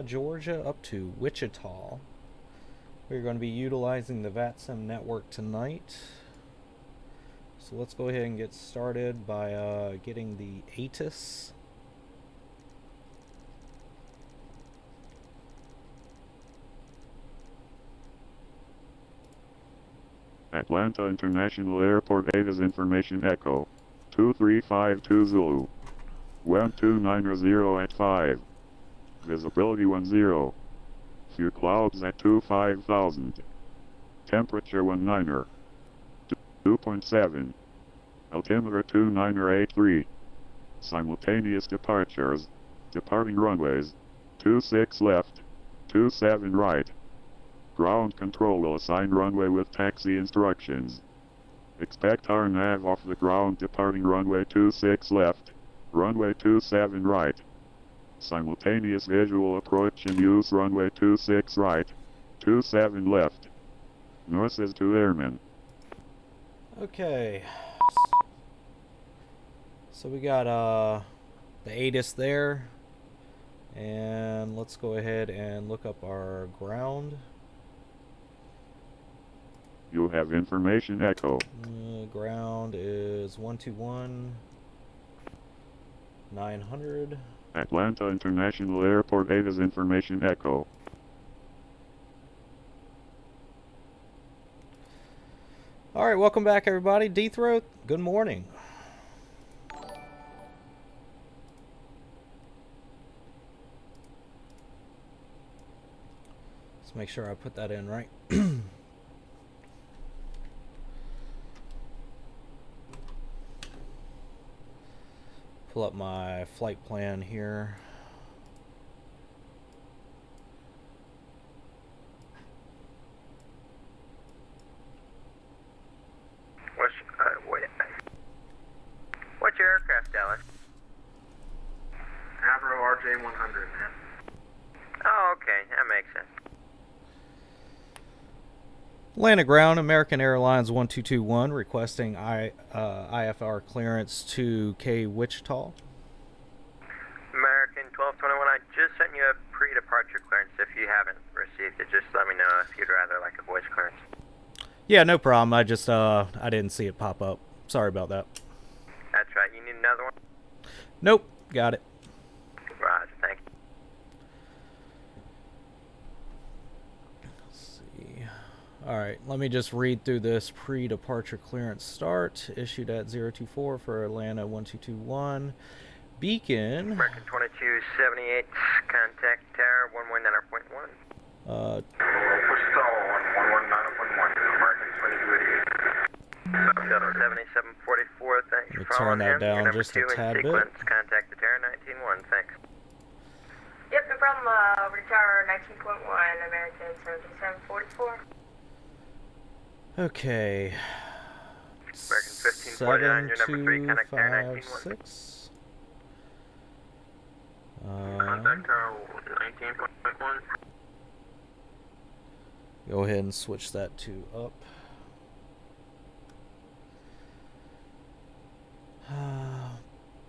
Georgia up to Wichita. We're going to be utilizing the VATSIM network tonight. So let's go ahead and get started by getting the Asus. Atlanta International Airport Avis Information Echo 2352 Zulu 1290 at 5. Visibility 10. Few clouds at 25,000. Temperature 19er. 2.7. Altimeter 2983. Simultaneous departures. Departing runways 26 left, 27 right. Ground control will assign runway with taxi instructions. Expect our nav off the ground departing runway 26 left, runway 27 right. Simultaneous visual approach and use runway 26 right, 27 left. Nurses to airmen. Okay. So we got the Asus there. And let's go ahead and look up our ground. You have information echo. Ground is 121 900. Atlanta International Airport Avis information echo. All right, welcome back, everybody. D-Throat, good morning. Let's make sure I put that in right. Pull up my flight plan here. What's your aircraft, Dallas? Avro RJ 100, man. Oh, okay, that makes sense. Atlanta ground, American Airlines 1221, requesting IFR clearance to K Wichita. American 1221, I just sent you a pre-departure clearance. If you haven't received it, just let me know if you'd rather like a voice clearance. Yeah, no problem. I just I didn't see it pop up. Sorry about that. That's right. You need another one? Nope, got it. Roger, thank you. Let's see. All right, let me just read through this pre-departure clearance start. Issued at 024 for Atlanta 1221. Beacon. American 2278, contact tower 119.1. Push stall on 119.1. American 2288. Shuttle 7744, thanks Let me for turn following that him. down Your number just a 2 in tad bit. sequence, contact the tower 191, thanks. Yep, no problem. Over to tower 19.1, American 7744. Okay. American 1549, your number 3, contact tower 191. 7256. Contact tower 19.1. Go ahead and switch that to up.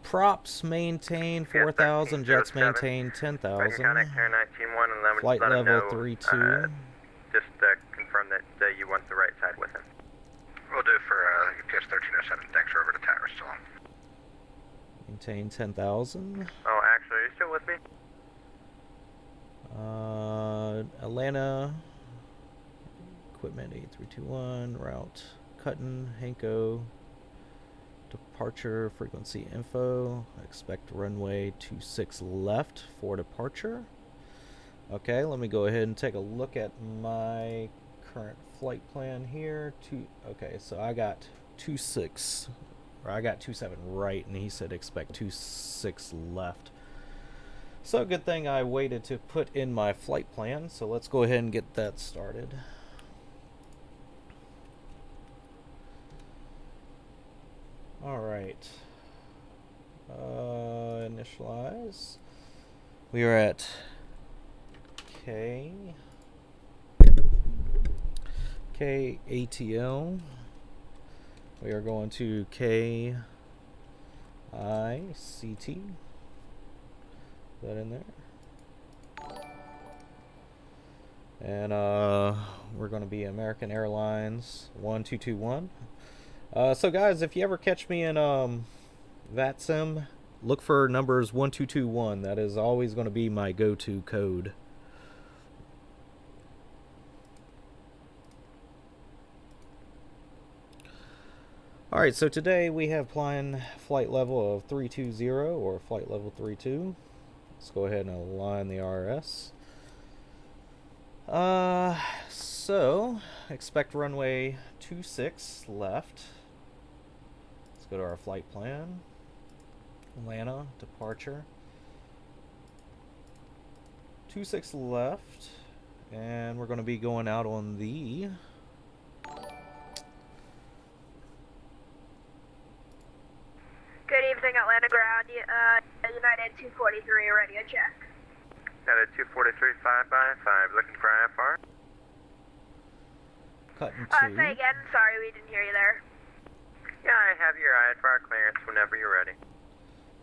Props maintain 4,000, jets maintain 10,000. Contact tower 191 and Flight let him level know, 32. just confirm that you want the right side with him. We'll do for UPS 1307. Thanks for over to tower still on. Maintain 10,000. Oh, actually, are you still with me? Atlanta. Equipment 8321. Route. Cutton. Hanko. Departure frequency info. Expect runway 26 left for departure. Okay, let me go ahead and take a look at my current flight plan here. Okay, so I got 26, or I got 27 right, and he said expect 26 left. So good thing I waited to put in my flight plan. So let's go ahead and get that started. All right. Initialize. We are at KATL. We are going to KICT. Put that in there. And we're going to be American Airlines 1221. So guys, if you ever catch me in VATSIM, look for numbers 1221. That is always going to be my go-to code. Alright, so today we have flight level of 320 or flight level 32. Let's go ahead and align the RS. So expect runway 26 left. Let's go to our flight plan. Atlanta departure. 26 left, and we're going to be going out on the Good evening, Atlanta ground. United 243 radio check. United 243 5x5, looking for IFR. cutting Say 2. again. Sorry, we didn't hear you there. Yeah, I have your IFR clearance whenever you're ready.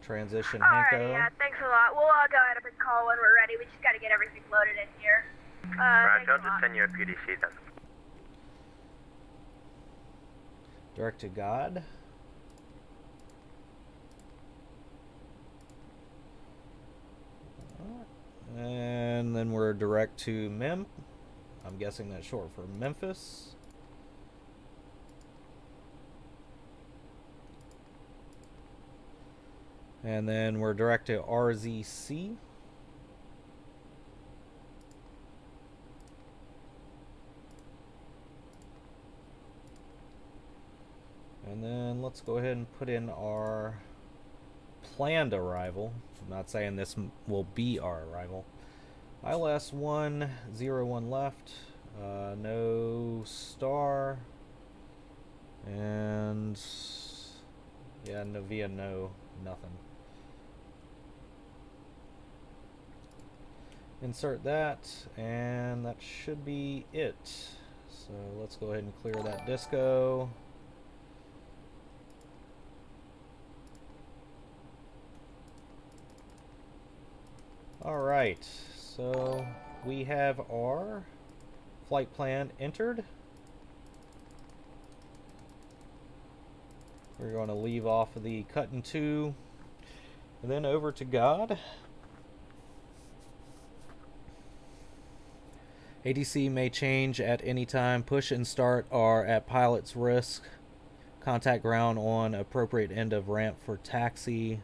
Transition Alrighty, Hanko. yeah, thanks a lot. We'll go ahead and call when we're ready. We just got to get everything loaded in here. Roger, Thanks I'll a just lot. send you a PDC then. Direct to God. And then we're direct to Mem. I'm guessing that's short for Memphis. And then we're direct to RZC. And then let's go ahead and put in our planned arrival. I'm not saying this will be our arrival. ILS 101 left. No star. And yeah, no via no nothing. Insert that, and that should be it. So let's go ahead and clear that disco. Alright, so we have our flight plan entered. We're going to leave off of the cut in 2 and then over to God. ADC may change at any time. Push and start are at pilot's risk. Contact ground on appropriate end of ramp for taxi.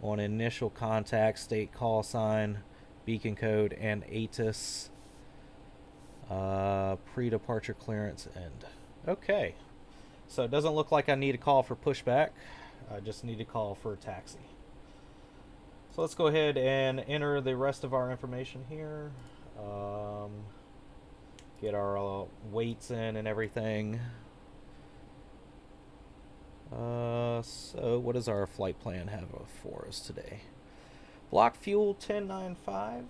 On initial contact, state call sign, beacon code, and ATIS. Pre-departure clearance end. Okay. So it doesn't look like I need a call for pushback. I just need a call for a taxi. So let's go ahead and enter the rest of our information here. Get our weights in and everything. So what does our flight plan have for us today? Block fuel 1095.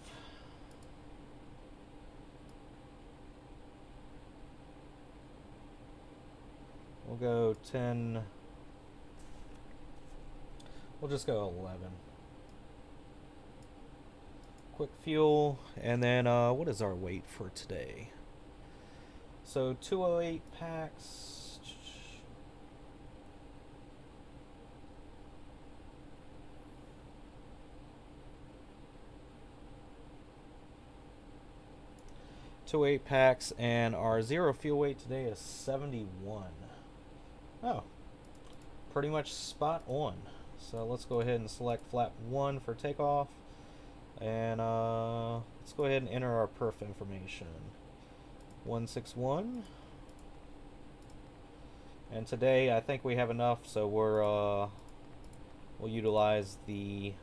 We'll go 10. We'll just go 11. Quick fuel, and then what is our weight for today? So 208 packs. Two 8 packs, and our zero fuel weight today is 71. Oh, pretty much spot on. So let's go ahead and select flap 1 for takeoff, and let's go ahead and enter our perf information. 161. And today I think we have enough, so we'll utilize the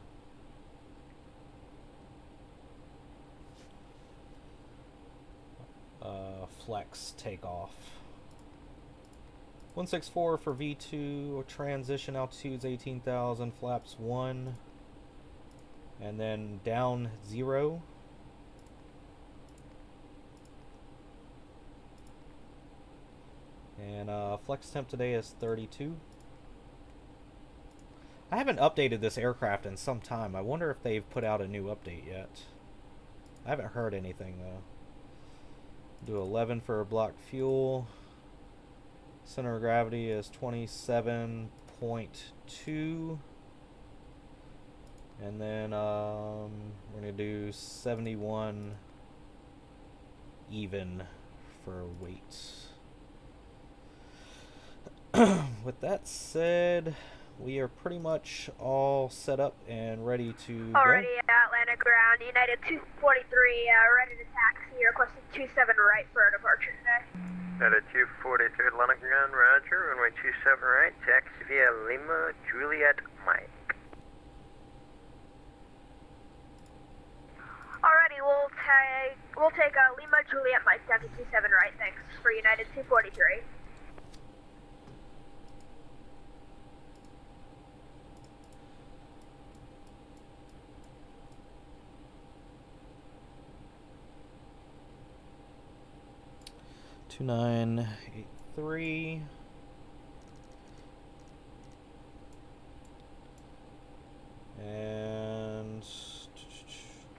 flex takeoff. 164 for V2, transition altitudes 18,000, flaps 1, and then down 0. And flex temp today is 32. I haven't updated this aircraft in some time. I wonder if they've put out a new update yet. I haven't heard anything though. Do 11 for block fuel. Center of gravity is 27.2. And then we're going to do 71 even for weight. With that said, we are pretty much all set up and ready to Already go. Atlanta ground, United 243, ready to taxi, requesting 27 right for departure today. At a 243 Atlanta ground, roger, runway 27 right, taxi via Lima, Juliet, Mike. Alrighty, we'll take Lima, Juliet, Mike down to 27 right, thanks, for United 243. Two 983. And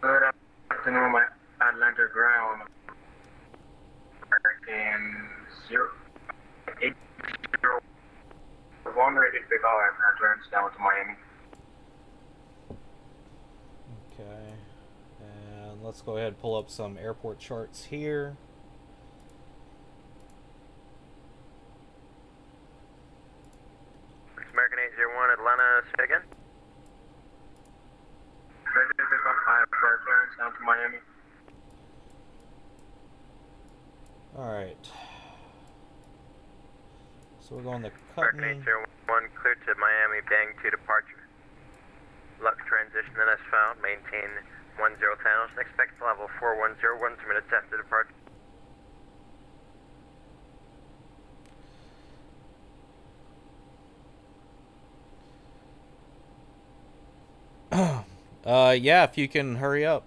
Good afternoon, my Atlanta ground. American 080. Ready to pick all aircraft clearance down to Miami. okay. And let's go ahead and pull up some airport charts here. American 801 Atlanta, say again. Ready to pick up aircraft clearance down to Miami. Alright. So we're going to American Cutney. 801 cleared to Miami, bang to departure. Luck transition and as found, maintain 10,000, expect level 410, 2 minutes after departure. Yeah, if you can hurry up.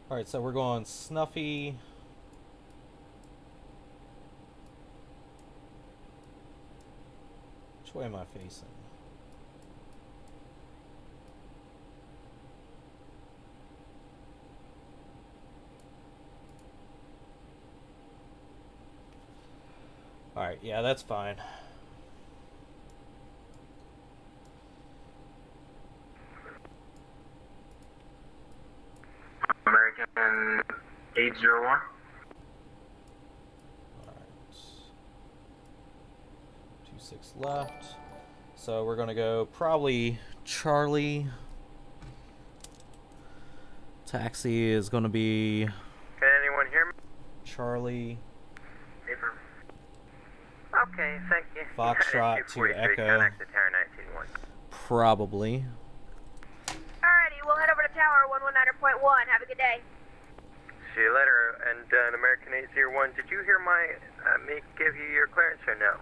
Alright, so we're going Snuffy. Which way am I facing? Alright, yeah, that's fine. American 801. Alright. 26 left. So we're gonna go probably Charlie. Taxi is gonna be Can anyone hear me? Charlie. Paper. Okay, thank you. Foxtrot to 243, Echo. Contact the Tower 19-1. Probably. Alrighty, we'll head over to Tower 119.1. Have a good day. See you later. And an American 801, did you hear my me give you your clearance or no?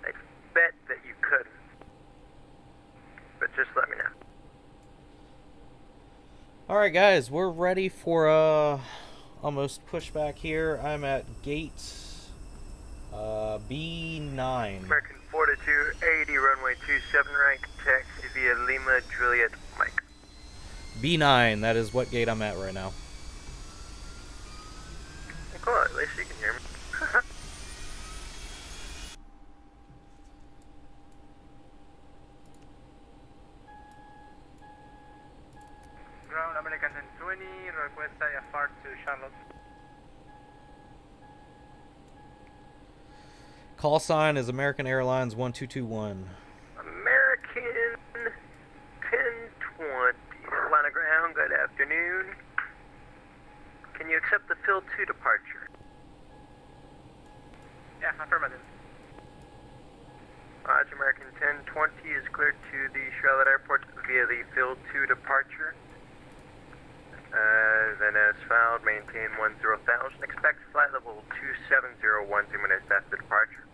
I bet that you couldn't. But just let me know. Alright guys, we're ready for almost pushback here. I'm at gate B9. American 4280, runway 27 right, taxi via Lima, Juliet, Mike. B9, that is what gate I'm at right now. Well, cool, at least you can hear me. Ground American 1020, request IFR to Charlotte. Call sign is American Airlines 1221. American 1020, Atlanta ground, good afternoon. Can you accept the Phil 2 departure? Yeah, affirmative. Roger, American 1020 is cleared to the Charlotte Airport via the Phil 2 departure. Then as filed, maintain 10,000. Expect flight level 270, 2 minutes after departure.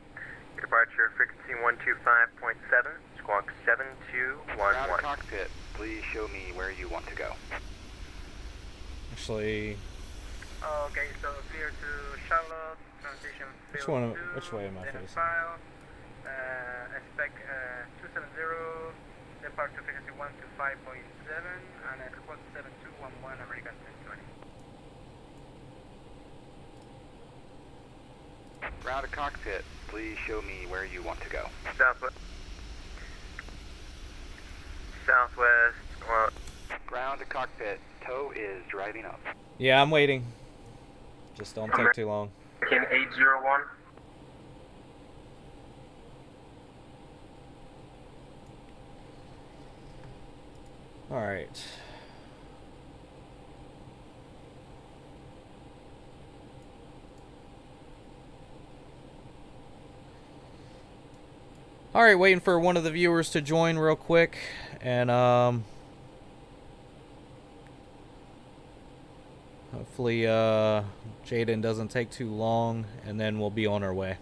Your departure frequency 125.7, squawk 7211. Cockpit, please show me where you want to go. Actually, Okay, so clear to Charlotte, transition Which way am I facing? File, spec 270, departure frequency 125.7, and request 7211 American 1020. Ground to cockpit, please show me where you want to go. Southwest. Southwest. Well, Ground to cockpit, tow is driving up. Yeah, I'm waiting. Just don't take too long. American 801. All right. All right, waiting for one of the viewers to join real quick, and hopefully Jaden doesn't take too long, and then we'll be on our way.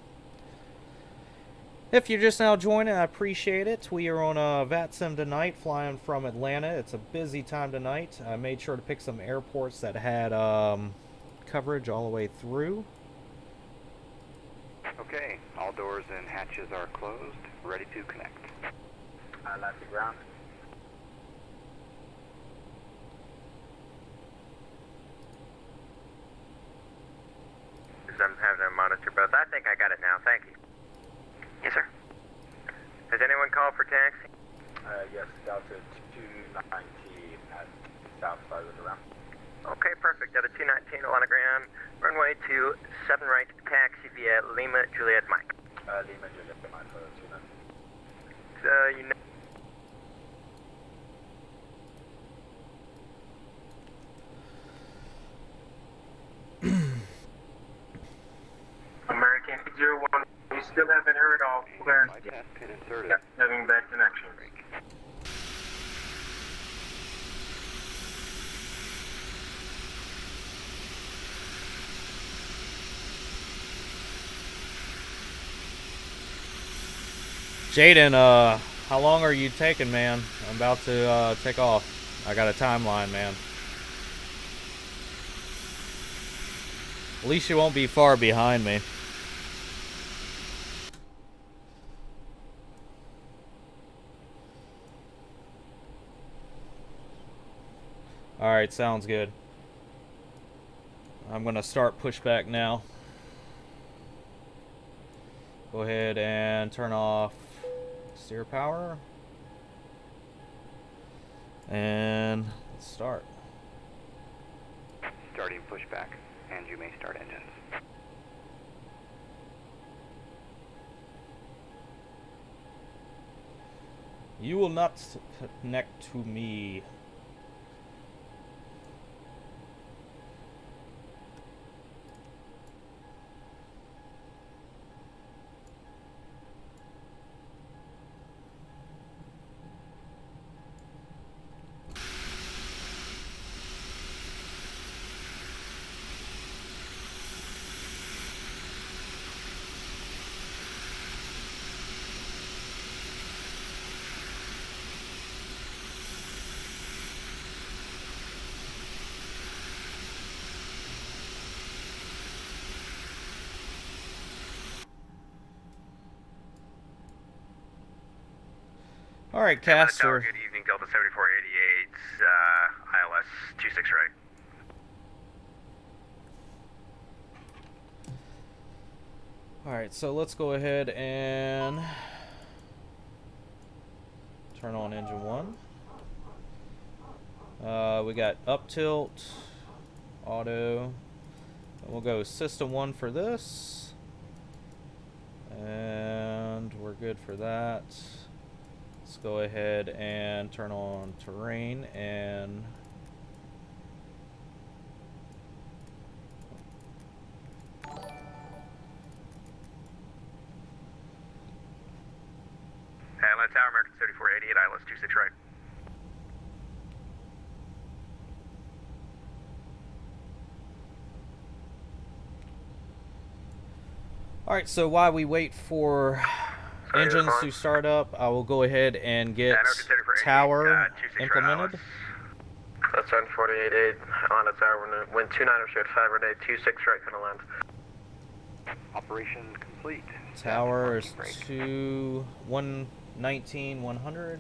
If you're just now joining, I appreciate it. We are on VATSIM tonight, flying from Atlanta. It's a busy time tonight. I made sure to pick some airports that had coverage all the way through. Okay, all doors and hatches are closed, ready to connect. Left to ground. I'm having to monitor both. I think I got it now. Thank you. Yes, sir. Has anyone called for taxi? Yes, Delta 219 at south side of the ramp. Okay, perfect. Delta 219 on the ground. Runway 7 right, taxi via Lima Juliet Mike. Lima Juliet Mike for 219. You know. American 801. We still haven't heard all clearance. My test pin inserted. Yeah, having bad connection. Jaden, how long are you taking, man? I'm about to take off. I got a timeline, man. At least you won't be far behind me. Alright, sounds good. I'm gonna start pushback now. Go ahead and turn off steer power. And let's start. Starting pushback, and you may start engines. You will not connect to me. All right, Caster. Good evening, Delta 7488, ILS 26 right. All right, so let's go ahead and turn on engine 1. We got up tilt, auto. And we'll go system 1 for this. And we're good for that. Let's go ahead and turn on terrain and Atlanta Tower, American 7488, ILS 26 right. Alright, so while we wait for engines to start up, I will go ahead and get tower implemented. That's 7488 on the tower. Wind 29 straight 5 right, 26 right, gonna land. Operation complete. Tower is Parking brake. 119, 100.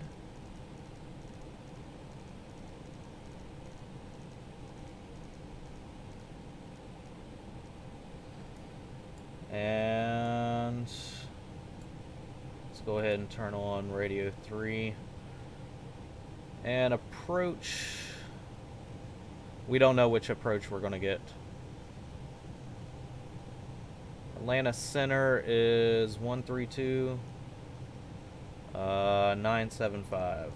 And let's go ahead and turn on radio 3 and approach. We don't know which approach we're going to get. Atlanta Center is 132 975.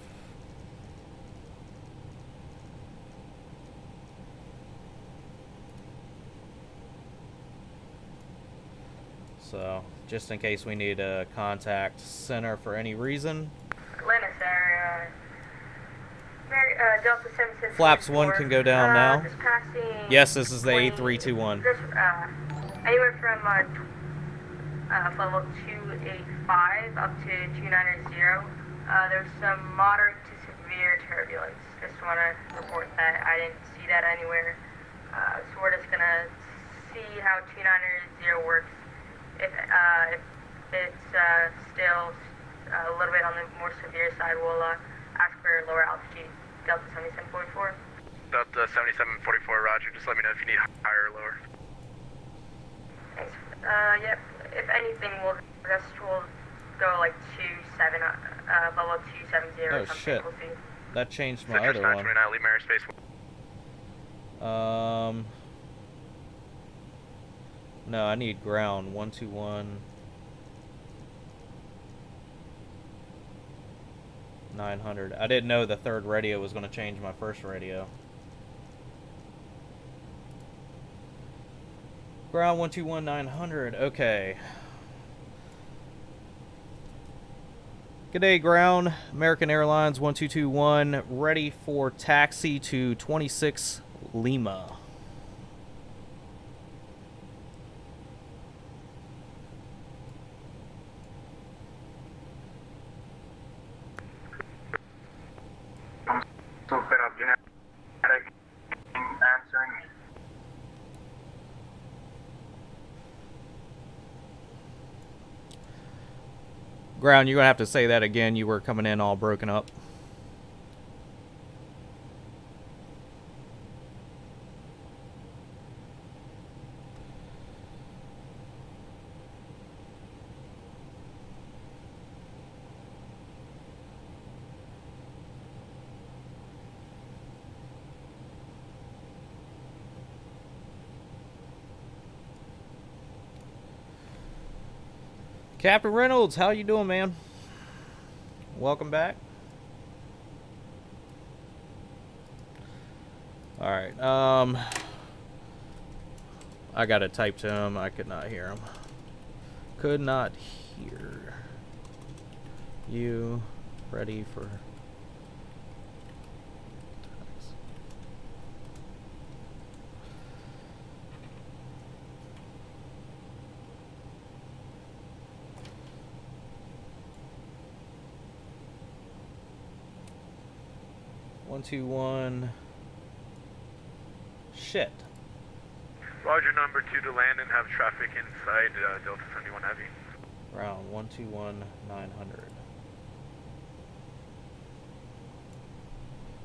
So, just in case we need to contact center for any reason. Atlanta Center, Delta 764. Flaps 1 can go down now. Just passing. Yes, this is the 20 A321. Just, anywhere from level 285 up to 290. There's some moderate to severe turbulence. Just want to report that. I didn't see that anywhere. So we're just gonna see how 290 works. If it's still a little bit on the more severe side, we'll ask for lower altitude. Delta 7744. Delta 7744, roger. Just let me know if you need higher or lower. Thanks. Yep. If anything, we'll go like 27, level 270 or Oh, something. shit. We'll see. That changed my Citrus other one. 929, leave airspace. No, I need ground. 121 900. I didn't know the third radio was going to change my first radio. Ground 121 900. Okay. Good day, ground. American Airlines 1221. Ready for taxi to 26 Lima. Super up, genetic answering me. Ground, you're going to have to say that again. You were coming in all broken up. Captain Reynolds, how you doing, man? Welcome back. All right. I got to type to him. I could not hear him. Could not hear you. Ready for... One, two, one. Shit. Roger, number 2 to land and have traffic inside Delta 71 Heavy. Round 121 900.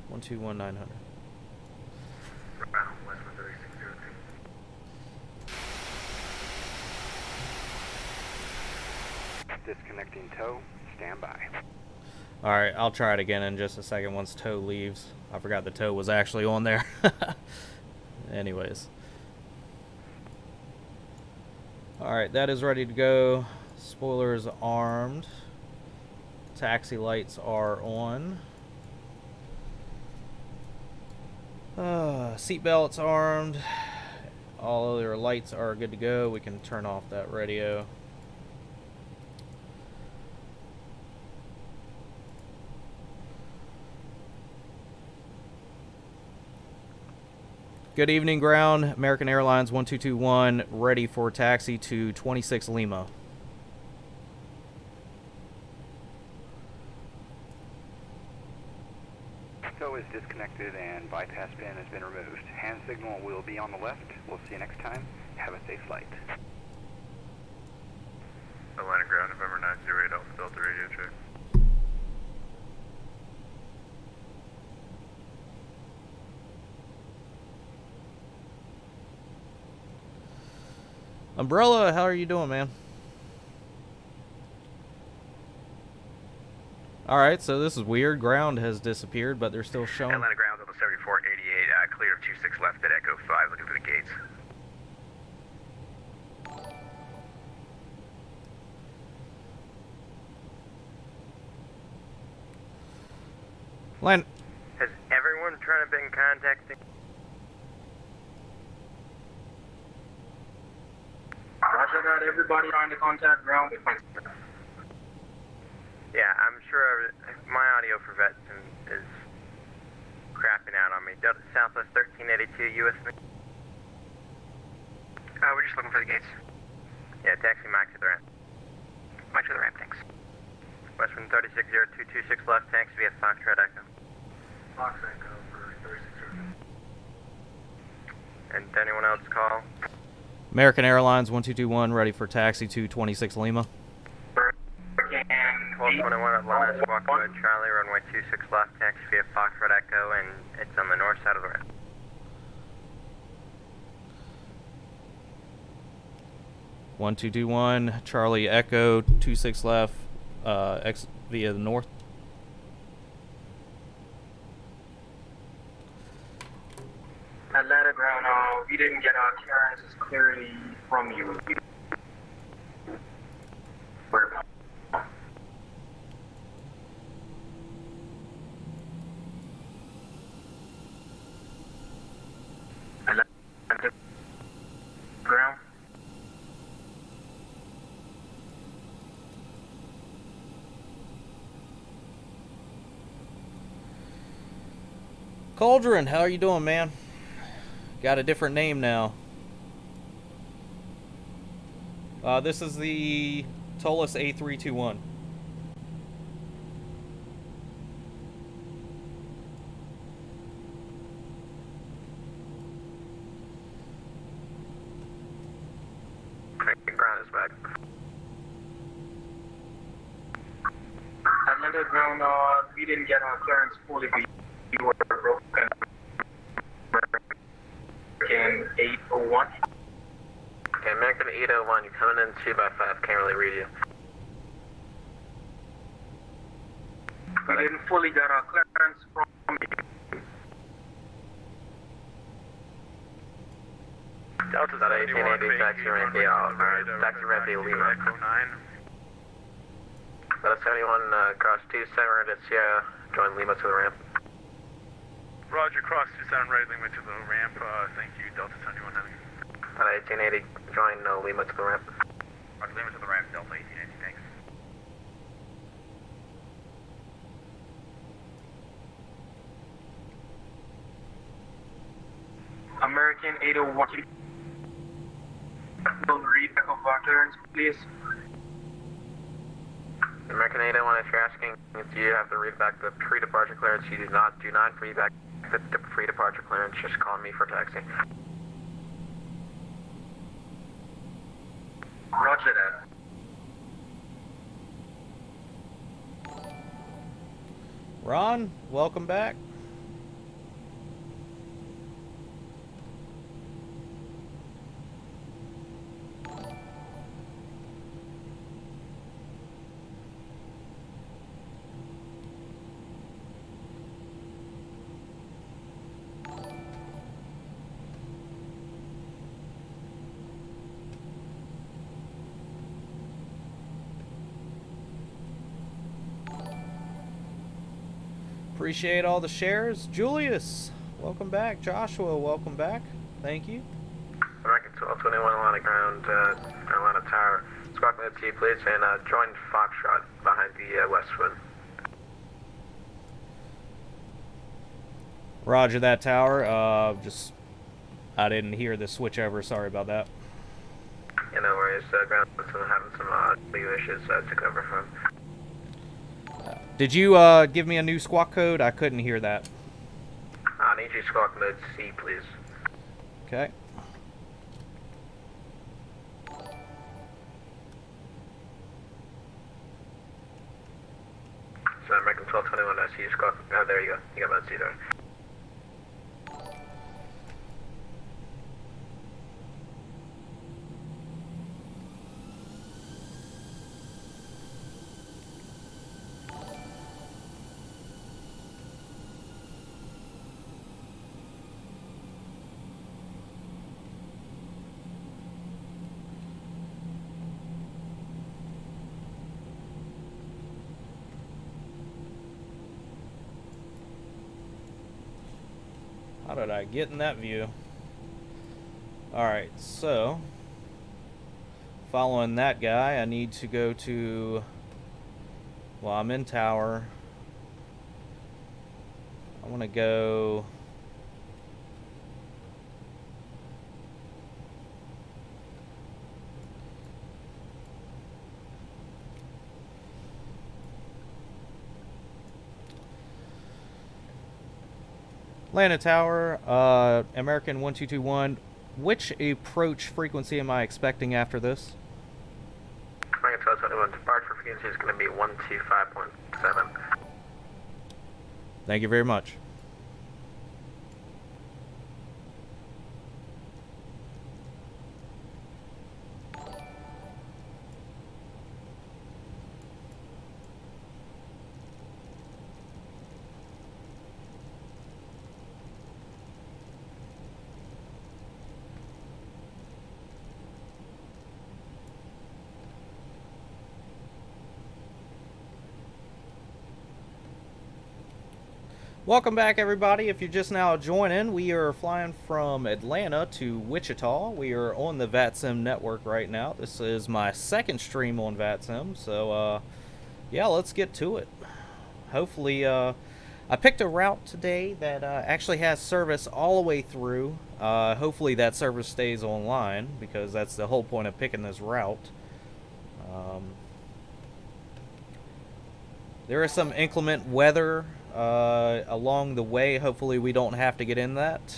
121 900. Round West 13602. Disconnecting tow. Stand by. Alright, I'll try it again in just a second once tow leaves. I forgot the tow was actually on there. Anyways. Alright, that is ready to go. Spoilers armed. Taxi lights are on. Seatbelts armed. All other lights are good to go. We can turn off that radio. Good evening, ground. American Airlines 1221, ready for taxi to 26 Lima. Tow is disconnected and bypass pin has been removed. Hand signal will be on the left. We'll see you next time. Have a safe flight. Umbrella, how are you doing, man? Alright, so this is weird. Ground has disappeared, but they're still showing. Atlanta ground on the 7488, clear of 26 left at Echo 5, looking for the gates. Land. Has everyone trying to been contacting? Roger that, everybody trying to contact ground. Yeah, I'm sure my audio for VATSIM is crapping out on me. Delta Southwest 1382, US. We're just looking for the gates. Yeah, taxi Mike to the ramp. Mike to the ramp, thanks. Westwind 360226 left, taxi via Foxtrot Echo. Fox Echo for 3602. And anyone else call? American Airlines 1221, ready for taxi to 26 Lima. 1221 Atlanta, Squawk Code Charlie, runway 26 left, taxi via Foxtrot Echo, and it's on the north side of the ramp. One two two one, Charlie Echo 26 left, X via the north. Atlanta ground, we didn't get our clearances clearly from you. Atlanta ground. Cauldron, how are you doing, man? Got a different name now. This is the Tolus A321. Ground is back. Atlanta ground, we didn't get our clearance fully, but you were broken. American 801. Okay, American 801, you're coming in 2x5, can't really read you. We didn't fully get our clearance from you. Delta's at 1880, taxi ramp A, taxi ramp A Lima. Delta 71, cross 27 right at Sierra, join Lima to the ramp. Roger, cross 27 right, Lima to the ramp. Thank you, Delta 71 having. At 1880, join Lima to the ramp. Roger, Lima to the ramp, Delta 1880, thanks. American 801. Will read back of our clearance, please. American 801, if you're asking if you have to read back the pre-departure clearance, you do not read back the pre-departure clearance, just call me for taxi. Roger that. Ron, welcome back. Appreciate all the shares. Julius, welcome back. Joshua, welcome back. Thank you. American 1221 Atlanta ground, Atlanta Tower. Squawk mid T, please, and join Foxtrot behind the Westwood. Roger that, Tower. I didn't hear the switch over. Sorry about that. Yeah, no worries. Ground is having some legal issues to cover from. Did you give me a new squawk code? I couldn't hear that. I need you squawk mode C, please. Okay. So American 1221, I see you squawk. Oh, there you go. You got mode C there. did I get in that view? Alright, so following that guy, I need to go to, well, I'm in tower. I want to go Atlanta Tower, American 1221. Which approach frequency am I expecting after this? American 1221, departure frequency is going to be 125.7. Thank you very much. Welcome back, everybody. If you're just now joining, we are flying from Atlanta to Wichita. We are on the VATSIM network right now. This is my second stream on VATSIM, so yeah, let's get to it. Hopefully, I picked a route today that actually has service all the way through. Hopefully that service stays online, because that's the whole point of picking this route. There is some inclement weather along the way. Hopefully we don't have to get in that.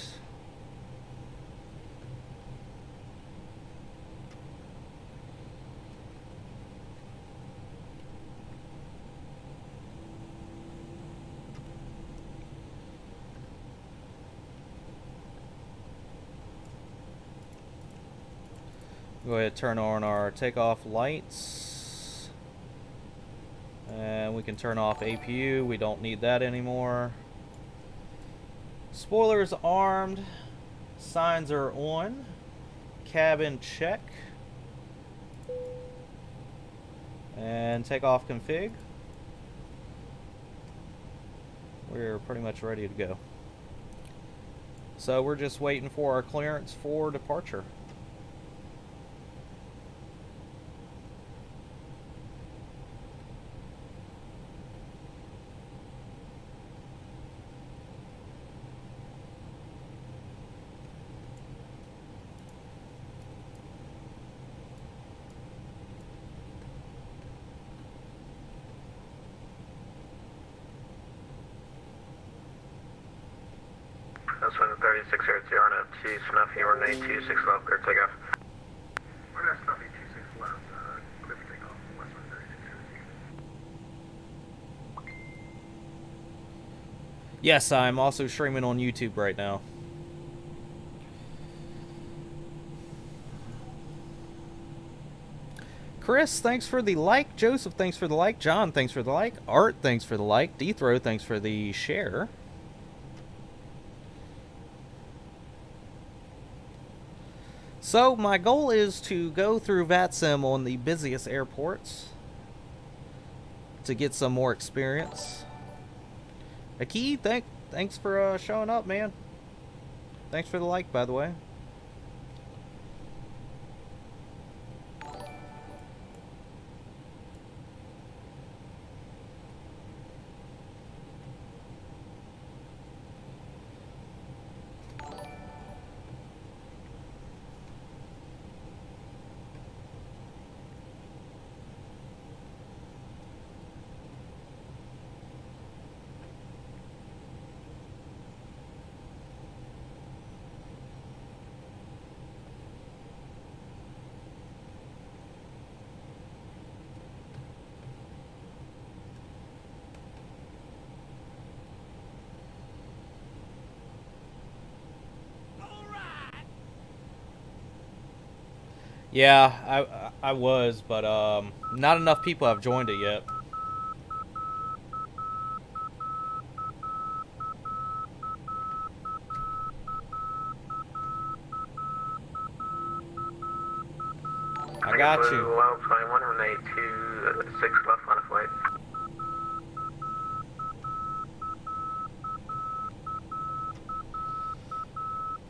Go ahead and turn on our takeoff lights. And we can turn off APU. We don't need that anymore. Spoilers armed. Signs are on. Cabin check. And takeoff config. We're pretty much ready to go. So we're just waiting for our clearance for departure. That's 36 Hertz, you're on up to Snuffy, or 926 left, clear takeoff. We're not Snuffy 26 left, clear for takeoff, West 36 Hertz. Yes, I'm also streaming on YouTube right now. Chris, thanks for the like. Joseph, thanks for the like. John, thanks for the like. Art, thanks for the like. Dethrow, thanks for the share. So, my goal is to go through VATSIM on the busiest airports to get some more experience. Aki, thanks for showing up, man. Thanks for the like, by the way. Yeah, I was, but not enough people have joined it yet. I got you. Well, 21 from 826 left on a flight.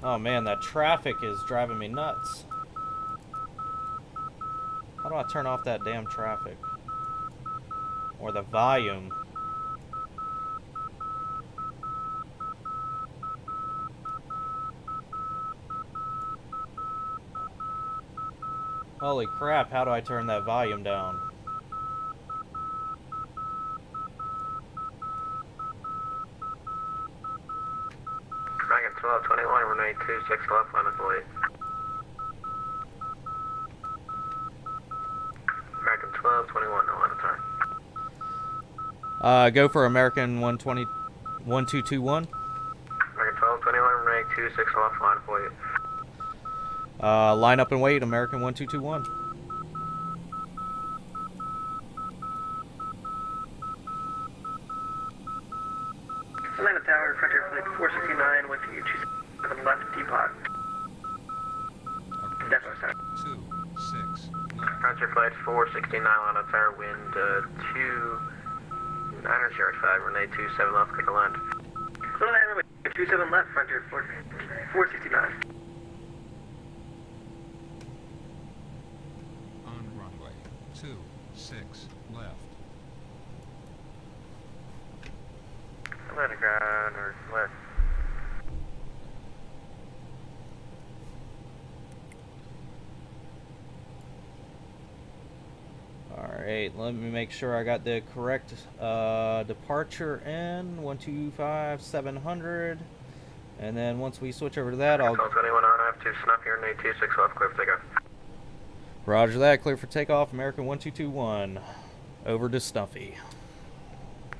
Oh man, that traffic is driving me nuts. How do I turn off that damn traffic? Or the volume? Holy crap, how do I turn that volume down? Dragon 1221, runway 26 left, line is late. American 1221, no line of turn. Go for American 120, 1221. American 1221, runway 26 left, line for you. Line up and wait, American 1221. Atlanta Tower, Frontier Flight 469, with you 27 left, depot. Depot, sir. 26 left. Frontier Flight 469, line of tower, wind 29 yard 5, runway 27 left, click a land. Little runway 27 left, Frontier 469. On runway 26 left. Atlanta ground, or left. Alright, let me make sure I got the correct departure in 125700. And then once we switch over to that, I'll... 1221 on, I have to snuff here, runway 26 left, clear for takeoff. Roger that, clear for takeoff, American 1221. Over to Stuffy.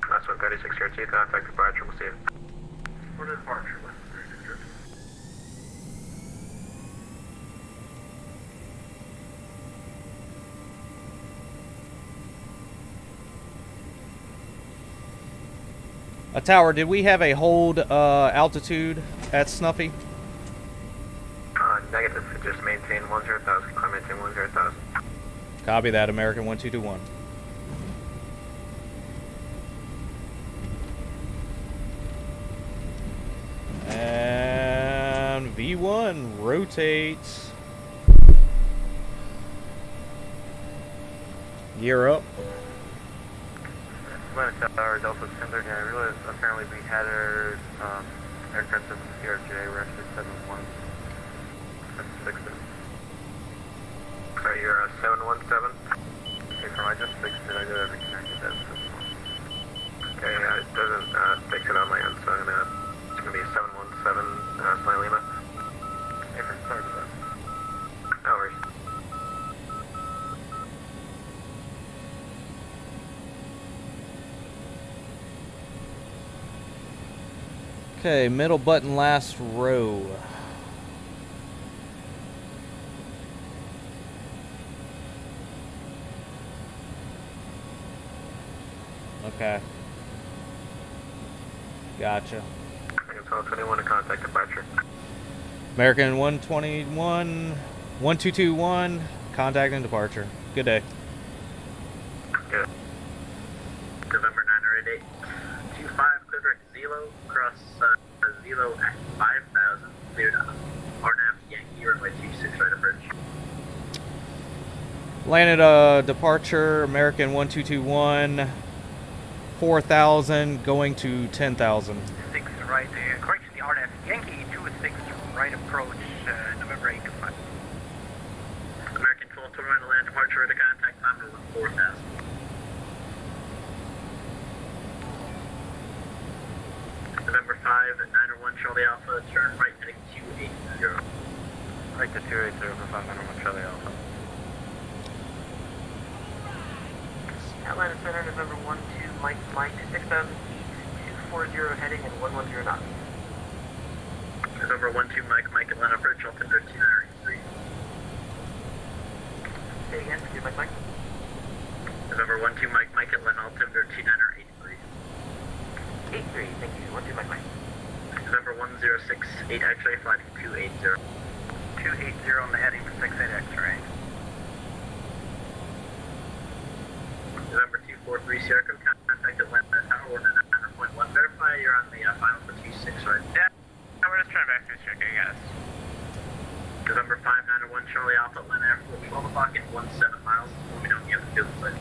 Last one, 36 here, T, contact departure, we'll see you. For the departure, A tower, did we have a hold altitude at Snuffy? Negative, just maintain 10,000, climb maintain 10,000. Copy that, American 1221. And V1 rotates. Gear up. Atlanta Tower, Delta 1030, I realized apparently we had our aircraft system CRJ, we're actually 71. That's 6. Sorry, you're 717? Okay, from I just fixed it, I did every connected that system. Okay, it doesn't fix it on my end, so it's gonna be 717, Sly Lima. Hey, sorry about that. No worries. Okay, middle button, last row. Okay. Gotcha. American 1221 to contact departure. American 121, 1221, contact and departure. Good day. Good. November 988. 25, clear direct Zelo, cross Zelo at 5,000, cleared RNAV Yankee, runway 26 right of bridge. Landed departure, American 1221, 4,000, going to 10,000. 6 right, correction, the RNF Yankee, 26 right approach, November 8 to 5. American 1221 to land departure to contact climb to 4,000. November 5 at 901 Charlie Alpha, turn right heading 280. Right to 280 for 591 Charlie Alpha. Atlanta Center, November 12, Mike, 6,000 feet, 240 heading and 110 knots. November 12 Mike, Atlanta Bridge, altimeter 2983. Say again, do Mike. November 12 Mike, Atlanta altimeter 2983. 83, thank you. 12 Mike. November 1068 X-ray, flight 280. 280 on the heading for 68 X-ray. November 243 Sierra, contact Atlanta Tower, order 9.1. Verify you're on the final for 26, right? Yeah, we're just trying back. Is checking, yes. November 591 Charlie Alpha, Atlanta Airport, 12 o'clock and 17 miles. Let me know if you have the field site.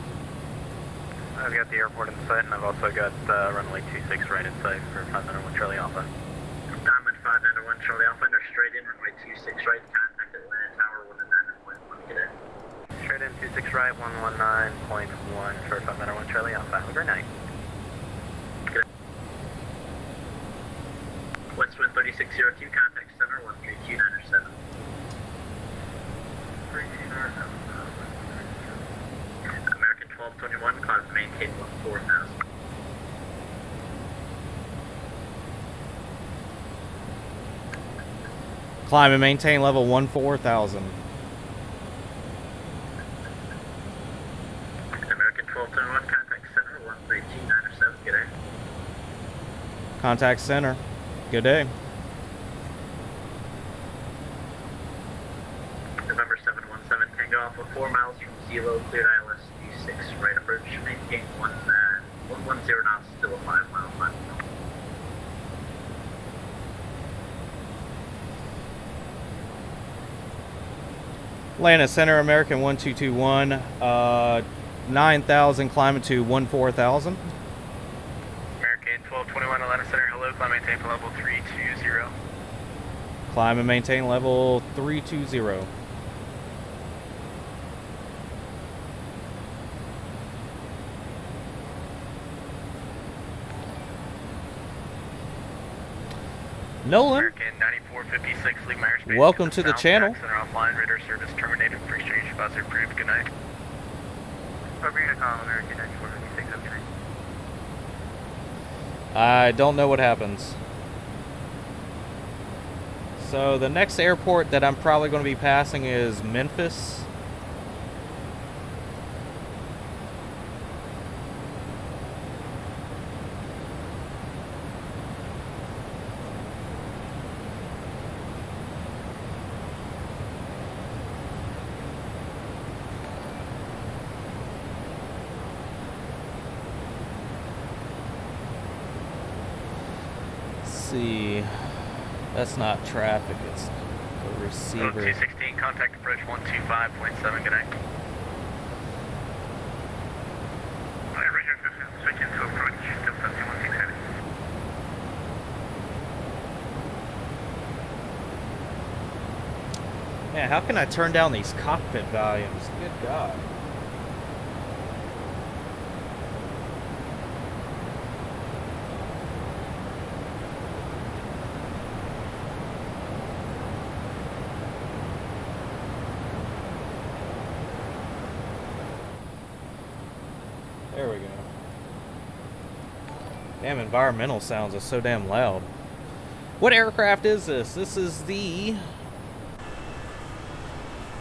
I've got the airport in sight, and I've also got runway 26 right in sight for 591 Charlie Alpha. Diamond 591 Charlie Alpha, enter straight in, runway 26 right, contact Atlanta Tower 119.1. Good day. Straight in 26 right, 119.1 for 591 Charlie Alpha. Have a great night. Good day. Westwind 3602, contact center 13297. 3297. American 1221, climb to maintain 4000. Climb and maintain level 14,000. American 1221, contact center 13297. Good day. Contact center. Good day. November 717, Tango Alpha, 4 miles from Zelo, cleared ILS D6, right approach, maintain 110 knots, still a 5 mile final. Atlanta Center, American 1221, 9,000, climbing to 14,000. American 1221 Atlanta Center, hello, climb maintain for level 320. Climb and maintain level 320. Nolan, American 9456, leave my airspace. welcome to the channel. Center offline, radar service terminated for exchange, bus approved, good night. Over Unicom, American 9456, up train. I don't know what happens. So the next airport that I'm probably going to be passing is Memphis. See, that's not traffic, it's the receiver. 216, contact approach 125.7, good night. Alright, Region 15, switch into approach, Delta 216 heading. Man, how can I turn down these cockpit volumes? Good God. There we go. Damn, environmental sounds are so damn loud. What aircraft is this? This is the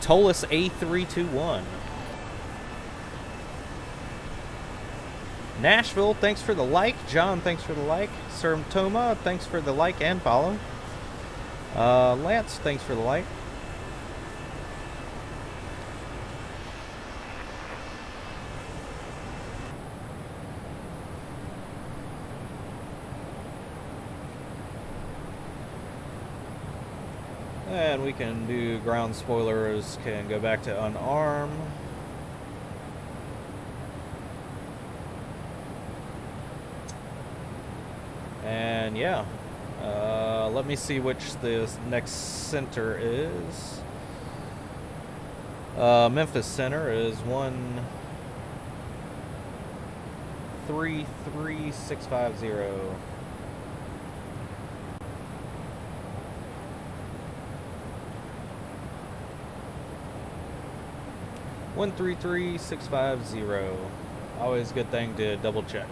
Tolus A321. Nashville, thanks for the like. John, thanks for the like. Sir Toma, thanks for the like and follow. Lance, thanks for the like. And we can do ground spoilers, can go back to unarm. And yeah, let me see which the next center is. Memphis Center is 133650. One 33650. Always a good thing to double check.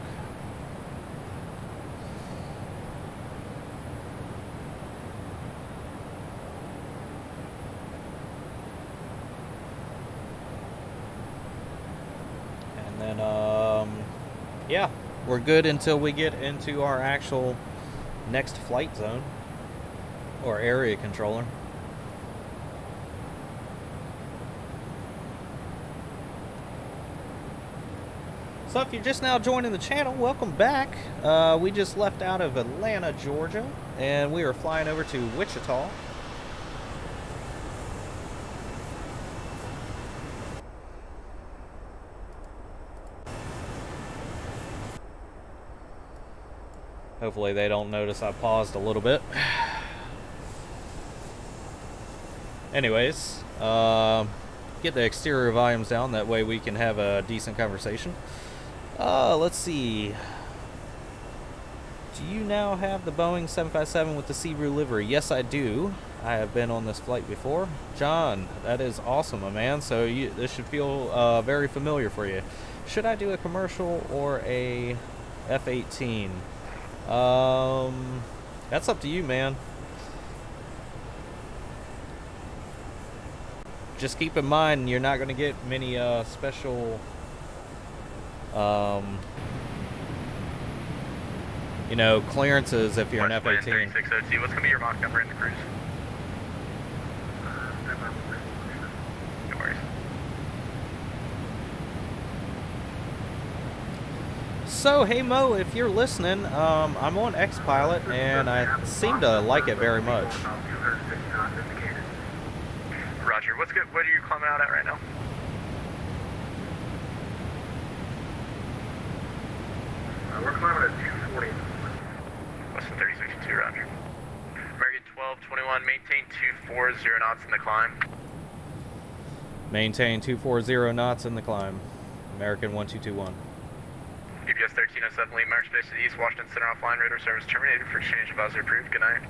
And then yeah, we're good until we get into our actual next flight zone or area controller. So if you're just now joining the channel, welcome back. We just left out of Atlanta, Georgia, and we are flying over to Wichita. Hopefully they don't notice I paused a little bit. Anyways, get the exterior volumes down, that way we can have a decent conversation. Let's see. Do you now have the Boeing 757 with the Sebrew livery? Yes, I do. I have been on this flight before. John, that is awesome, my man. So this should feel very familiar for you. Should I do a commercial or a F-18? That's up to you, man. Just keep in mind, you're not going to get many special, you know, clearances if you're an F-18. 3602, what's going to be your Mach number in the cruise? No worries. So, hey Mo, if you're listening, I'm on X-Pilot, and I seem to like it very much. Roger, what's good? What are you climbing out at right now? We're climbing at 240. Less than 3602, Roger. American 1221, maintain 240 knots in the climb. Maintain 240 knots in the climb. American 1221. UPS 1307, lead march base to the east, Washington Center offline, radar service terminated for exchange of Bowser approved. Good night.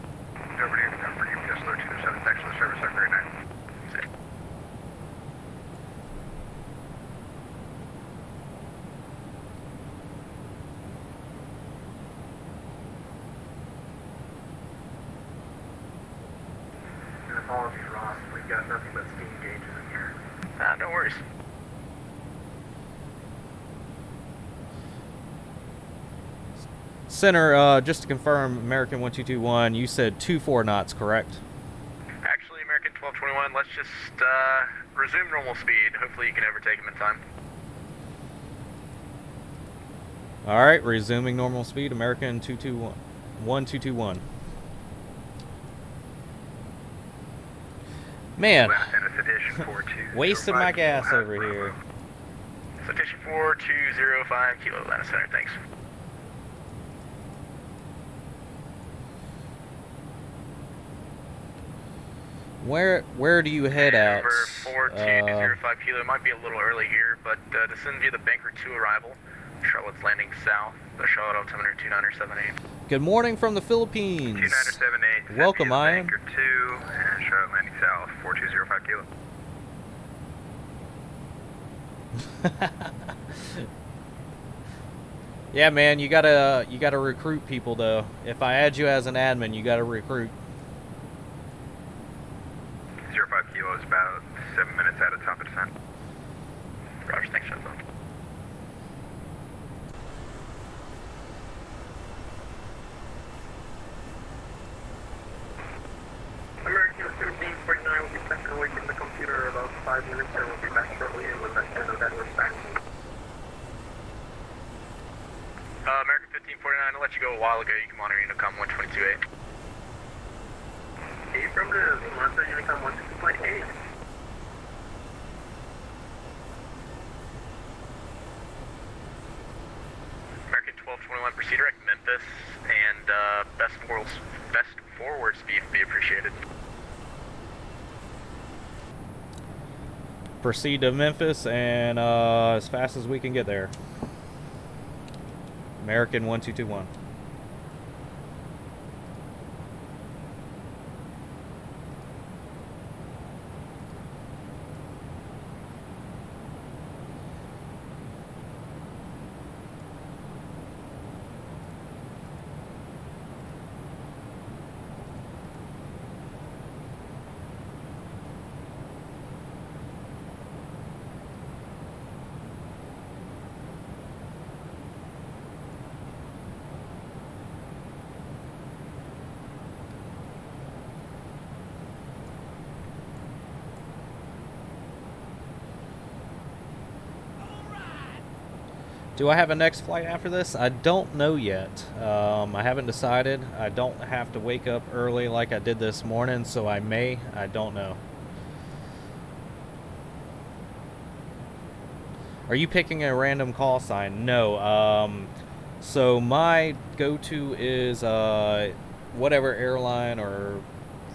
Over to UPS 1307, thanks for the service, have a great night. Apologies, Ross. We've got nothing but steam gauges in here. No worries. Center, just to confirm, American 1221, you said 24 knots, correct? Actually, American 1221, let's just resume normal speed. Hopefully you can overtake him in time. Alright, resuming normal speed, American 1221. Man, wasted my gas over here. Citation 4205, Kilo Atlanta Center, thanks. Where do you head at? Over 4205 Kilo, it might be a little early here, but descend via the Banker 2 arrival. Charlotte's landing south, the Charlotte altimeter 2978. Good morning from the Philippines. 2978. Welcome, Ian. Banker 2 and Charlotte landing south, 4205 Kilo. Yeah, man, you gotta recruit people though. If I add you as an admin, you gotta recruit. 05 Kilo is about 7 minutes out of top of descent. Roger, thanks, Shuttle. American 1349 will be second away from the computer about 5 minutes and we'll be back shortly and with that that was back. American 1549, I'll let you go a while ago. You can monitor Unicom 122.8. Hey, from the Monster Unicom 122.8. American 1221, proceed direct Memphis, and best forward speed would be appreciated. Proceed to Memphis and as fast as we can get there. American 1221. Do I have a next flight after this? I don't know yet. I haven't decided. I don't have to wake up early like I did this morning, so I may. I don't know. Are you picking a random call sign? No. So my go-to is whatever airline or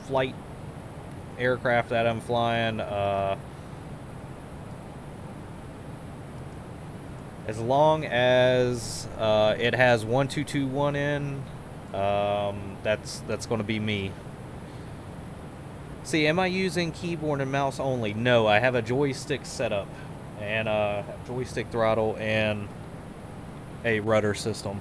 flight aircraft that I'm flying. As long as it has 1221 in, that's going to be me. See, am I using keyboard and mouse only? No, I have a joystick setup and a joystick throttle and a rudder system.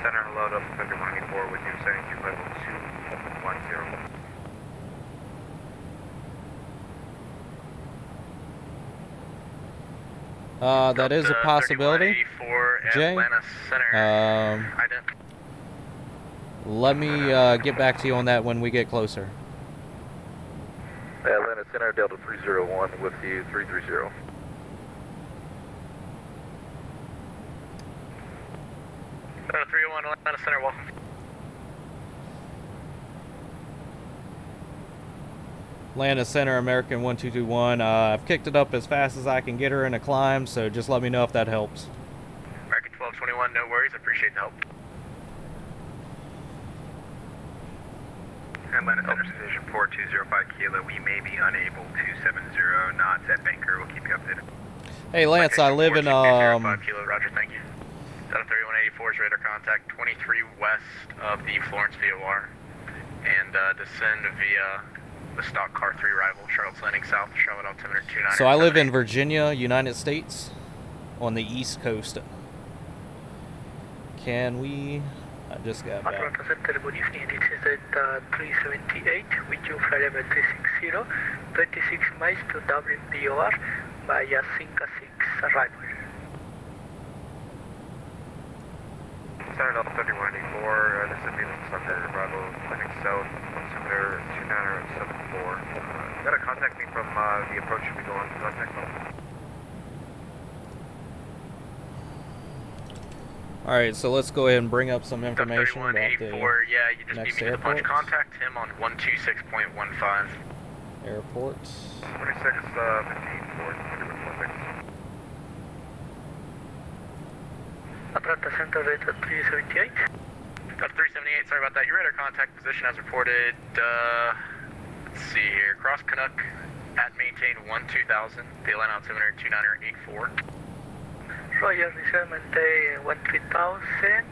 Center, hello, Delta 3184 with you, setting to level 210. That is a possibility. Jay, Atlanta Center. let me get back to you on that when we get closer. Atlanta Center, Delta 301 with you, 330. Delta 301, Atlanta Center, welcome. Atlanta Center, American 1221. I've kicked it up as fast as I can get her in a climb, so just let me know if that helps. American 1221, no worries, appreciate the help. Atlanta Center Station 4205 Kilo, we may be unable to 70 knots at Banker, we'll keep you updated. Hey Lance, I live in 5 Kilo, Roger, thank you. Delta 3184's radar contact 23 west of the Florence VOR and descend via the stock car 3 arrival, Charlotte's Landing South, Charlotte altimeter 29. So I live in Virginia, United States, on the East Coast. Can we? I just got back. Atlanta Center, good evening. This is at 378 with you flight level 360, 26 miles to Dublin VOR via Cinca 6 arrival. Center Delta 3184, this is Venus Sunday arrival, landing south, altimeter 2974. You gotta contact me from the approach should be going to contact me. Alright, so let's go ahead and bring up some information about the yeah, you just next need me to punch. airport. Contact him on 126.15. Airport. 2654, Atlanta Center rate at 378. That's 378, sorry about that. Your radar contact position as reported, let's see here, cross Canuck at maintain 12000, the Atlanta altimeter 2984. Royal Reserve maintain 13000,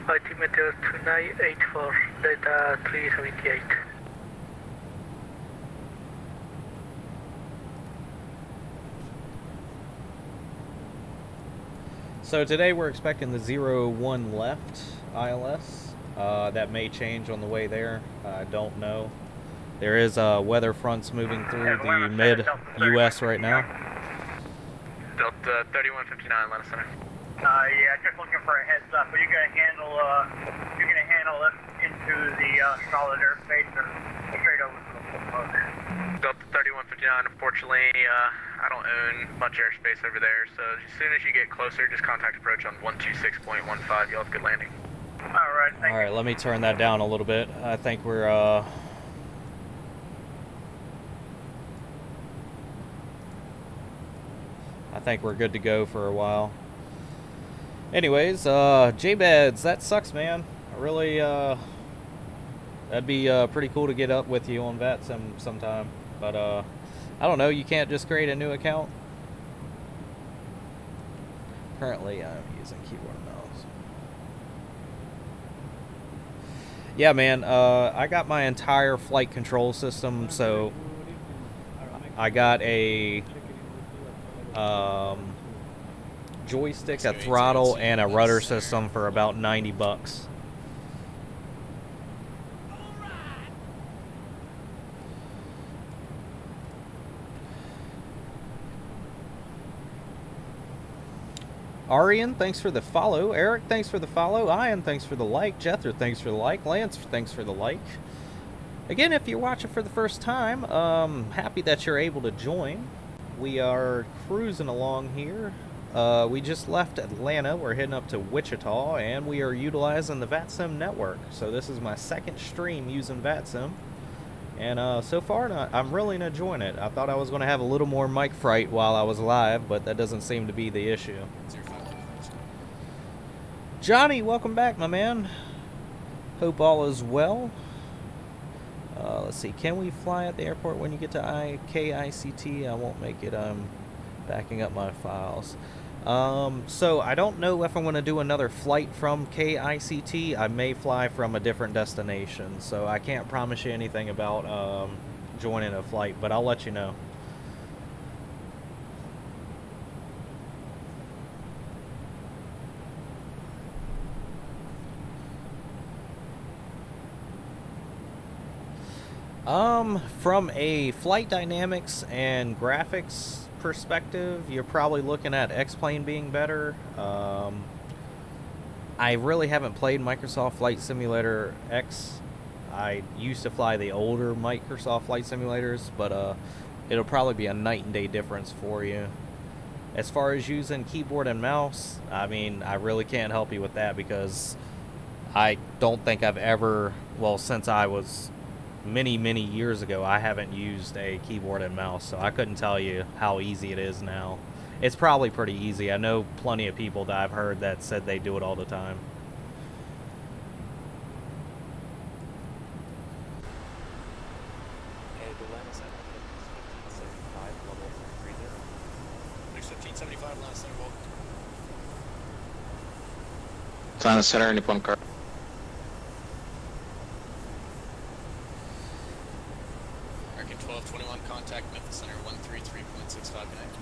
altimeter 2984, data 378. So today we're expecting the 01 left ILS. That may change on the way there. I don't know. There is weather fronts moving through the mid-US right now. Delta 3159, Atlanta Center. Yeah, just looking for a heads up. Are you gonna handle it into the solid airspace or straight over to the full mode? Delta 3159, unfortunately, I don't own much airspace over there, so as soon as you get closer, just contact approach on 126.15. You'll have good landing. Alright, thank you. Alright, let me turn that down a little bit. I think we're good to go for a while. Anyways, J-Beds, that sucks, man. I really, that'd be pretty cool to get up with you on VATSIM sometime. But, I don't know, you can't just create a new account? Currently, I'm using keyboard and mouse. Yeah, man, I got my entire flight control system, so I got a joystick, a throttle, and a rudder system for about 90 bucks. Arian, thanks for the follow. Eric, thanks for the follow. Ian, thanks for the like. Jethro, thanks for the like. Lance, thanks for the like. Again, if you're watching for the first time, happy that you're able to join. We are cruising along here. We just left Atlanta. We're heading up to Wichita, and we are utilizing the VATSIM network. So this is my second stream using VATSIM. And so far, I'm really enjoying it. I thought I was going to have a little more mic fright while I was live, but that doesn't seem to be the issue. Johnny, welcome back, my man. Hope all is well. Let's see. Can we fly at the airport when you get to KICT? I won't make it. I'm backing up my files. So I don't know if I'm going to do another flight from KICT. I may fly from a different destination. So I can't promise you anything about joining a flight, but I'll let you know. From a flight dynamics and graphics perspective, you're probably looking at X-Plane being better. I really haven't played Microsoft Flight Simulator X. I used to fly the older Microsoft Flight Simulators, but it'll probably be a night and day difference for you. As far as using keyboard and mouse, I mean, I really can't help you with that because I don't think I've ever, well, since I was many years ago, I haven't used a keyboard and mouse, so I couldn't tell you how easy it is now. It's probably pretty easy. I know plenty of people that I've heard that said they do it all the time. Atlanta Center, Nippon car. American 1221, contact Memphis Center 133.65 connect.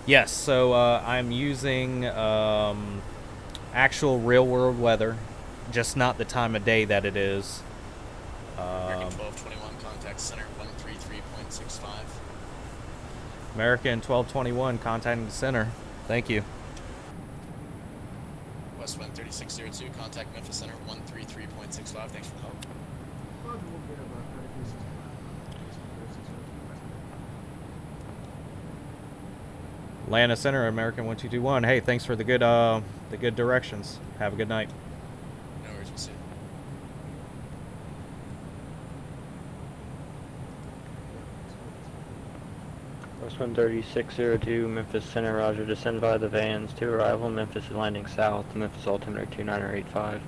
Yes, so I'm using actual real-world weather, just not the time of day that it is. American 1221, contact Center 133.65. American 1221, contacting the center. Thank you. West Wind 3602, contact Memphis Center 133.65. Thanks for the help. Atlanta Center, American 1221. Hey, thanks for the good directions. Have a good night. No worries, we'll see you. West 13602, Memphis Center, roger. Descend via the vans to arrival. Memphis is landing south. Memphis altimeter 2985.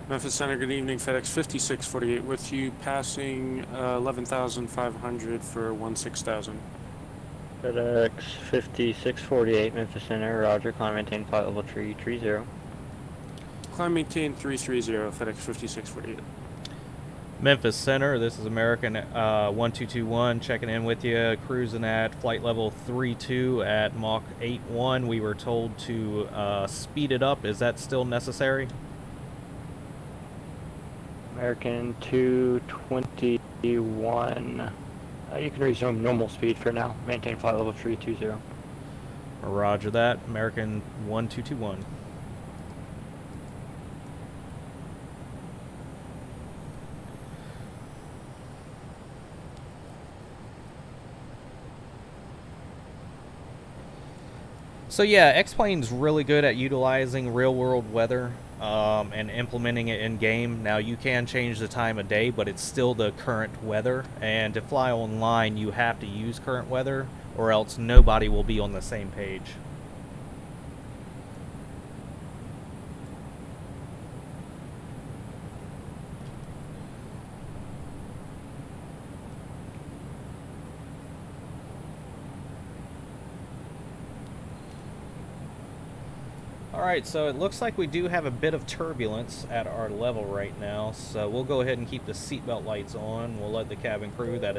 Memphis Center, good evening. FedEx 5648 with you, passing 11,500 for 16,000. FedEx 5648, Memphis Center, roger. Climb maintain flight level 330. Climb maintain 330, FedEx 5648. Memphis Center, this is American 1221 checking in with you, cruising at flight level 32 at Mach 81. We were told to speed it up. Is that still necessary? American 221. You can resume normal speed for now. Maintain flight level 320. Roger that. American 1221. So yeah, X-Plane's really good at utilizing real-world weather and implementing it in-game. Now, you can change the time of day, but it's still the current weather. And to fly online, you have to use current weather, or else nobody will be on the same page. Alright, so it looks like we do have a bit of turbulence at our level right now, so we'll go ahead and keep the seatbelt lights on. We'll let the cabin crew that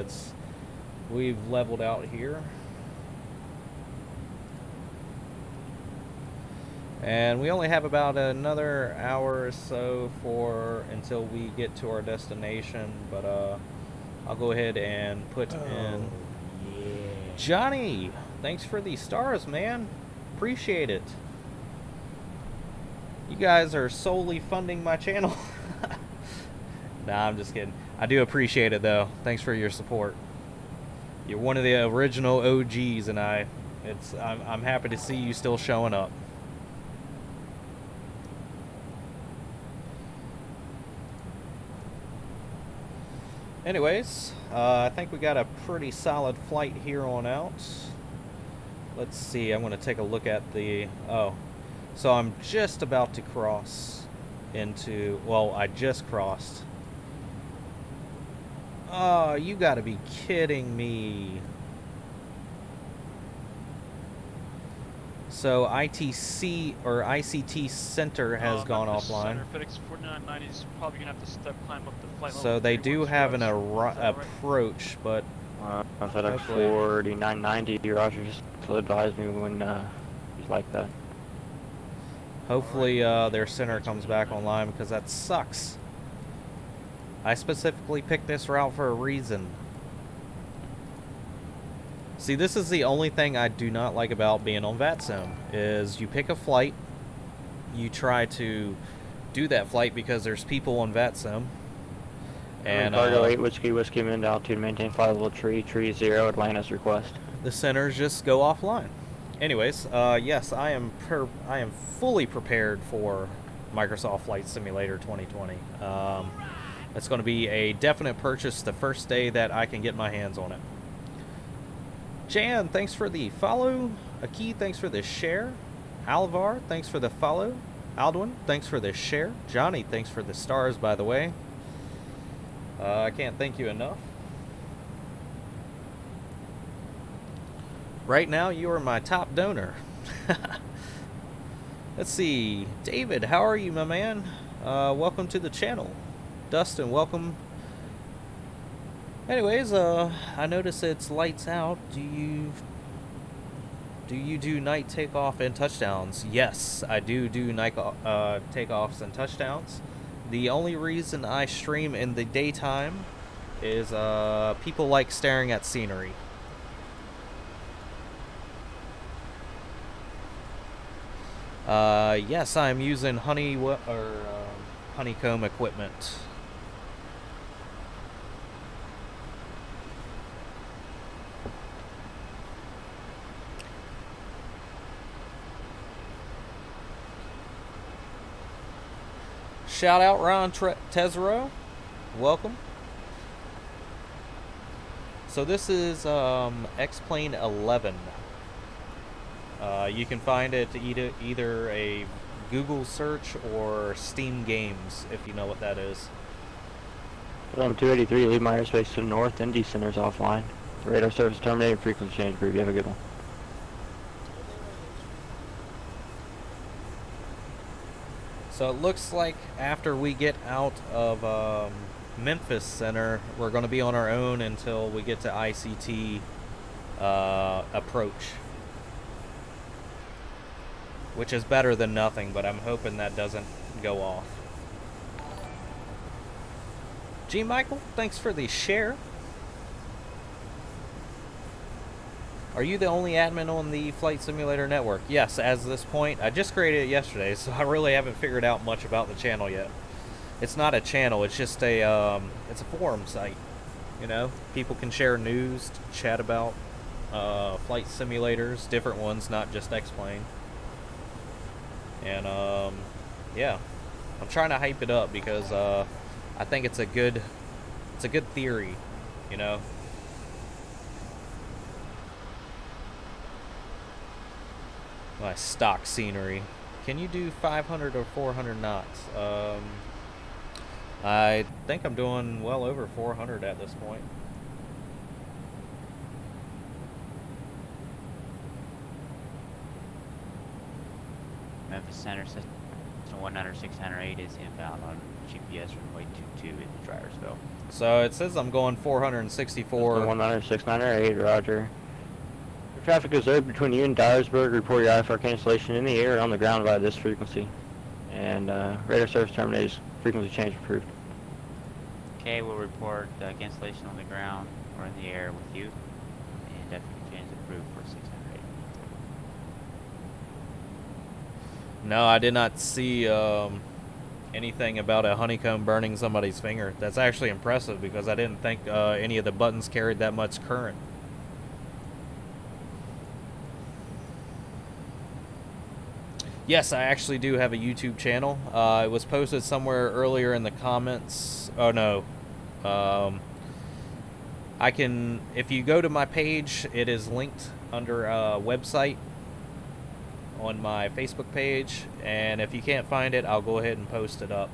we've leveled out here. And we only have about another hour or so until we get to our destination, but I'll go ahead and put in Johnny. Thanks for the stars, man. Appreciate it. You guys are solely funding my channel. Nah, I'm just kidding. I do appreciate it though. Thanks for your support. You're one of the original OGs, and I'm happy to see you still showing up. Anyways, I think we got a pretty solid flight here on out. Let's see, I'm going to take a look at the... Oh, so I'm just about to cross into... Well, I just crossed. Oh, you got to be kidding me. So ITC or ICT Center has gone offline. FedEx 4990 is probably gonna have to climb up the flight level. So they do have an approach, but FedEx 4990, Roger, just to advise me when he's like that. Hopefully their center comes back online, because that sucks. I specifically picked this route for a reason. See, this is the only thing I do not like about being on VATSIM, is you pick a flight, you try to do that flight because there's people on VATSIM, and Cargo 8 Whiskey Wind altitude maintain flight level tree 0 Atlanta's request. The centers just go offline. Anyways, yes, I am fully prepared for Microsoft Flight Simulator 2020. It's going to be a definite purchase the first day that I can get my hands on it. Jan, thanks for the follow. Aki, thanks for the share. Alvar, thanks for the follow. Aldwin, thanks for the share. Johnny, thanks for the stars, by the way. I can't thank you enough. Right now, you are my top donor. Let's see. David, how are you, my man? Welcome to the channel. Dustin, welcome. Anyways, I notice it's lights out. Do you do night takeoff and touchdowns? Yes, I do night takeoffs and touchdowns. The only reason I stream in the daytime is people like staring at scenery. Yes, I'm using Honeycomb equipment. Shout out Ron Tesero, welcome. So this is X-Plane 11. You can find it either a Google search or Steam Games, if you know what that is. 283, leave my airspace to the north, ND center's offline. Radar service terminated, frequency change, group. You have a good one. So it looks like after we get out of Memphis Center, we're going to be on our own until we get to ICT approach. Which is better than nothing, but I'm hoping that doesn't go off. G. Michael, thanks for the share. Are you the only admin on the Flight Simulator Network? Yes, as this point. I just created it yesterday, so I really haven't figured out much about the channel yet. It's not a channel, it's just it's a forum site. You know, people can share news, chat about flight simulators, different ones, not just X-Plane. And yeah, I'm trying to hype it up because I think it's a good theory, you know. My stock scenery. Can you do 500 or 400 knots? I think I'm doing well over 400 at this point. Memphis Center System 19608 is inbound on GPS runway 22 in Dryersville. So it says I'm going 464. 19698, roger. If traffic is observed between you and Dyersburg, report your IFR cancellation in the air or on the ground via this frequency. And radar service terminated, frequency change approved. Okay, we'll report cancellation on the ground or in the air with you. And frequency change approved for 608. No, I did not see anything about a honeycomb burning somebody's finger. That's actually impressive because I didn't think any of the buttons carried that much current. Yes, I actually do have a YouTube channel. It was posted somewhere earlier in the comments. Oh no. I can, if you go to my page, it is linked under website on my Facebook page, and if you can't find it, I'll go ahead and post it up.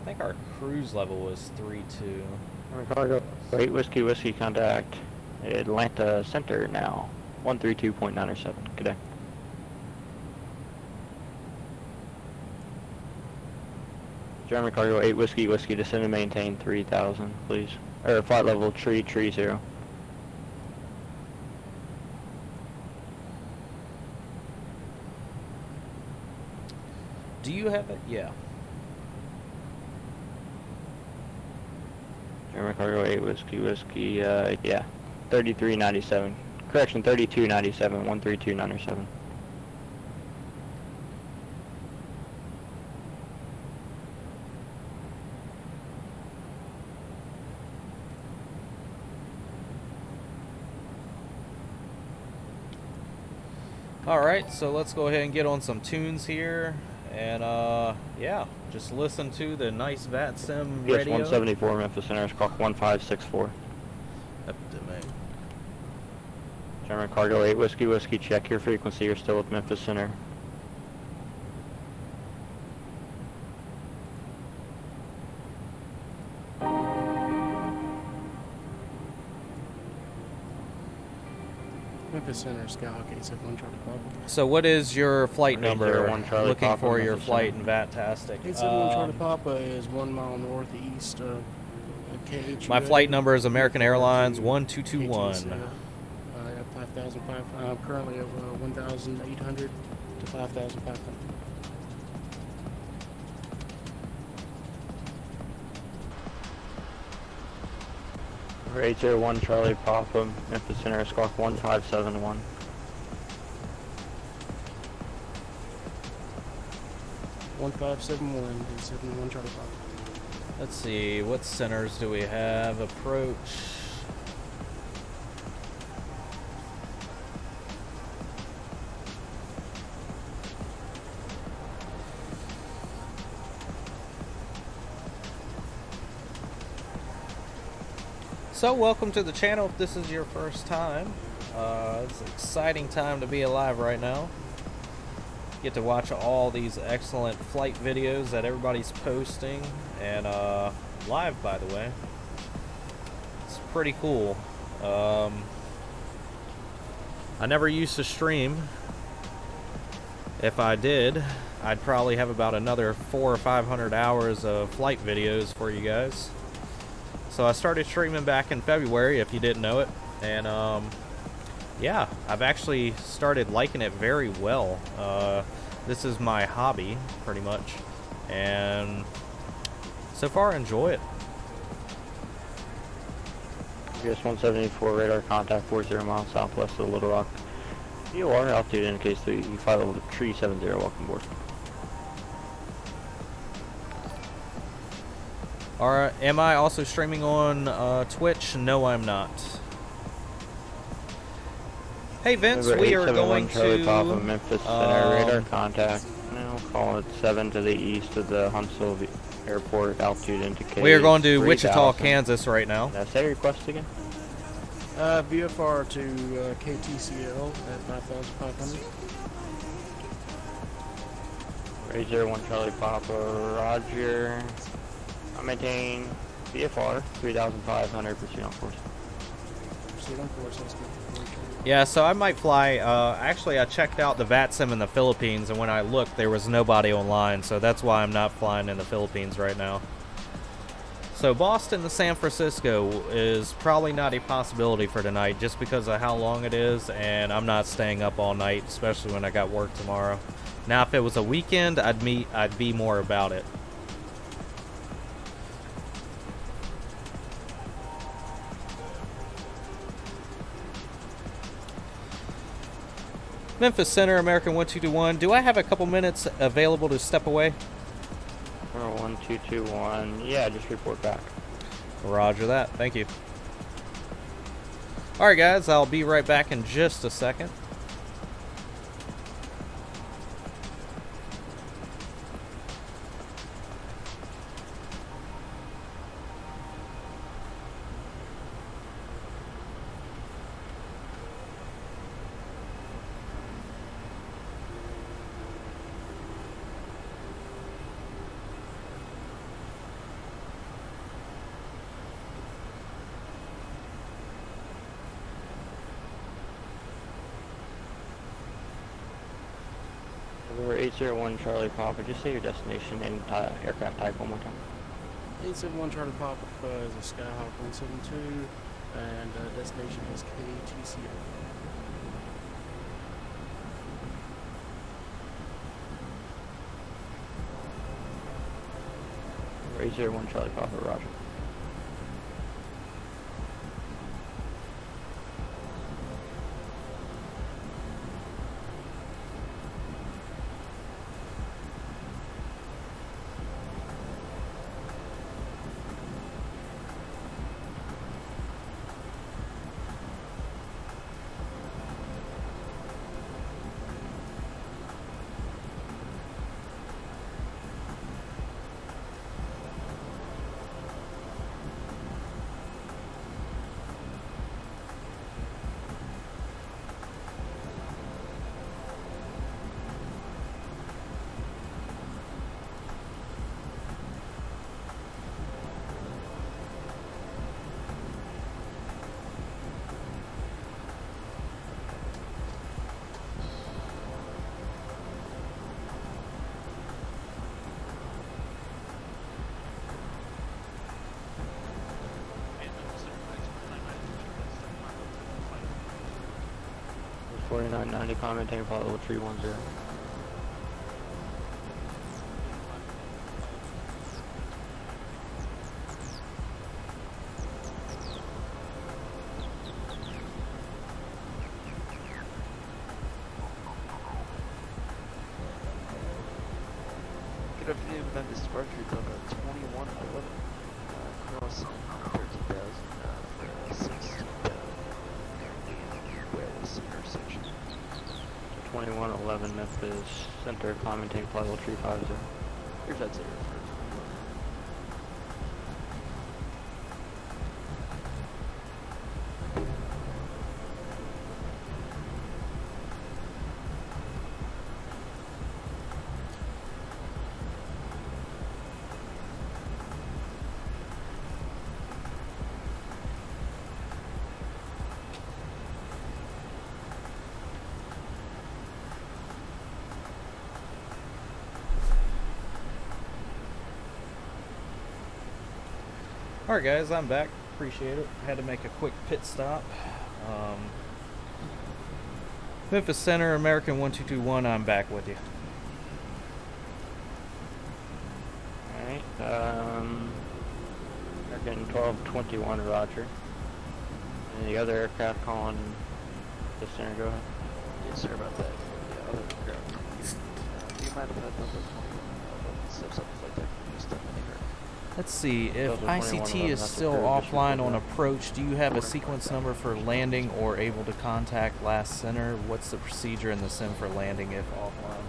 I think our cruise level was 3-2. Cargo 8 Whiskey contact Atlanta Center now 132.907. Good day. German Cargo 8 Whiskey descend and maintain 3000, please. Or flight level tree 0. Do you have it? Yeah. German Cargo 8 Whiskey, yeah. 3397. Correction, 3297, 132.907. Alright, so let's go ahead and get on some tunes here. And, yeah, just listen to the nice VATSIM Yes, radio. 174 Memphis Center, clock 1564. Up to me. German Cargo 8 Whiskey, check your frequency. You're still at Memphis Center. Memphis Center, Skyhawk 871 Charlie Papa. So what is your flight number? 801 Charlie Looking Papa, for your Memphis flight Center. in Vatastic. 871 Charlie Papa is 1 mile northeast of KHU. My flight number is American Airlines 1221. At 5,500. I'm currently at 1,800 to 5,500. We're 801 Charlie Papa, Memphis Center, squawk 1571. One 871 Charlie Papa. Let's see, what centers do we have? Approach. So welcome to the channel if this is your first time. It's an exciting time to be alive right now. Get to watch all these excellent flight videos that everybody's posting, and live, by the way. It's pretty cool. I never used to stream. If I did, I'd probably have about another 400 or 500 hours of flight videos for you guys. So I started streaming back in February, if you didn't know it, and yeah, I've actually started liking it very well. This is my hobby, pretty much, and so far I enjoy it. US 174 radar contact 40 miles southwest of Little Rock. VOR altitude indicates that you fly over tree 70. Welcome aboard. Alright, am I also streaming on Twitch? No, I'm not. Hey Vince, Number we are 871 going Charlie to Papa, Memphis Center, radar contact. Now call it 7 to the east of the Huntsville Airport. Altitude indicates we are going to 3,000. Wichita, Kansas right now. Did I say request again? VFR to KTCL at 5,500. 801 Charlie Papa, roger. I maintain VFR 3,500, proceed on course. proceed on course. Yeah, so I might fly. Actually, I checked out the VATSIM in the Philippines, and when I looked, there was nobody online, so that's why I'm not flying in the Philippines right now. So Boston to San Francisco is probably not a possibility for tonight, just because of how long it is, and I'm not staying up all night, especially when I got work tomorrow. Now, if it was a weekend, I'd be more about it. Memphis Center, American 1221. Do I have a couple minutes available to step away? 1221. Yeah, just report back. Roger that. Thank you. Alright, guys. I'll be right back in just a second. We're 801 Charlie Papa. Just say your destination and aircraft type one more time. 871 Charlie Papa is a Skyhawk 172, and destination is KTCO. 801 Charlie Papa, roger. .4990, commenting flight level 310. Good afternoon, Memphis departure, on 2111, cross 13,000 for 6 West intersection. 2111 Memphis Center, commenting flight level 350. Here's that zero first. Alright guys, I'm back. Appreciate it. Had to make a quick pit stop. Memphis Center, American 1221, I'm back with you. Alright, American 1221, roger. And the other aircraft calling the center, go ahead. Yes, sorry about that. Yeah, other aircraft. Do you mind if I put those steps up the flight deck for just a minute? Let's see, if ICT is still offline on approach, do you have a sequence number for landing or able to contact last center? What's the procedure in the sim for landing if offline?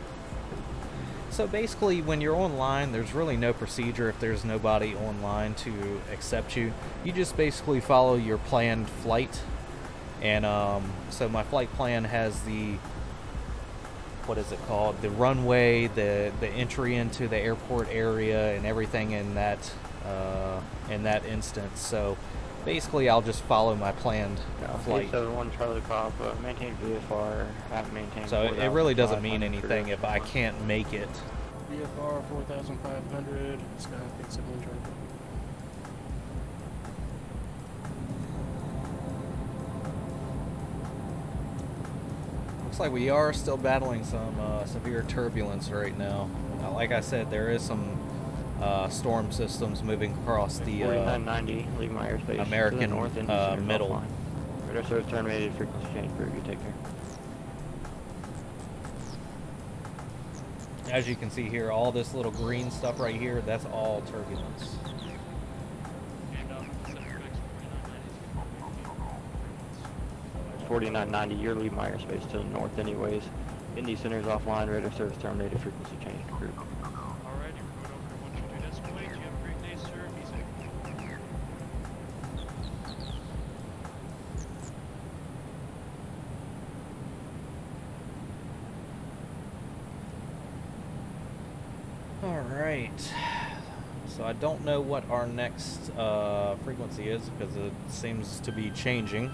So basically, when you're online, there's really no procedure if there's nobody online to accept you. You just basically follow your planned flight. And so my flight plan has the, what is it called, the runway, the entry into the airport area, and everything in that instance. So basically I'll just follow my planned flight. 871 Charlie Pop, maintain VFR, have maintained. So it really doesn't mean anything if I can't make it. VFR 4500, Skyhawk 871 Charlie Pop. Looks like we are still battling some severe turbulence right now. Like I said, there is some storm systems moving across the 4990, leave my airspace American to the north middle. Radar service terminated, frequency change, you take care. As you can see here, all this little green stuff right here, that's all turbulence. 4990, you're leaving my airspace to the north anyways. Indy Center's offline, radar service terminated, frequency change, group. Alrighty, we're going over 122 decimal 8. You have a great day, sir. Be safe. Alright. So I don't know what our next frequency is because it seems to be changing.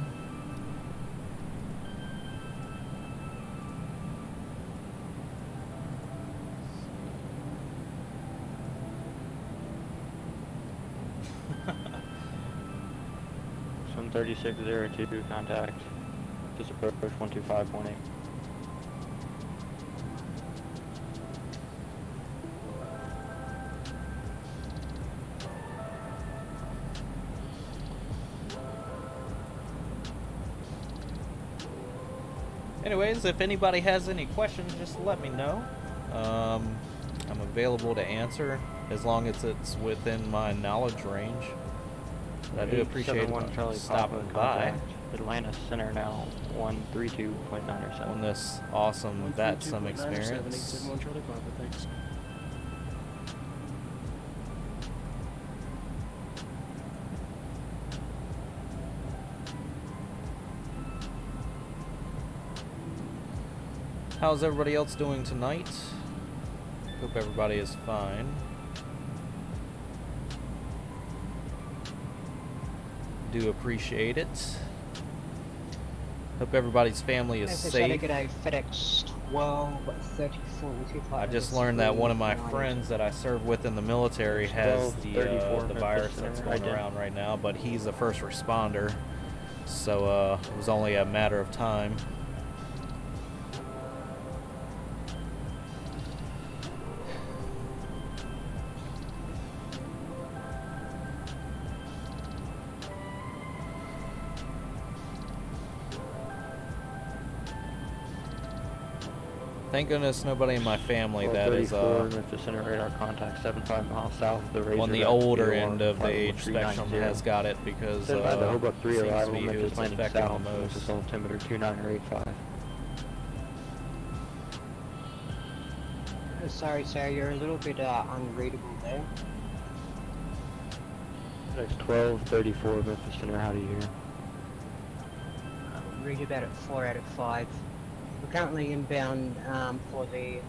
Some 3602 contact. Just approach 125.8. Anyways, if anybody has any questions, just let me know. I'm available to answer as long as it's within my knowledge range. But I do appreciate stopping by Atlanta Center now 132.907 on this awesome VATSIM experience. 871 Charlie Papa, thanks. How's everybody else doing tonight? Hope everybody is fine. Do appreciate it. Hope everybody's family is safe. FedEx 1234. I just learned that one of my friends that I served with in the military has the virus that's going around right now, but he's a first responder, so it was only a matter of time. Thank goodness nobody in my family that is Memphis Center radar contact 75 miles south of the Razor on the older end of the age spectrum has got it because the Hobart 3 seems to arrival, be who Memphis it's landing affecting the south, most. Memphis altimeter 2985. Sorry, sir, you're a little bit unreadable there. FedEx 1234 Memphis Center, how do you hear? Read about it 4 out of 5. We're currently inbound for the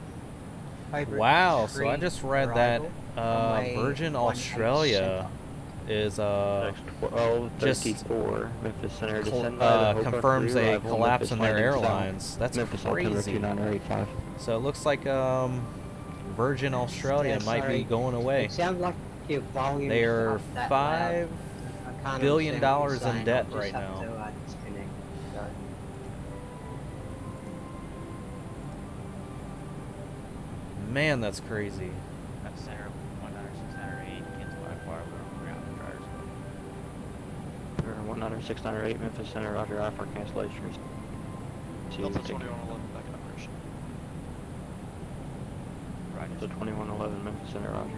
Wow, so I just read that Virgin Australia is just Memphis Center, confirms a collapse in their airlines. That's Memphis crazy. 2985. So it looks like Virgin Australia might be going away. It sounds like your volume. They are $5 billion in debt right now. Man, that's crazy. That's center 19608, cancel by far, we're on ground and drivers. 19608 Memphis Center, roger, I for cancellation. Delta 2111 back in operation. Roger. So 2111 Memphis Center, roger.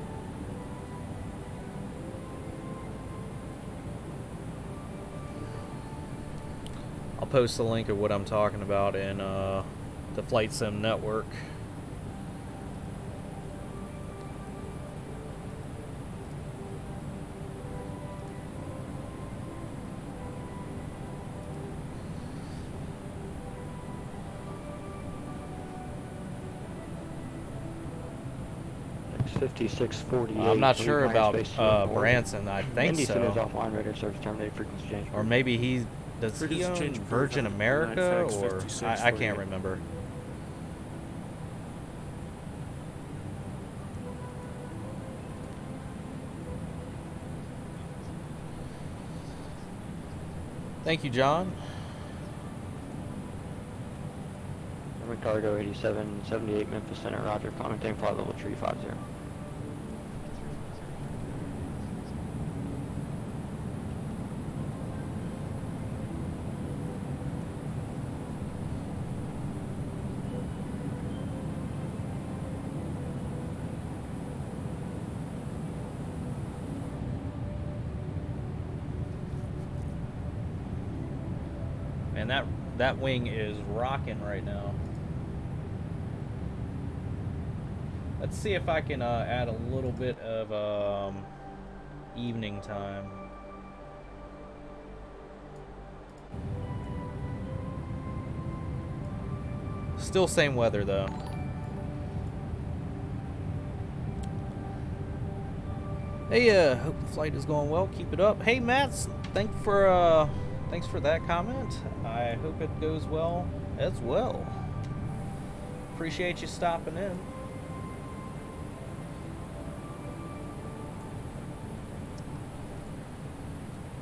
I'll post the link of what I'm talking about in the Flight Sim network. 5648. I'm not sure about Branson. Branson. I think Indy so. is offline. Radar service terminated. Frequency change. Or maybe does he Frequency own change Virgin approved. America, 9 or 56, I can't remember. Thank you, John. Cargo 8778 Memphis Center. Roger. Commenting flight level 350. And that wing is rocking right now. Let's see if I can add a little bit of evening time. Still same weather though. Hey, hope the flight is going well. Keep it up. Hey, Matt, thanks for that comment. I hope it goes well as well. Appreciate you stopping in.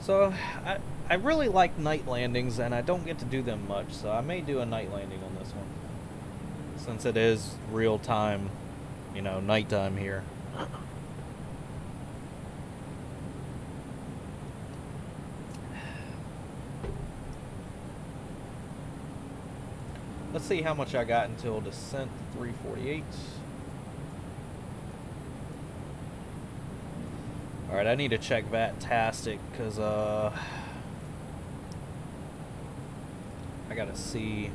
So, I really like night landings, and I don't get to do them much, so I may do a night landing on this one. Since it is real time, you know, nighttime here. Let's see how much I got until descent 348. Alright, I need to check VATSIM because I gotta see.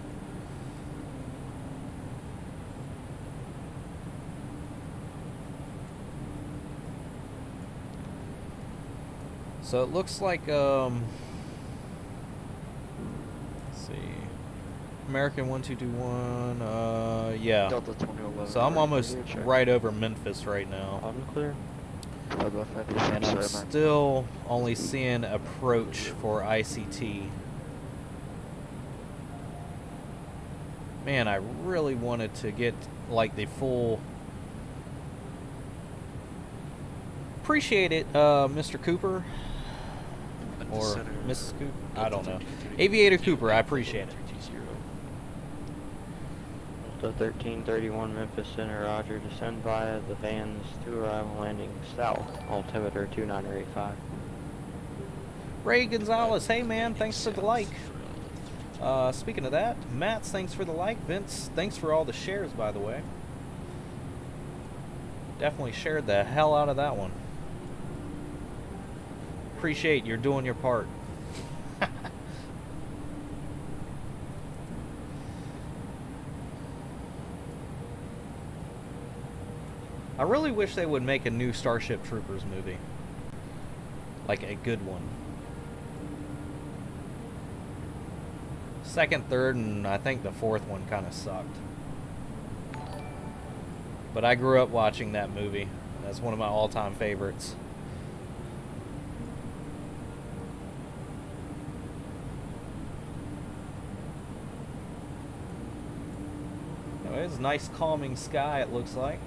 So it looks like let's see. American 1221, yeah. Delta 2011. So I'm almost right over Memphis right now. Loud and clear. And I'm still only seeing approach for ICT. Man, I really wanted to get like the full. Appreciate it, Mr. Cooper. Or Mrs. Cooper? I don't know. Aviator Cooper, I appreciate it. Delta 1331 Memphis Center, roger. Descend via the vans to arrival landing south. Altimeter 2985. Ray Gonzalez, hey man, thanks for the like. Speaking of that, Matt, thanks for the like. Vince, thanks for all the shares, by the way. Definitely shared the hell out of that one. Appreciate you're doing your part. I really wish they would make a new Starship Troopers movie. Like a good one. Second, third, and I think the fourth one kind of sucked. But I grew up watching that movie. That's one of my all-time favorites. Anyway, it's a nice calming sky, it looks like.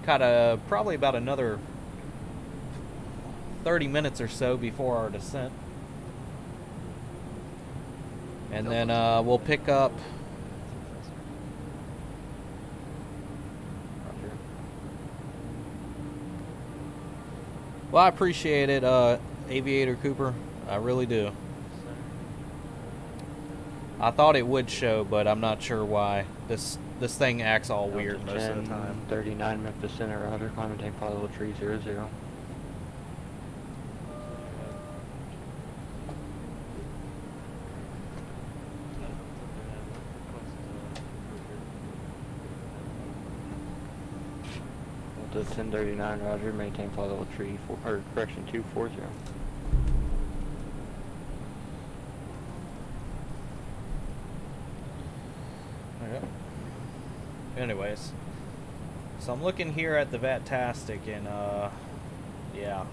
Got probably about another 30 minutes or so before our descent. And then we'll pick up. Well, I appreciate it, Aviator Cooper. I really do. I thought it would show, but I'm not sure why. This thing acts all weird most of the time. 39 Memphis Center, roger. Climate tank flight level 300. Delta 1039, roger. Maintain flight level 240. Yep. Anyways, so I'm looking here at the VATSIM and yeah.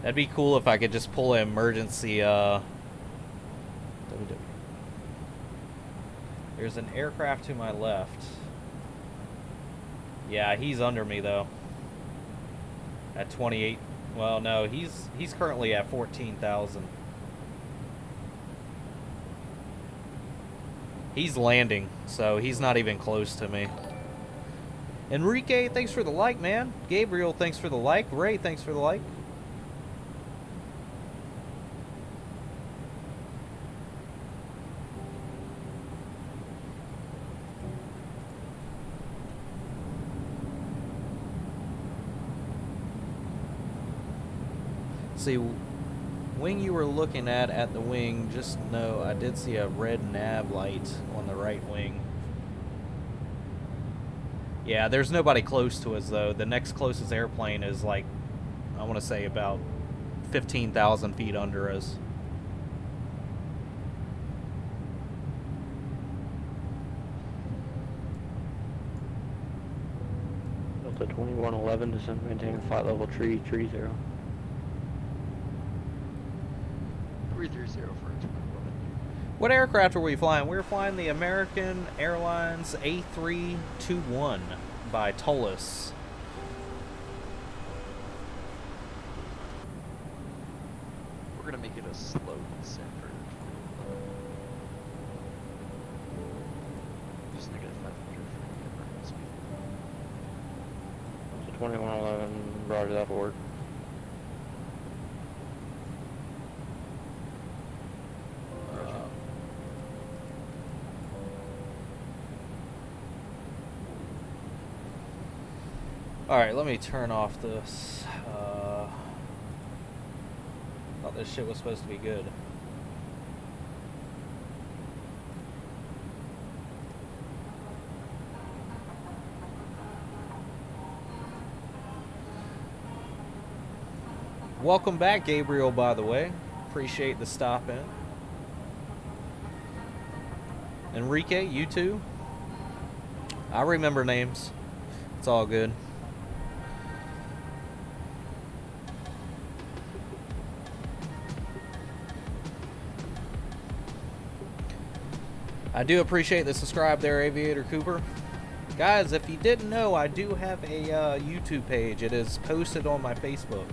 That'd be cool if I could just pull an emergency WW. There's an aircraft to my left. Yeah, he's under me though. At 28. Well, no, he's currently at 14,000. He's landing, so he's not even close to me. Enrique, thanks for the like, man. Gabriel, thanks for the like. Ray, thanks for the like. See, wing you were looking at the wing, just know I did see a red nav light on the right wing. Yeah, there's nobody close to us though. The next closest airplane is like, I want to say about 15,000 feet under us. Delta 2111, descend maintain flight level 30. 330 for 2111. What aircraft were we flying? We were flying the American Airlines A321 by Tullis. We're gonna make it a slow descent for 2111. Just negative 500 for the speed. So 2111, roger, that'll work. Alright, let me turn off this. Thought this shit was supposed to be good. Welcome back, Gabriel, by the way. Appreciate the stop in. Enrique, you too. I remember names. It's all good. I do appreciate the subscribe there, Aviator Cooper. Guys, if you didn't know, I do have a YouTube page. It is posted on my Facebook.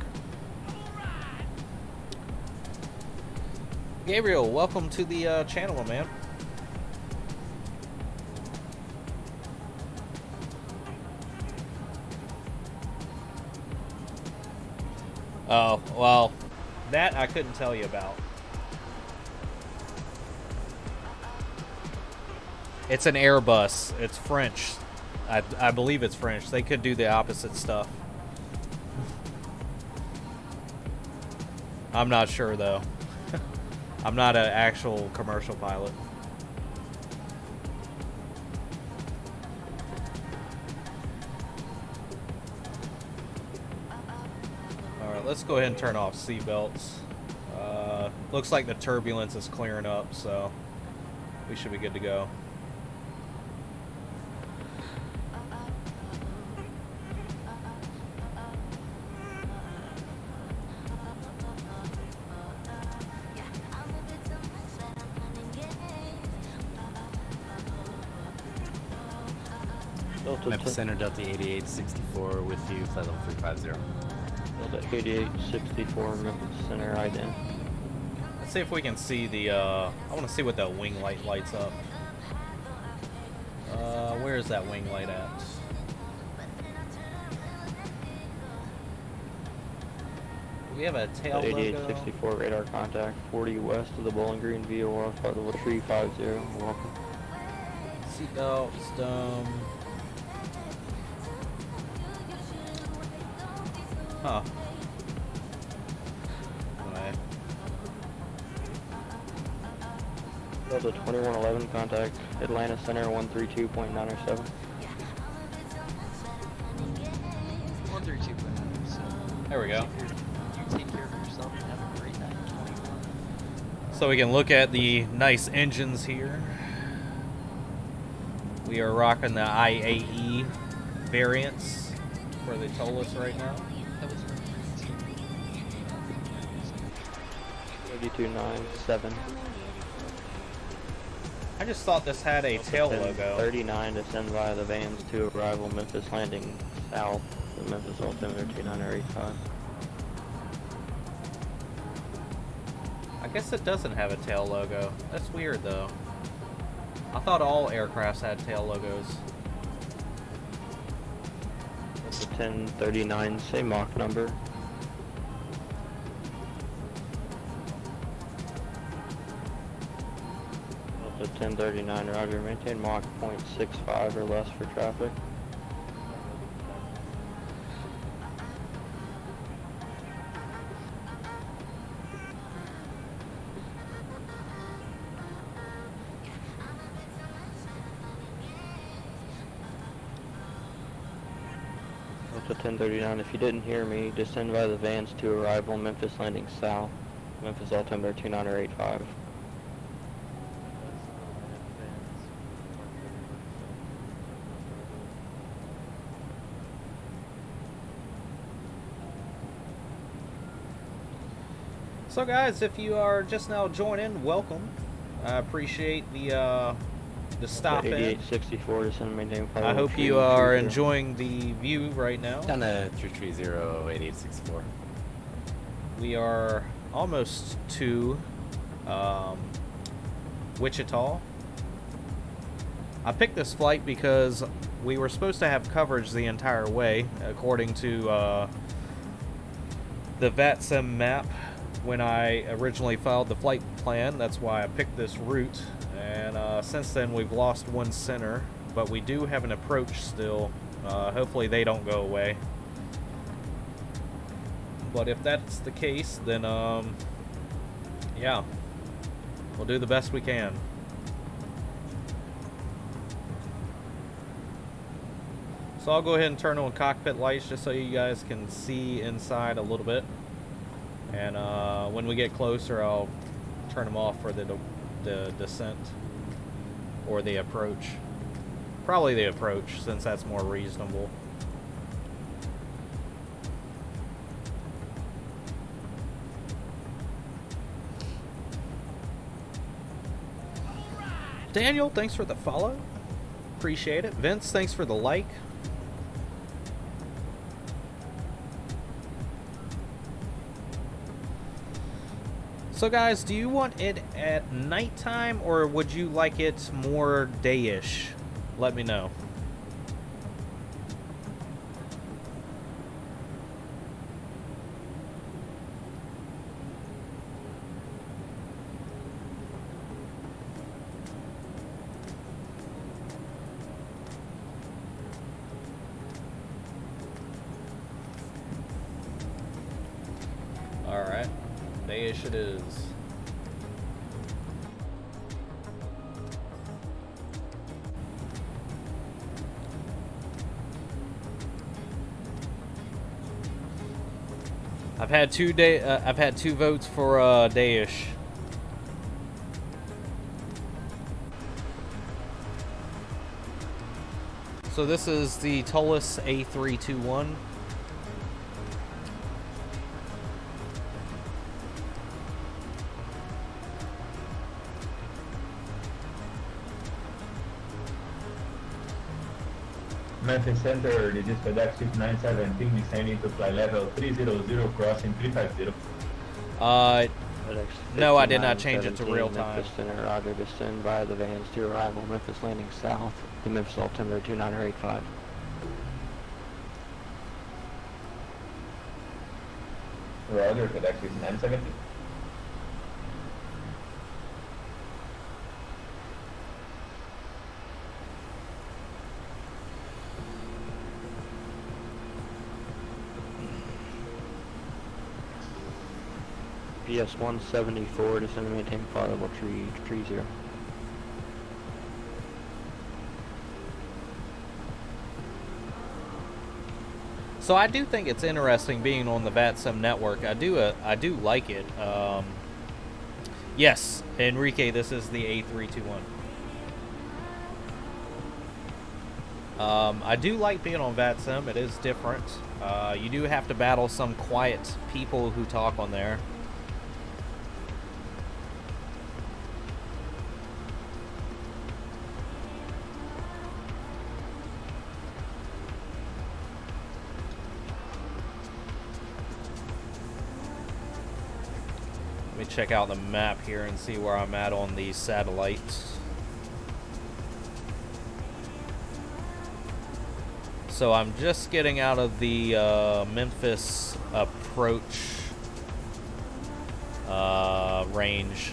Gabriel, welcome to the channel, man. Oh, well, that I couldn't tell you about. It's an Airbus. It's French. I believe it's French. They could do the opposite stuff. I'm not sure, though. I'm not an actual commercial pilot. Alright, let's go ahead and turn off seatbelts. Looks like the turbulence is clearing up, so we should be good to go. Memphis Center, Delta 8864 with you, flight level 350. Delta 8864, Memphis Center, ident. Let's see if we can see the, I want to see what that wing light lights up. Where is that wing light at? Do we have a tail logo? 8864 radar contact, 40 west of the Bowling Green, VOR, flight level 350, welcome. Seatbelts, dome. Huh. Anyway. Delta 2111, contact Atlanta Center 132.907. 132.907. There we go. You take care of So we can look at the nice engines here. We are rocking the IAE variants for the Tolus right now. 3297. I just thought this had a tail logo. 39 to send via the vans to arrival Memphis landing south. The Memphis altimeter 2985. I guess it doesn't have a tail logo. That's weird though. I thought all aircrafts had tail logos. That's a 1039, say Mach number. Also 1039, Roger. Maintain Mach 0.65 or less for traffic. Delta 1039, if you didn't hear me, descend by the vans to arrival Memphis landing south. Memphis altimeter 2985. So guys, if you are just now joining, welcome. I appreciate the stop in. 8864 descend maintain flight. I hope you are enjoying the view right now. Down to 330 8864. We are almost to Wichita. I picked this flight because we were supposed to have coverage the entire way, according to the VATSIM map when I originally filed the flight plan. That's why I picked this route. And since then, we've lost one center, but we do have an approach still. Hopefully they don't go away. But if that's the case, then yeah, we'll do the best we can. So I'll go ahead and turn on cockpit lights just so you guys can see inside a little bit. And when we get closer, I'll turn them off for the descent or the approach. Probably the approach, since that's more reasonable. Daniel, thanks for the follow. Appreciate it. Vince, thanks for the like. So guys, do you want it at nighttime or would you like it more day-ish? Let me know. Alright, day-ish it is. I've had two votes for day-ish. So this is the Tolus A321. Memphis Center, this is FedEx 6917, descending to flight level 300, crossing 350. No, I did not change it to real time. Memphis Center, Roger, descend via the vans to arrival Memphis landing south, the Memphis altimeter 2985. Roger, FedEx 6917. PS 174, descend and maintain flight level 330. So I do think it's interesting being on the VATSIM network. I do like it. Yes, Enrique, this is the A321. I do like being on VATSIM. It is different. You do have to battle some quiet people who talk on there. Let me check out the map here and see where I'm at on these satellites. So I'm just getting out of the Memphis approach range.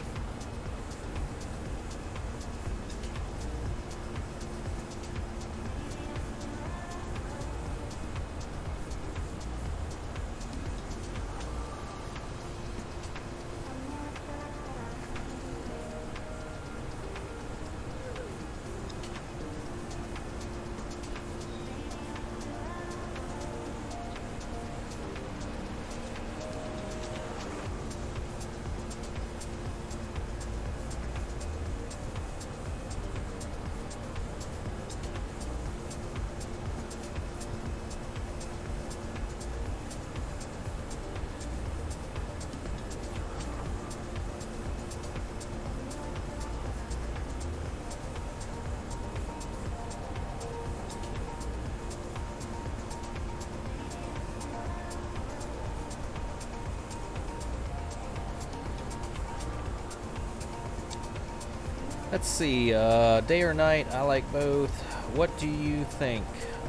Let's see, day or night, I like both. What do you think?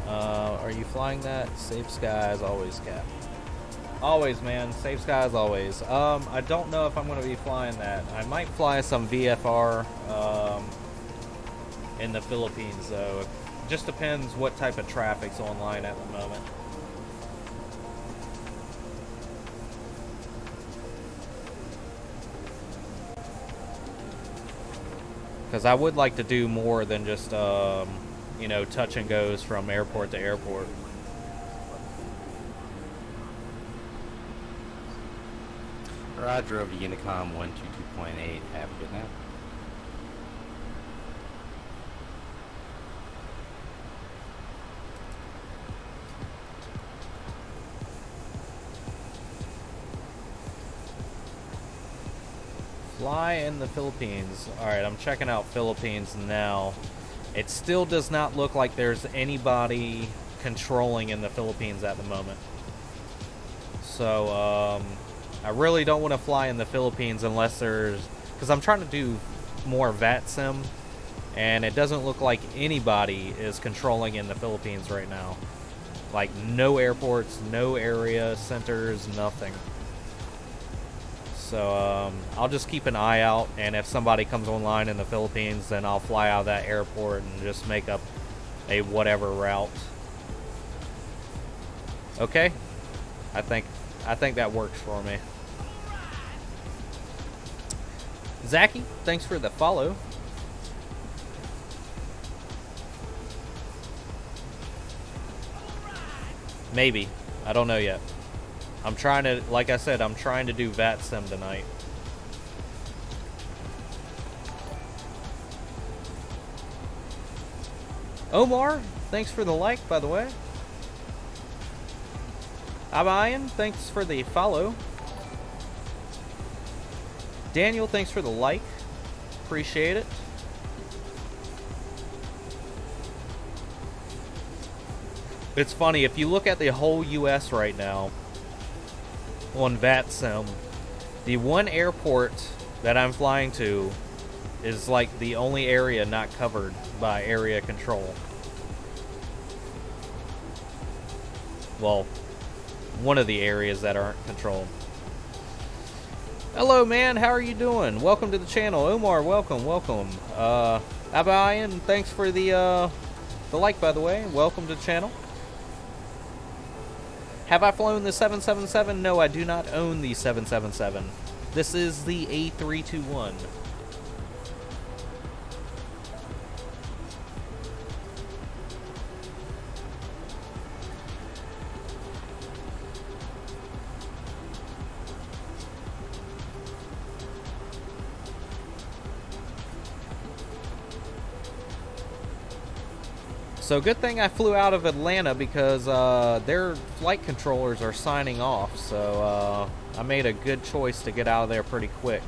Are you flying that? Safe skies always, Cap. Always, man. Safe skies always. I don't know if I'm going to be flying that. I might fly some VFR in the Philippines, though. It just depends what type of traffic's online at the moment. Because I would like to do more than just, you know, touch and goes from airport to airport. Roger, over Unicom 122.8. Have a good night. Fly in the Philippines. Alright, I'm checking out Philippines now. It still does not look like there's anybody controlling in the Philippines at the moment. So, I really don't want to fly in the Philippines unless there's... Because I'm trying to do more VATSIM, and it doesn't look like anybody is controlling in the Philippines right now. Like, no airports, no area centers, nothing. So, I'll just keep an eye out, and if somebody comes online in the Philippines, then I'll fly out of that airport and just make up a whatever route. Okay? I think that works for me. Zachy, thanks for the follow. Maybe. I don't know yet. I'm trying to, like I said, I'm trying to do VATSIM tonight. Omar, thanks for the like, by the way. Abayan, thanks for the follow. Daniel, thanks for the like. Appreciate it. It's funny, if you look at the whole US right now, on VATSIM, the one airport that I'm flying to is like the only area not covered by area control. Well, one of the areas that aren't controlled. Hello, man. How are you doing? Welcome to the channel. Omar, welcome, welcome. Abayan, thanks for the like, by the way. Welcome to the channel. Have I flown the 777? No, I do not own the 777. This is the A321. So good thing I flew out of Atlanta because their flight controllers are signing off. So I made a good choice to get out of there pretty quick.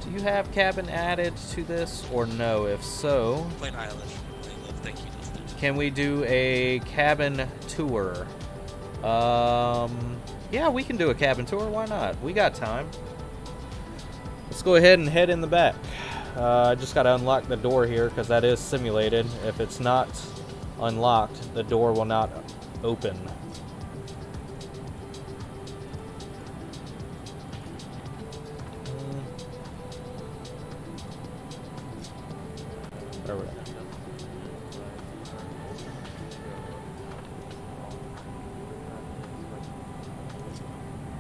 Do you have cabin added to this or no? If so, can we do a cabin tour? Yeah, we can do a cabin tour. Why not? We got time. Let's go ahead and head in the back. I just got to unlock the door here because that is simulated. If it's not unlocked, the door will not open. Where are we at?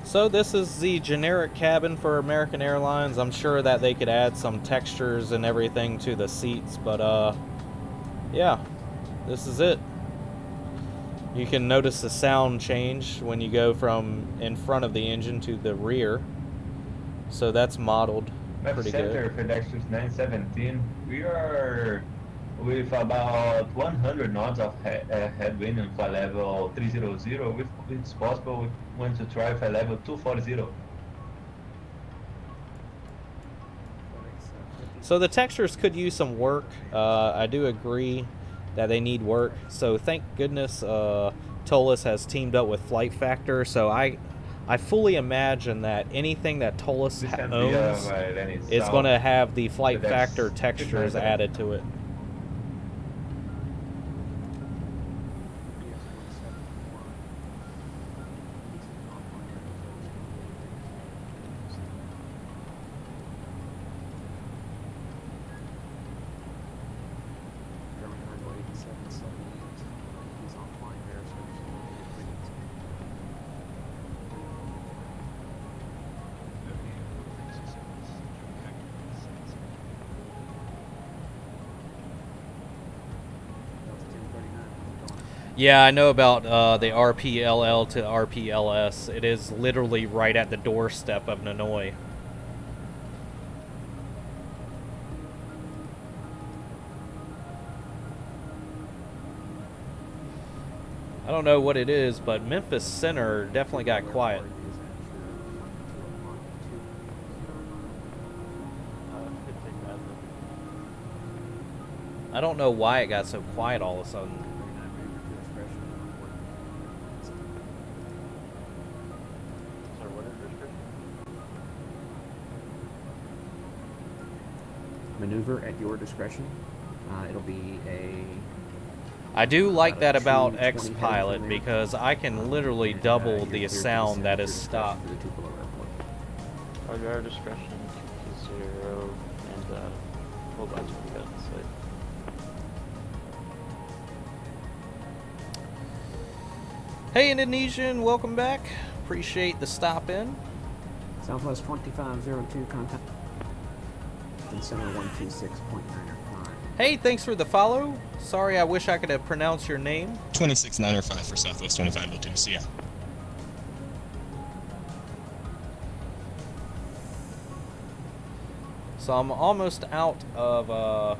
So this is the generic cabin for American Airlines. I'm sure that they could add some textures and everything to the seats, but yeah, this is it. You can notice the sound change when you go from in front of the engine to the rear. So that's modeled pretty Center, good. FedEx 917. We are with about 100 knots of headwind on flight level 300. If it's possible, we want to try flight level 240. So the textures could use some work. I do agree that they need work. So thank goodness Tolis has teamed up with Flight Factor. So I fully imagine that anything that Tolis owns is going to have the Flight Factor textures added to it. Yeah, I know about the RPLL to RPLS. It is literally right at the doorstep of Nanoy. I don't know what it is, but Memphis Center definitely got quiet. I don't know why it got so quiet all of a sudden. Maneuver at your discretion. It'll be a... I do like that about X-Pilot because I can literally double the sound that is stopped. At your discretion, 0 and hold on to the gun site. Hey Indonesian, welcome back. Appreciate the stop in. Southwest 2502 contact. Center 126.95. Hey, thanks for the follow. Sorry, I wish I could have pronounced your name. 26905 for Southwest 2502. See ya. So I'm almost out of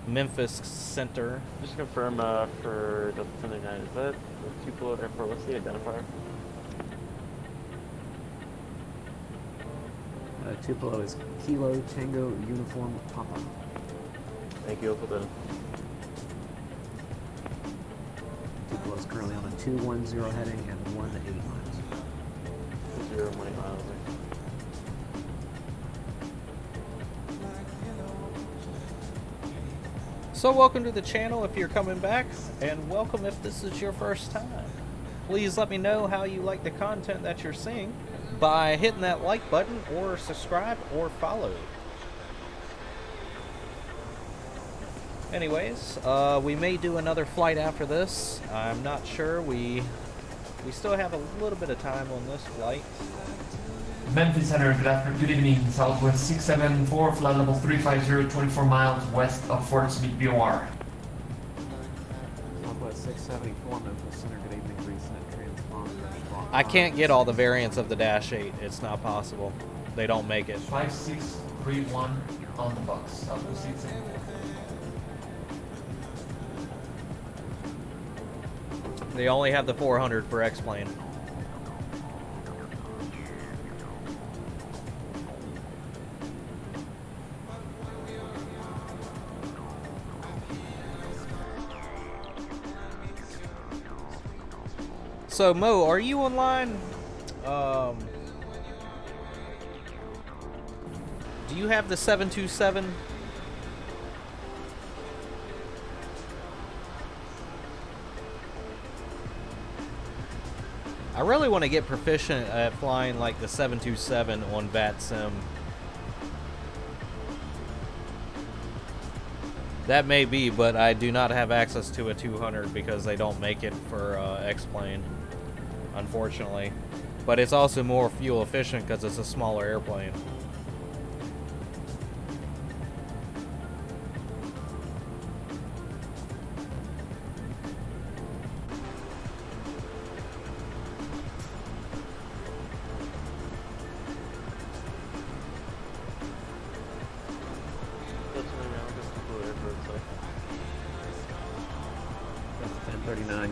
Memphis Center. Just confirm for Delta 79, is that the Tupelo Airport? What's the identifier? Tupelo is Kilo Tango Uniform Papa. Thank you for the... Tupelo is currently on a 210 heading and 18 miles. 0 and 8 miles. So welcome to the channel if you're coming back, and welcome if this is your first time. Please let me know how you like the content that you're seeing by hitting that like button or subscribe or follow. Anyways, we may do another flight after this. I'm not sure. We still have a little bit of time on this flight. Memphis Center, good evening. Southwest 674, flight level 350, 24 miles west of Fort Smith, BOR. Southwest 674, Memphis Center, good evening. Reset transponder. I can't get all the variants of the Dash 8. It's not possible. They don't make it. 5631 on the box. Southwest 674. They only have the 400 for X-Plane. So, Mo, are you online? Do you have the 727? I really want to get proficient at flying like the 727 on VATSIM. That may be, but I do not have access to a 200 because they don't make it for X-Plane, unfortunately. But it's also more fuel efficient because it's a smaller airplane.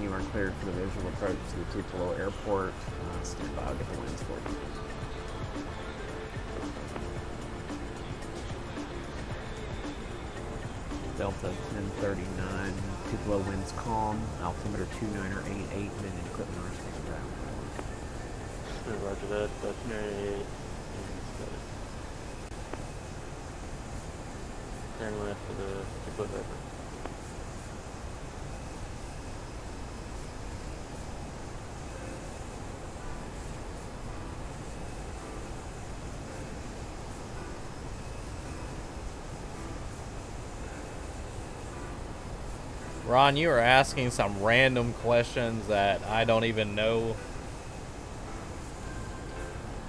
You are cleared for the visual approach to the Tupelo Airport. Stand by, I'll get the winds for you. Delta 1039, Tupelo winds calm, altimeter 2988, and equipment are supposed to ground. Roger that, that's 988. Turn left for the Tupelo Airport. Ron, you are asking some random questions that I don't even know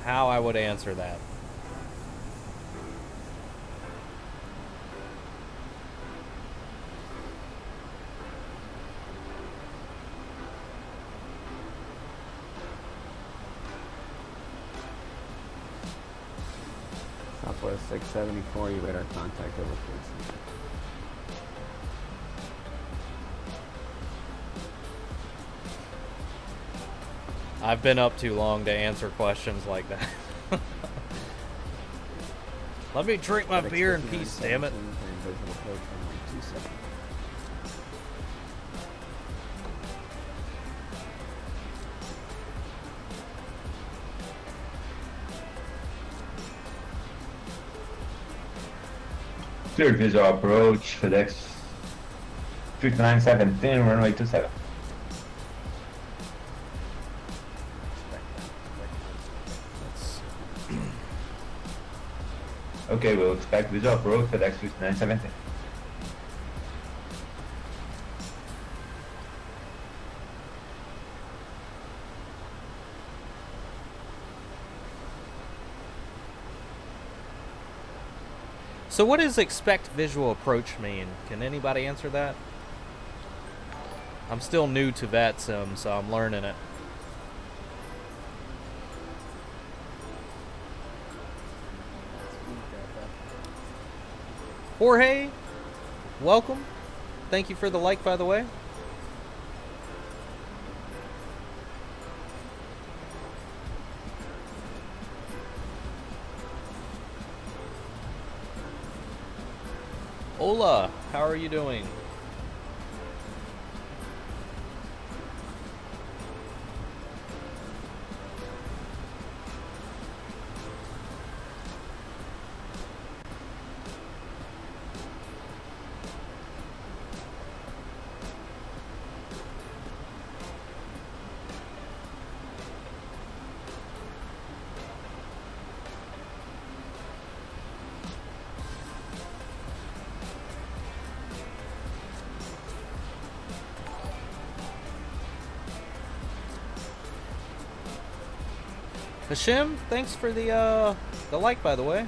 how I would answer that. Southwest 674, you radar contact over please. I've been up too long to answer questions like that. Let me drink my beer in peace, damn it. Clear visual approach, FedEx 5917, runway 27. Okay, we'll expect visual approach, FedEx 5917. So what does expect visual approach mean? Can anybody answer that? I'm still new to VATSIM, so I'm learning it. Jorge, welcome. Thank you for the like, by the way. Hola, how are you doing? Hashim, thanks for the like, by the way.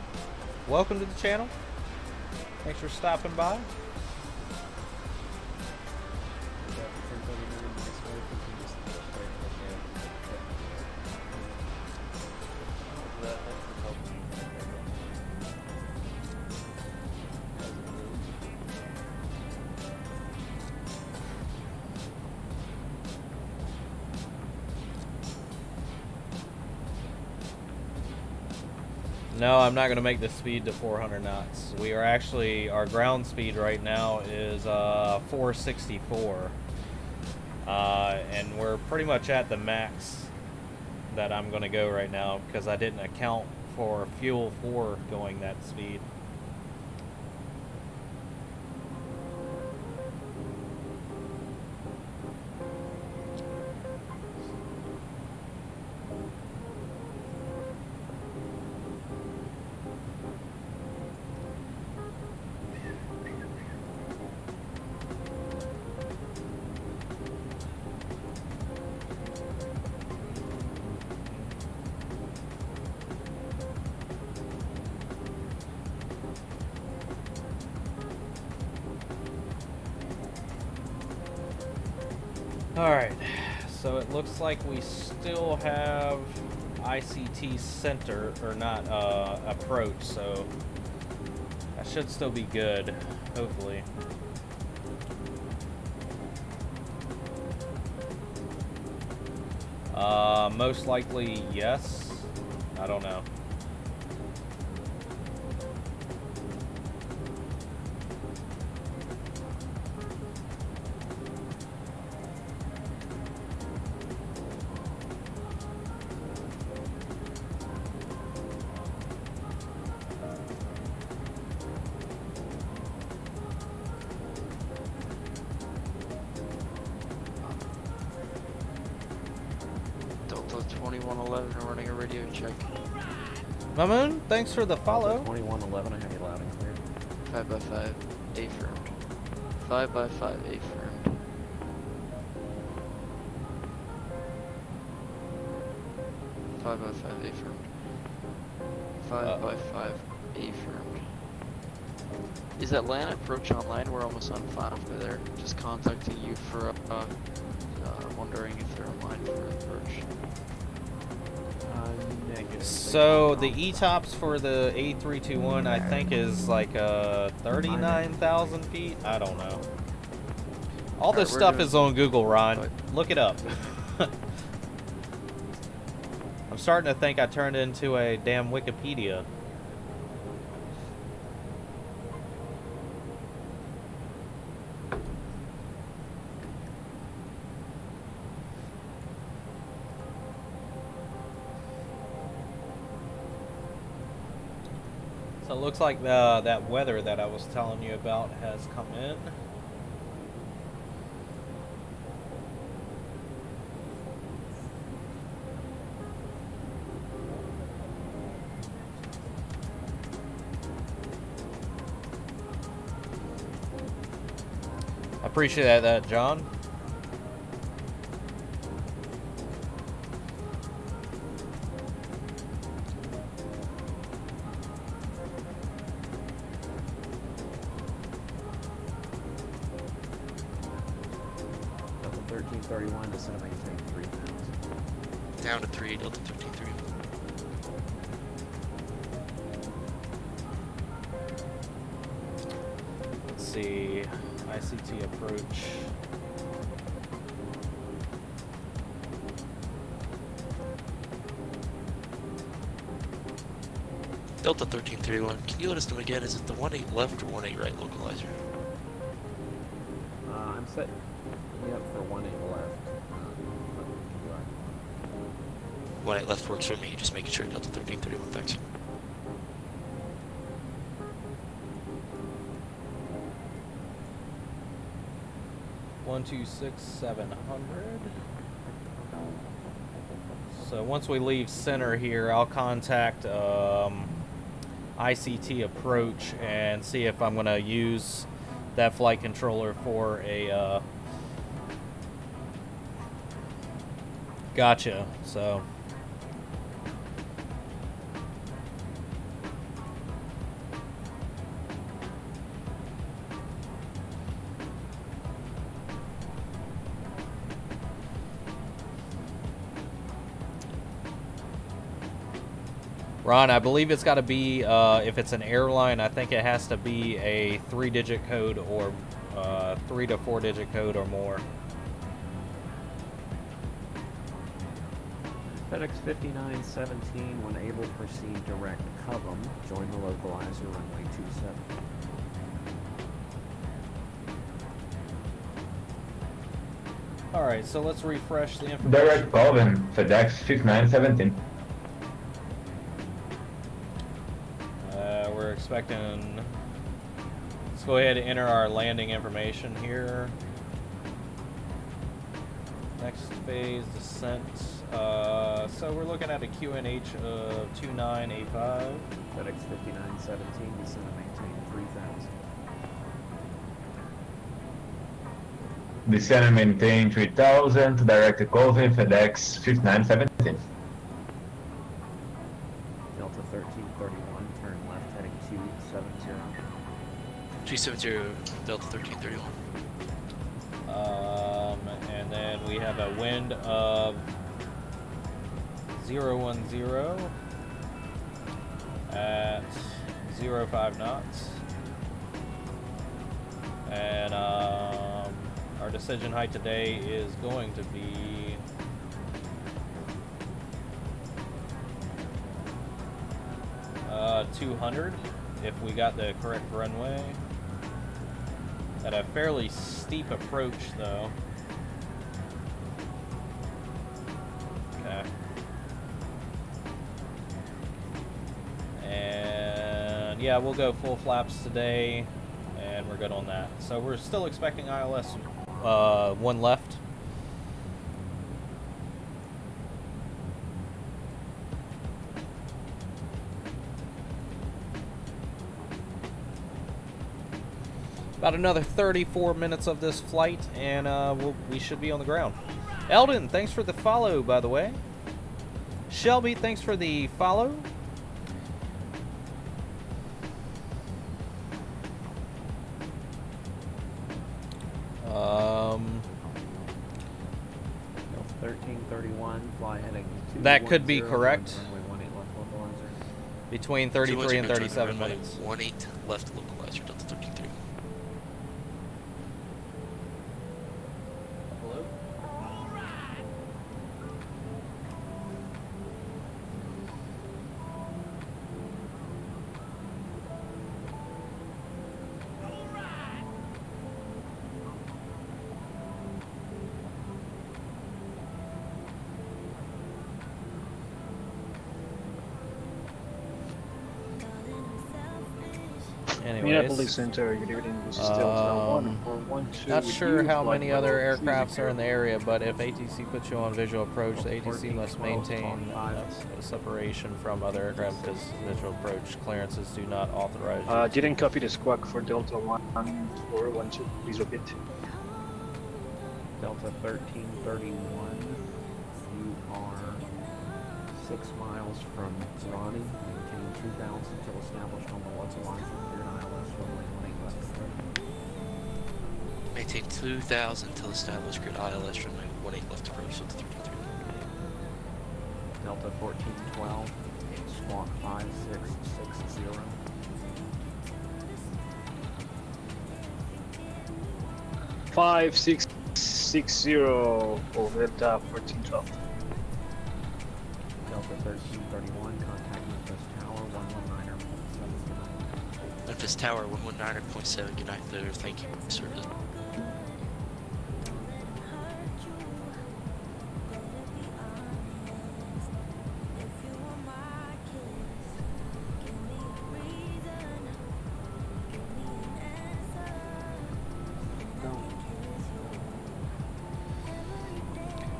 Welcome to the channel. Thanks for stopping by. No, I'm not going to make the speed to 400 knots. We are actually, our ground speed right now is 464. And we're pretty much at the max that I'm going to go right now because I didn't account for fuel for going that speed. Alright, so it looks like we still have ICT center, or not, approach, so that should still be good, hopefully. Most likely, yes. I don't know. Delta 2111 running a radio check. Mamoon, thanks for the follow. 2111, I have you loud and clear. 5x5, affirmed. 5x5, affirmed. 5x5, affirmed. 5x5, affirmed. Is Atlanta approach online? We're almost on 5 there. Just contacting you for, wondering if they're online for approach. Negative. So the E-tops for the A321 I think is like 39,000 feet. I don't know. All this stuff is on Google, Ron. Look it up. I'm starting to think I turned into a damn Wikipedia. So it looks like that weather that I was telling you about has come in. I appreciate that, John. Delta 1331, descend to maintain 3,000. Down to 3, Delta 13-3. Let's see, ICT approach. Delta 1331, can you let us know again, is it the 1-8 left or 1-8 right localizer? I'm setting me up for 1-8 left. 1-8 left works for me, just making sure Delta 1331, thanks. One, 2, 6, 700. So once we leave center here, I'll contact ICT approach and see if I'm gonna use that flight controller for a gotcha. So Ron, I believe it's got to be, if it's an airline, I think it has to be a 3-digit code or 3 to 4-digit code or more. FedEx 5917, when able, proceed direct Cobham. Join the localizer, runway 27. Alright, so let's refresh the information. Direct Cobham, FedEx 5917. We're expecting... Let's go ahead and enter our landing information here. Next phase, descent. So we're looking at a QNH of 2985. FedEx 5917, descend and maintain 3000. Descend and maintain 3000, direct Cobham, FedEx 5917. Delta 1331, turn left heading 270. 270, Delta 1331. And then we have a wind of 010 at 05 knots. And our decision height today is going to be 200 if we got the correct runway. At a fairly steep approach, though. Okay. And yeah, we'll go full flaps today, and we're good on that. So we're still expecting ILS 1 left. About another 34 minutes of this flight, and we should be on the ground. Eldon, thanks for the follow, by the way. Shelby, thanks for the follow. Delta 1331, fly heading 210. That could be correct. Runway 18 left localizer. Between 33 and 37 minutes. 18 left localizer, Delta 1331. Minneapolis Center, good evening. This is Delta 1412. Not sure how many other aircrafts are in the area, but if ATC puts you on visual approach, the ATC must maintain a separation from other aircraft because visual approach clearances do not authorize you. Didn't copy the squawk for Delta 1412. Please repeat. Delta 1331, you are 6 miles from Ronnie. Maintain 2000 until established on the localizer. Maintain 2000 until established grid ILS runway 18 left approach, Delta 1331. Delta 1412, squawk 5660. over Delta 1412. Delta 1331, contact Memphis Tower 119.7. Memphis Tower 119.7, good night there, thank you, sir.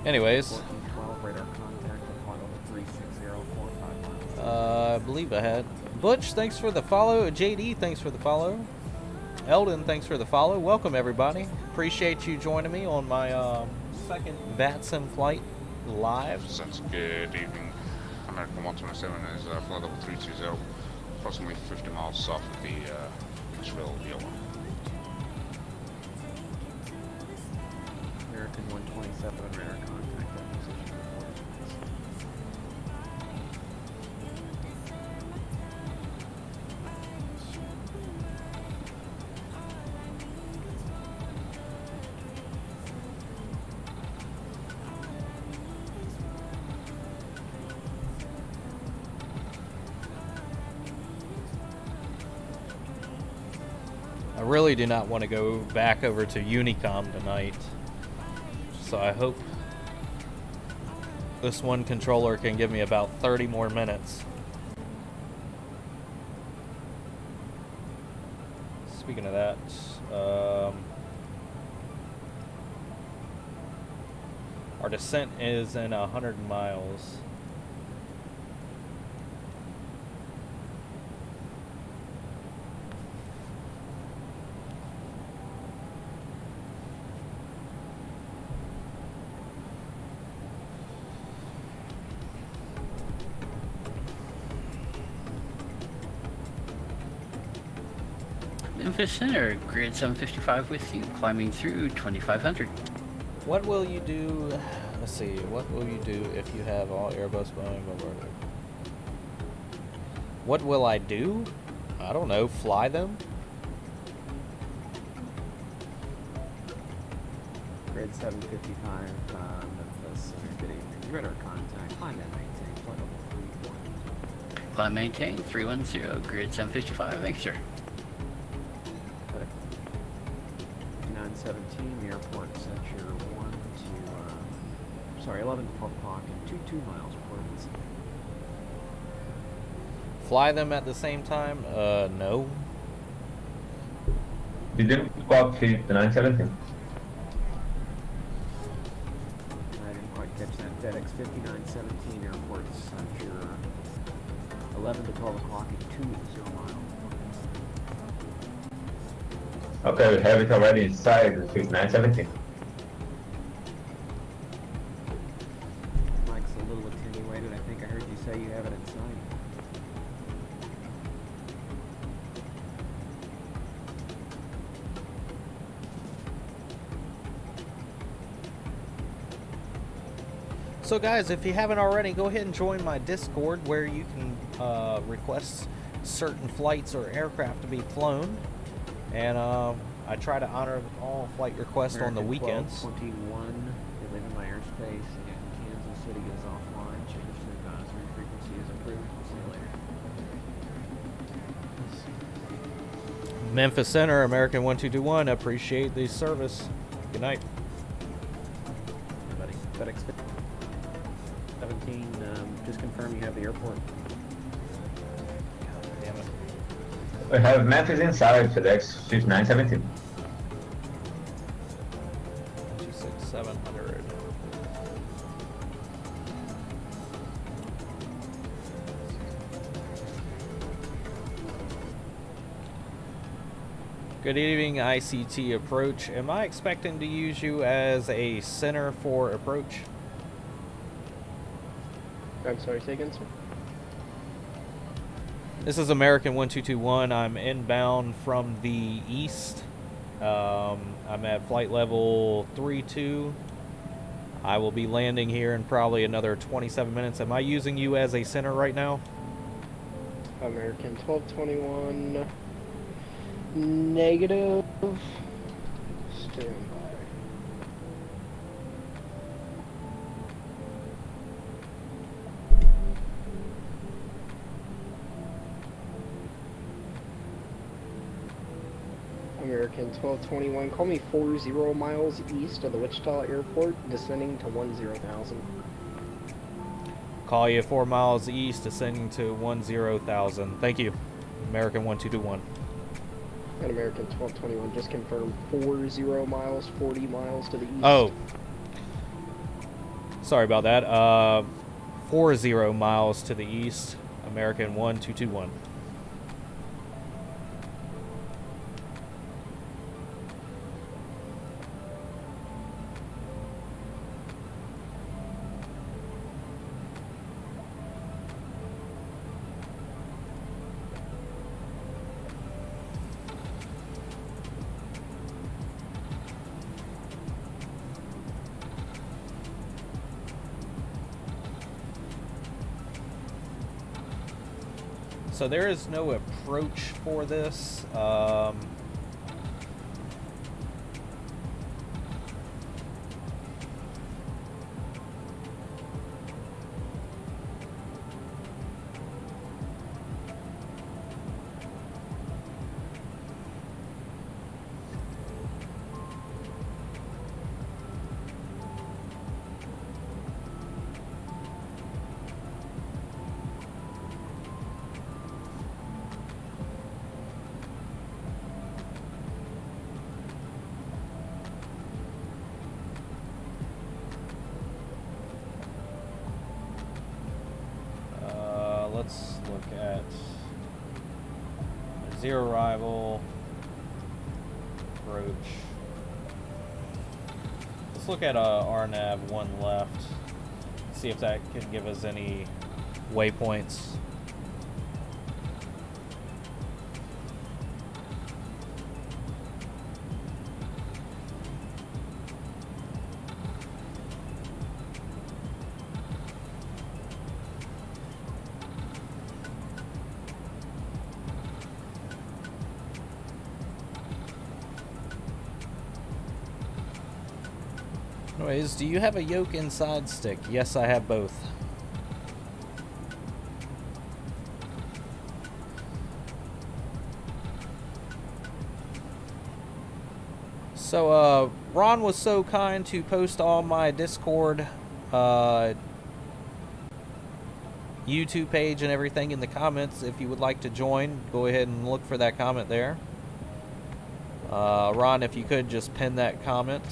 Anyways, radar contact, I believe I had. Butch, thanks for the follow. JD, thanks for the follow. Eldon, thanks for the follow. Welcome, everybody. Appreciate you joining me on my second VATSIM flight live. Sounds good evening. American 127 is flight level 320, approximately 50 miles south of the Israel VOR. American 127 radar contact, that position reported. really do not want to go back over to Unicom tonight. So I hope this one controller can give me about 30 more minutes. Speaking of that, our descent is in 100 miles. Memphis Center, grid 755 with you, climbing through 2500. What will you do? Let's see. What will you do if you have all Airbus, Boeing, Bombardier? What will I do? I don't know. Fly them? Grid 755, Memphis Center, good evening. Rudder contact, climb and maintain, flight level 31. Climb maintain 310, grid 755, thanks sir. 917, the airport set your 11 to 12 o'clock and 22 miles reported in Sydney. Fly them at the same time? No. Did you copy the 917? I didn't quite catch that. FedEx 5917, airport set your 11 to 12 o'clock and 20 miles. Okay, we have it already inside the 5917. Mike's a little attenuated. I think I heard you say you have it inside. So guys, if you haven't already, go ahead and join my Discord where you can request certain flights or aircraft to be flown. And I try to honor all flight requests on the weekends. 1221, you're leaving my airspace, and Kansas City is offline. Change to advisory frequency is approved. See you later. Memphis Center, American 1221, appreciate the service. Good night. Everybody, FedEx 17, just confirm you have the airport. Damn it. We have Memphis inside FedEx 5917. 26700. Good evening, ICT approach. Am I expecting to use you as a center for approach? I'm sorry, say again, sir? This is American 1221. I'm inbound from the east. I'm at flight level 32. I will be landing here in probably another 27 minutes. Am I using you as a center right now? American 1221. Negative. Stand by. American 1221, call me 40 miles east of the Wichita Airport, descending to 10,000. Call you 4 miles east, descending to 10,000. Thank you. American 1221. And American 1221, just confirm 40 miles, 40 miles to the east. Oh. Sorry about that. 40 miles to the east, American 1221. So there is no approach for this. look at zero arrival, approach. Let's look at RNAV 1 left. See if that can give us any waypoints. Anyways, do you have a yoke inside stick? Yes, I have both. So, Ron was so kind to post on my Discord, YouTube page and everything in the comments. If you would like to join, go ahead and look for that comment there. Ron, if you could just pin that comment.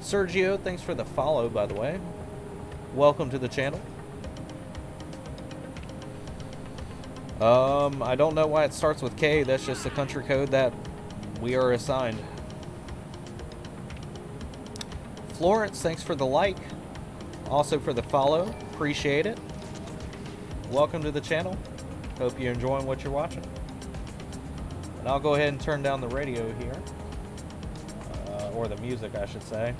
Sergio, thanks for the follow, by the way. Welcome to the channel. I don't know why it starts with K. That's just the country code that we are assigned. Florence, thanks for the like. Also for the follow. Appreciate it. Welcome to the channel. Hope you're enjoying what you're watching. And I'll go ahead and turn down the radio here. Or the music, I should say.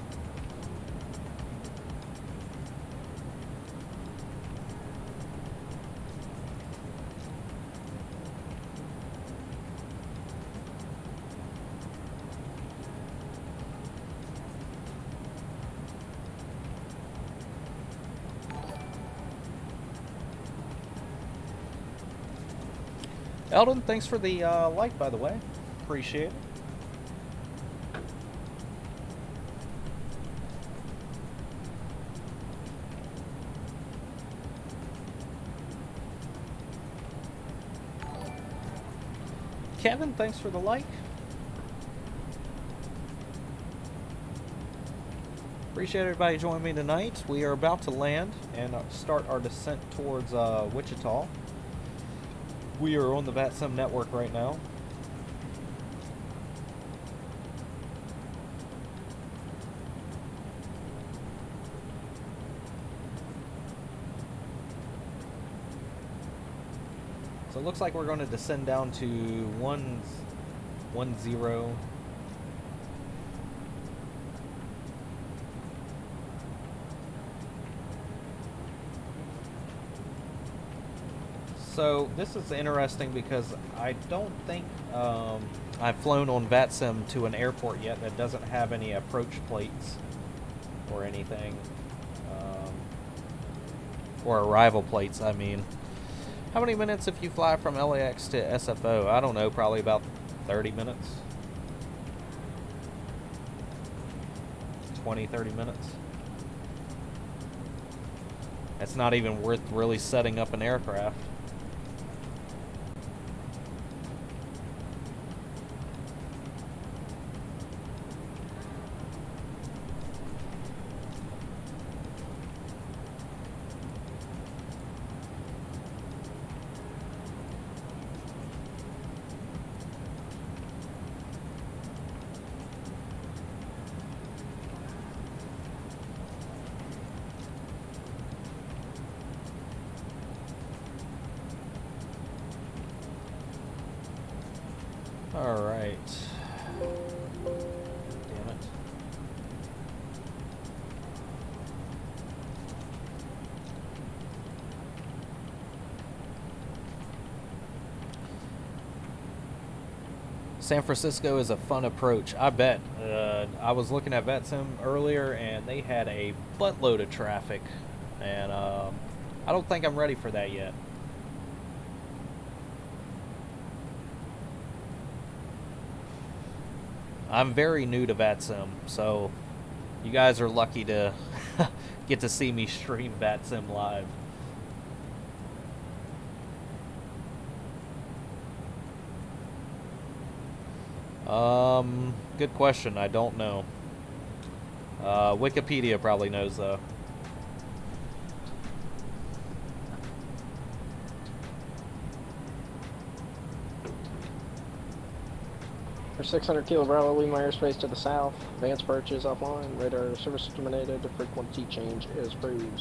Eldon, thanks for the like, by the way. Appreciate it. Kevin, thanks for the like. Appreciate everybody joining me tonight. We are about to land and start our descent towards Wichita. We are on the VATSIM network right now. So it looks like we're going to descend down to 1-0. So this is interesting because I don't think I've flown on VATSIM to an airport yet that doesn't have any approach plates or anything. Or arrival plates, I mean. How many minutes if you fly from LAX to SFO? I don't know, probably about 30 minutes. 20, 30 minutes. It's not even worth really setting up an aircraft. Alright. Damn it. San Francisco is a fun approach. I bet. I was looking at VATSIM earlier and they had a buttload of traffic. And I don't think I'm ready for that yet. I'm very new to VATSIM, so you guys are lucky to get to see me stream VATSIM live. Good question. I don't know. Wikipedia probably knows though. For 600 Kilo Bravo, leave my airspace to the south. Advanced approach is offline. Radar service terminated. The frequency change is approved.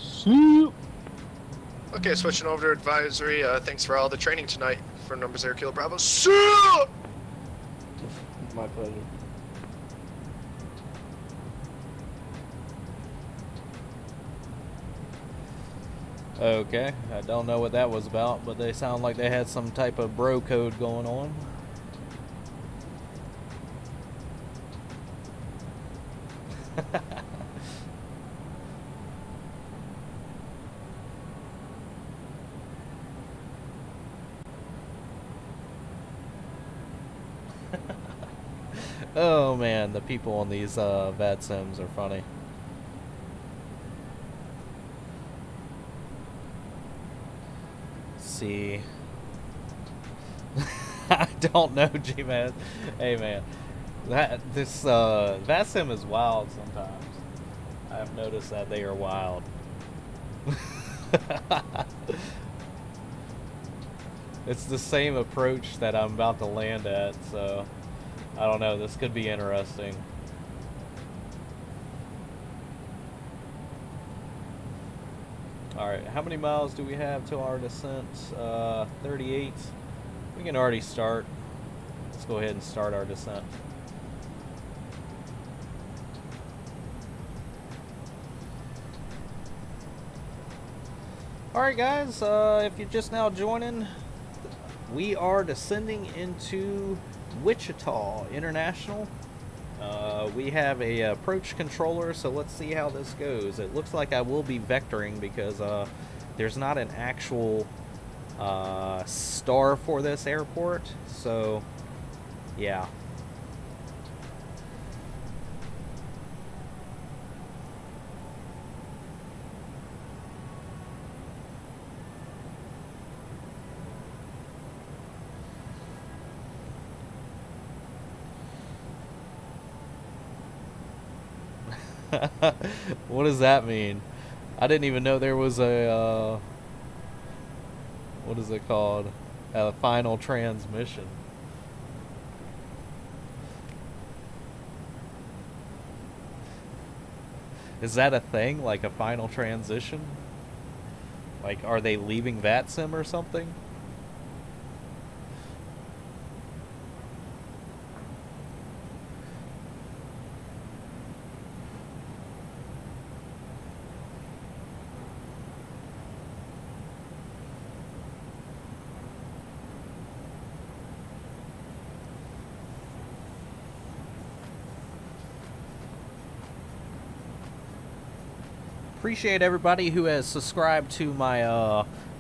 Okay, switching over to advisory. Thanks for all the training tonight for number 0 Kilo Bravo. My pleasure. Okay, I don't know what that was about, but they sound like they had some type of bro code going on. Oh man, the people on these VATSIMs are funny. See. I don't know, G-Man. Hey man, this VATSIM is wild sometimes. I've noticed that they are wild. It's the same approach that I'm about to land at, so I don't know, this could be interesting. Alright, how many miles do we have to our descent? 38. We can already start. Let's go ahead and start our descent. Alright guys, if you're just now joining, we are descending into Wichita International. We have a approach controller, so let's see how this goes. It looks like I will be vectoring because there's not an actual star for this airport, so yeah. What does that mean? I didn't even know there was a what is it called? A final transmission. Is that a thing? Like a final transition? Like, are they leaving VATSIM or something? Appreciate everybody who has subscribed to my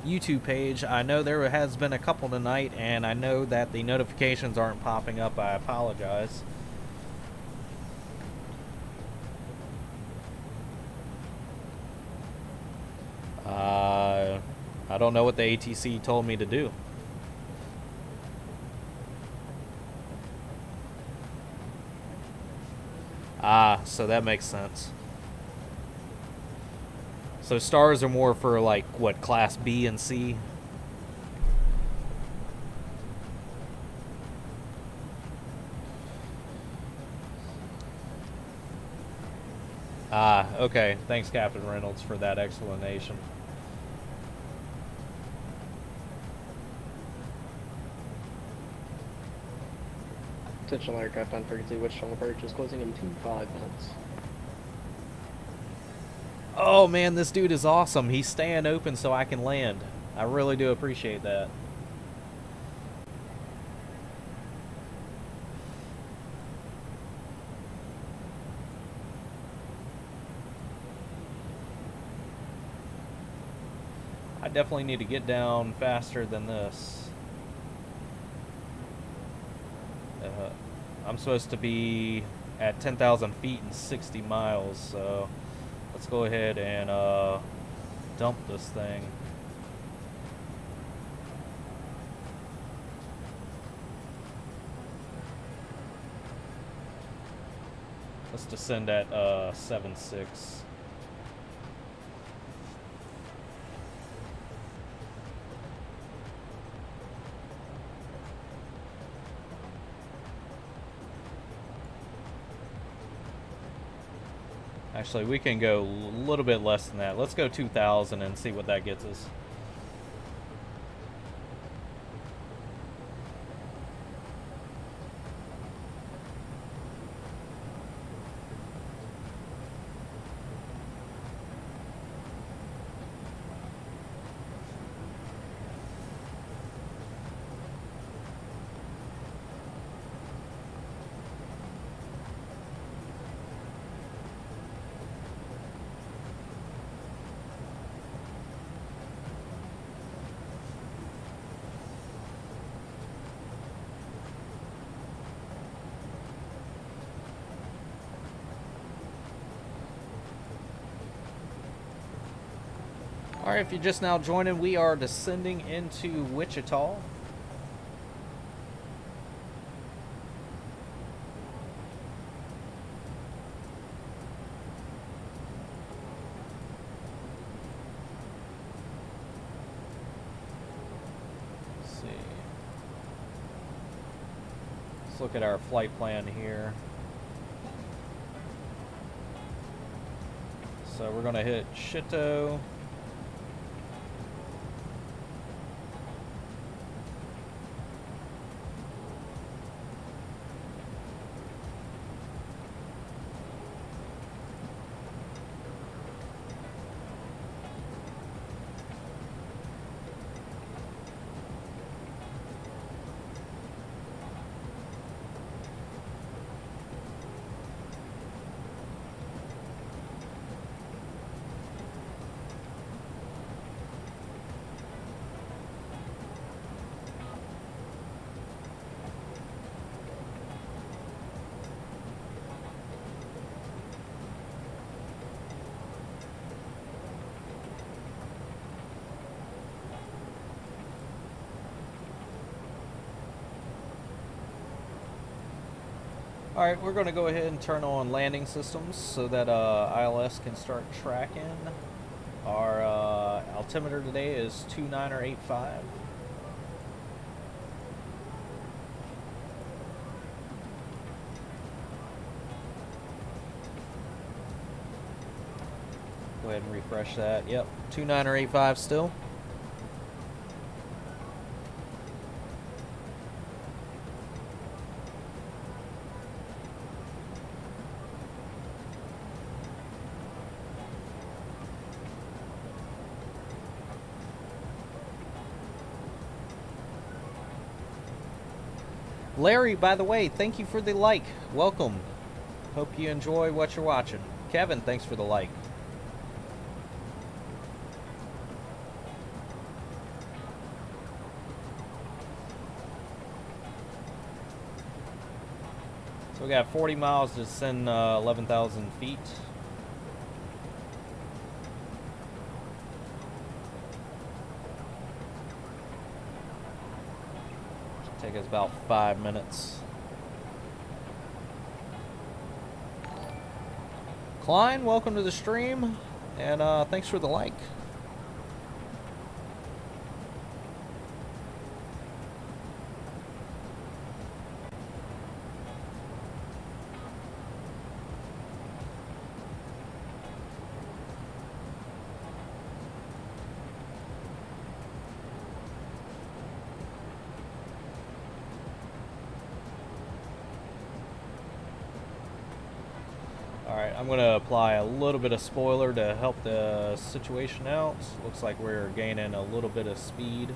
YouTube page. I know there has been a couple tonight, and I know that the notifications aren't popping up. I apologize. I don't know what the ATC told me to do. Ah, so that makes sense. So stars are more for, like, what, class B and C? Ah, okay. Thanks, Captain Reynolds, for that explanation. Intentional aircraft on frequency, Wichita approach is closing in 5 minutes. Oh man, this dude is awesome. He's staying open so I can land. I really do appreciate that. I definitely need to get down faster than this. I'm supposed to be at 10,000 feet and 60 miles, so let's go ahead and dump this thing. Let's descend at 7.6. Actually, we can go a little bit less than that. Let's go 2,000 and see what that gets us. Alright, if you're just now joining, we are descending into Wichita. Let's see. Let's look at our flight plan here. So we're going to hit Shito. Alright, we're going to go ahead and turn on landing systems so that ILS can start tracking. Our altimeter today is 2985. Go ahead and refresh that. Yep, 2985 still. Larry, by the way, thank you for the like. Welcome. Hope you enjoy what you're watching. Kevin, thanks for the like. So we got 40 miles to descend 11,000 feet. Take us about 5 minutes. Klein, welcome to the stream, and thanks for the like. Alright, I'm going to apply a little bit of spoiler to help the situation out. Looks like we're gaining a little bit of speed.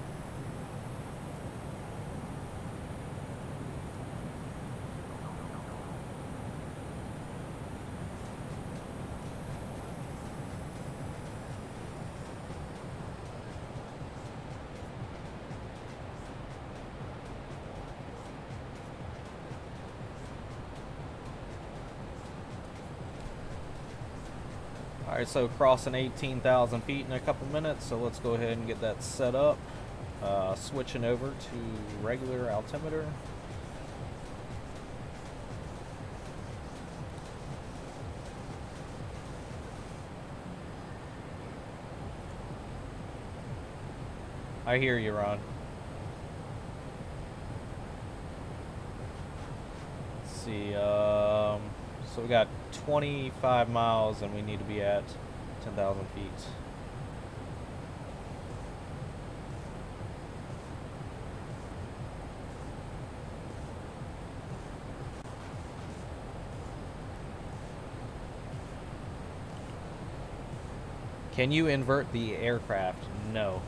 Alright, so crossing 18,000 feet in a couple minutes, so let's go ahead and get that set up. Switching over to regular altimeter. I hear you, Ron. Let's see. So we got 25 miles, and we need to be at 10,000 feet. Can you invert the aircraft? No.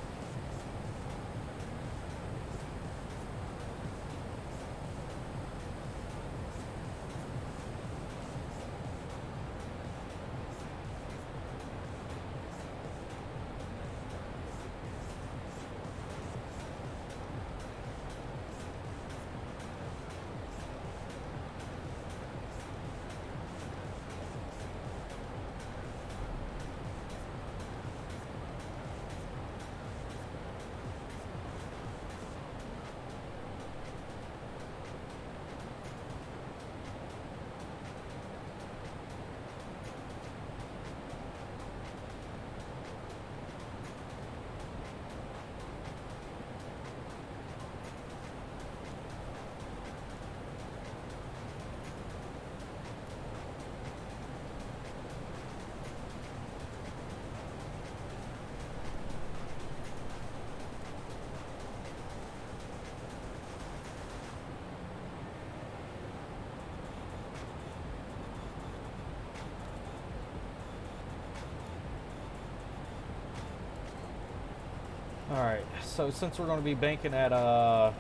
Alright, so since we're going to be banking at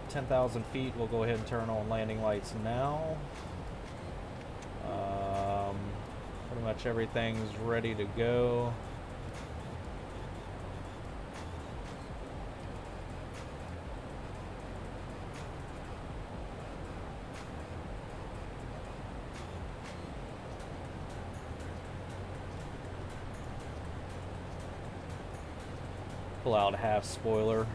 10,000 feet, we'll go ahead and turn on landing lights now. Pretty much everything's ready to go. Pull out half spoiler.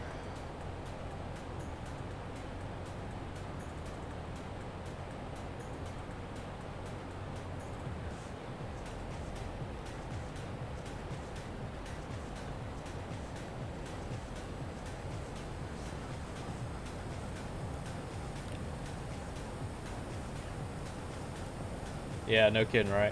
Yeah, no kidding, right?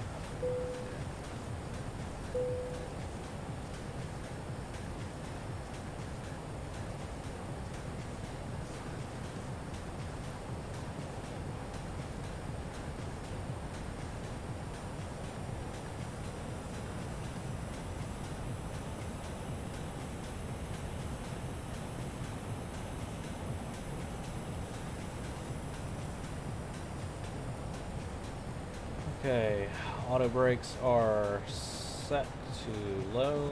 Okay, auto brakes are set to low.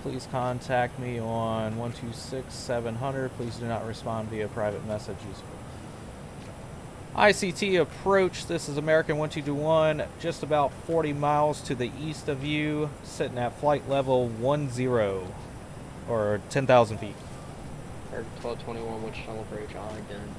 Please contact me on 126-700. Please do not respond via private messages. ICT approach. This is American 1221. Just about 40 miles to the east of you, sitting at flight level 10 or 10,000 feet. 1221, Witchta approach, Addons.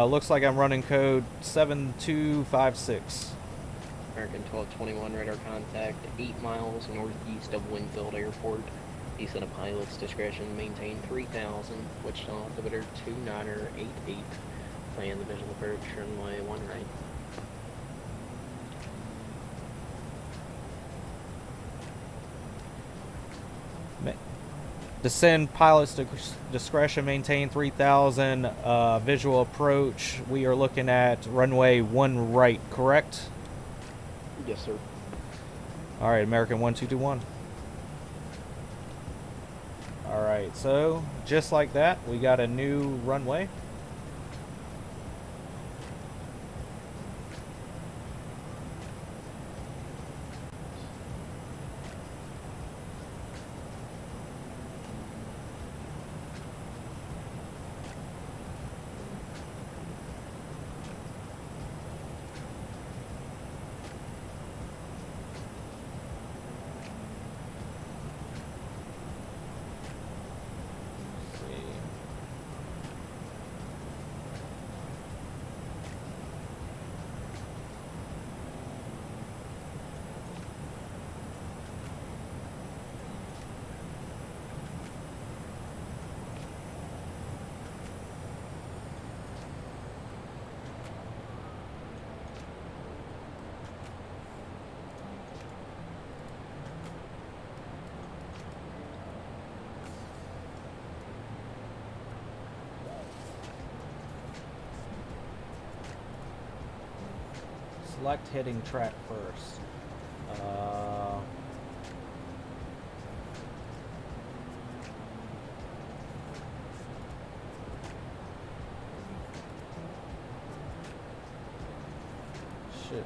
Looks like I'm running code 7256. American 1221, radar contact 8 miles northeast of Winfield Airport. East of pilot's discretion, maintain 3000. Witchta altimeter 2988. Plan the visual approach, runway 1 right. Descend pilot's discretion, maintain 3000, visual approach. We are looking at runway 1 right, correct? Yes, sir. All right, American 1221. All right, so just like that, we got a new runway. select hitting track first. Shit.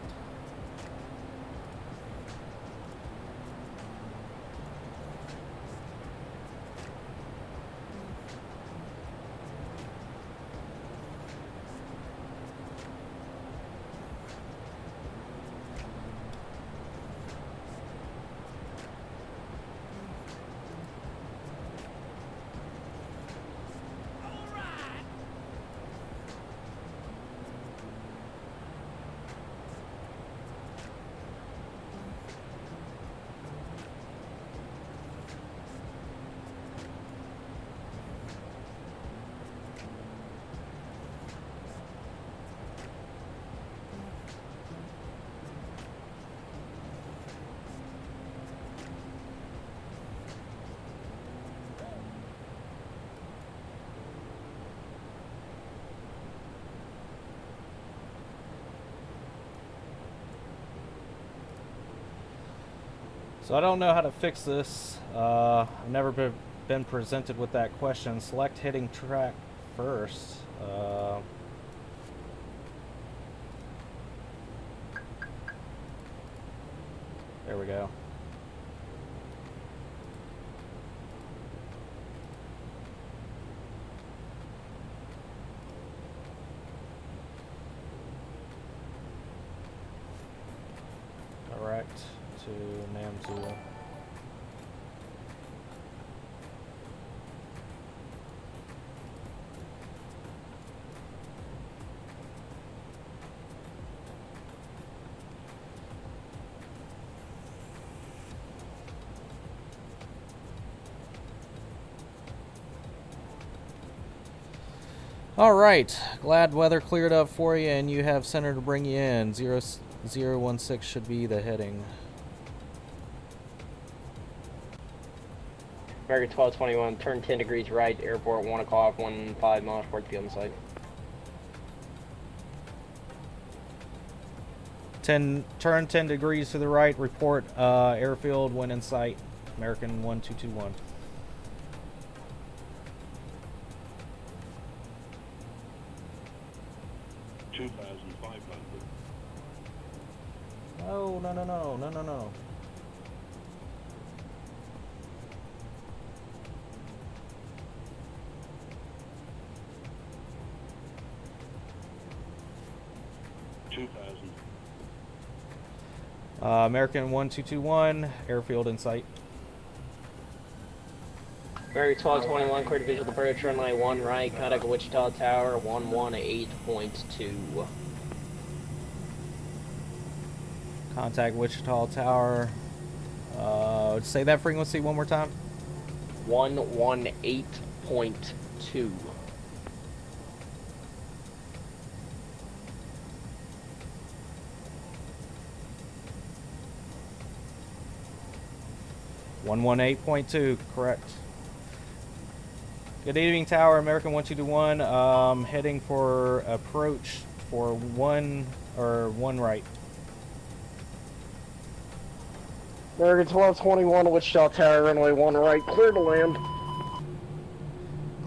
So I don't know how to fix this. I've never been presented with that question. Select hitting track first. There we go. Direct to Namzu. All right, glad weather cleared up for you and you have center to bring you in. 0016 should be the heading. American 1221, turn 10 degrees right, airport 1 o'clock, 15 miles, port to be on the site. Turn 10 degrees to the right, report airfield when in sight. American 1221. No. 2,000. American 1221, airfield in sight. American 1221, clear to visual approach, runway 1 right, contact Wichita Tower, 118.2. Contact Wichita Tower. Say that frequency one more time. 118.2. Correct. Good evening, Tower. American 1221. Heading for approach for one right. American 1221, Wichita Tower, runway 1 right, clear to land.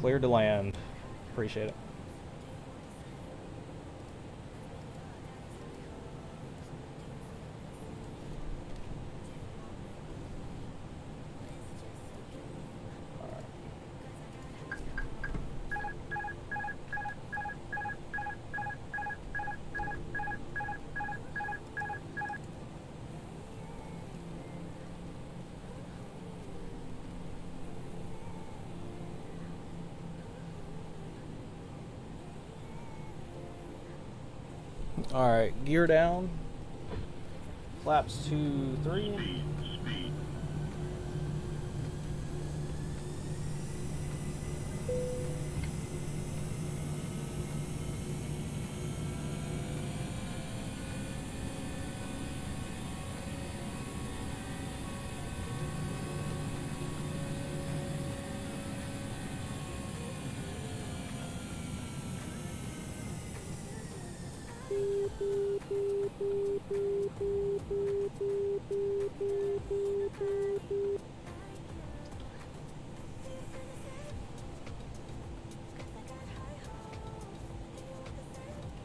Clear to land. Appreciate it. Alright, gear down. Flaps 2, 3.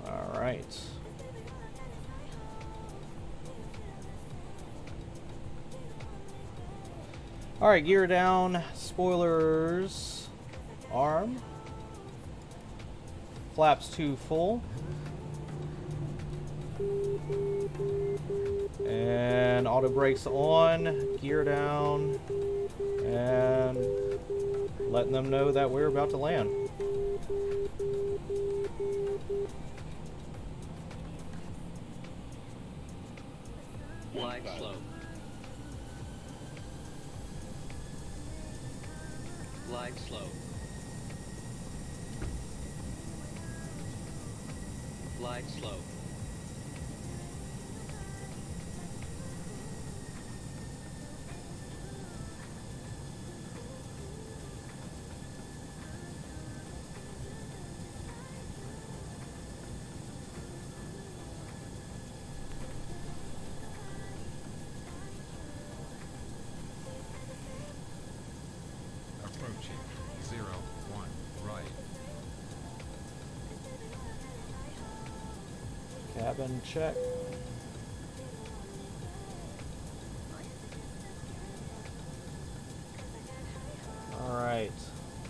All right. All right, gear down, spoilers, arm, flaps to full, and auto brakes on, gear down, and letting them know that we're about to land. Glide slow. Glide slow. Glide slow. Approaching 0, 1, right. Cabin check. Alright.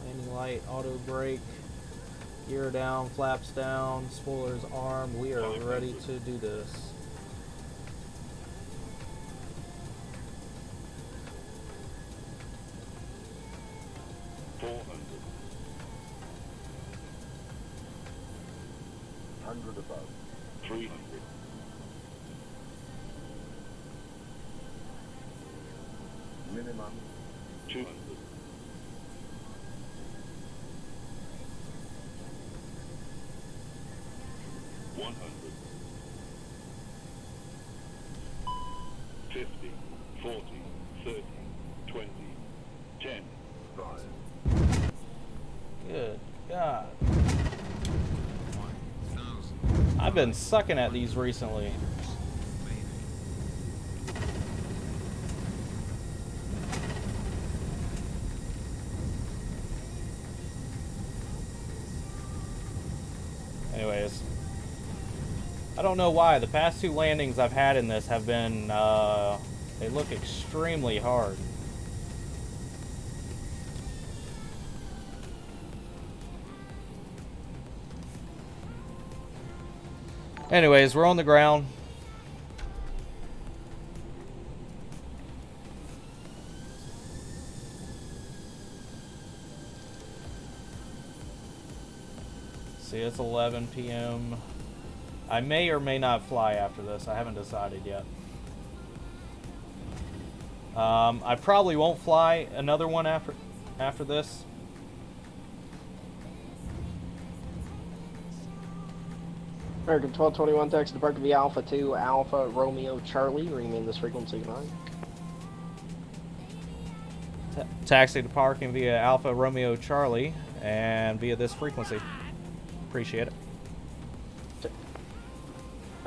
Landing light, auto brake, gear down, flaps down, spoilers armed. We are ready to do this. Above. 300. Minimum 200. 100. 50, 40, 30, 20, 10, 5. Good God. I've been sucking at these recently. Anyways, I don't know why. The past two landings I've had in this have been, they look extremely hard. Anyways, we're on the ground. See, it's 11 p.m. I may or may not fly after this. I haven't decided yet. I probably won't fly another one after this. American 1221 taxi to park via Alpha 2, Alpha Romeo Charlie, remain this frequency 9. Taxi to parking via Alpha Romeo Charlie and via this frequency. Appreciate it.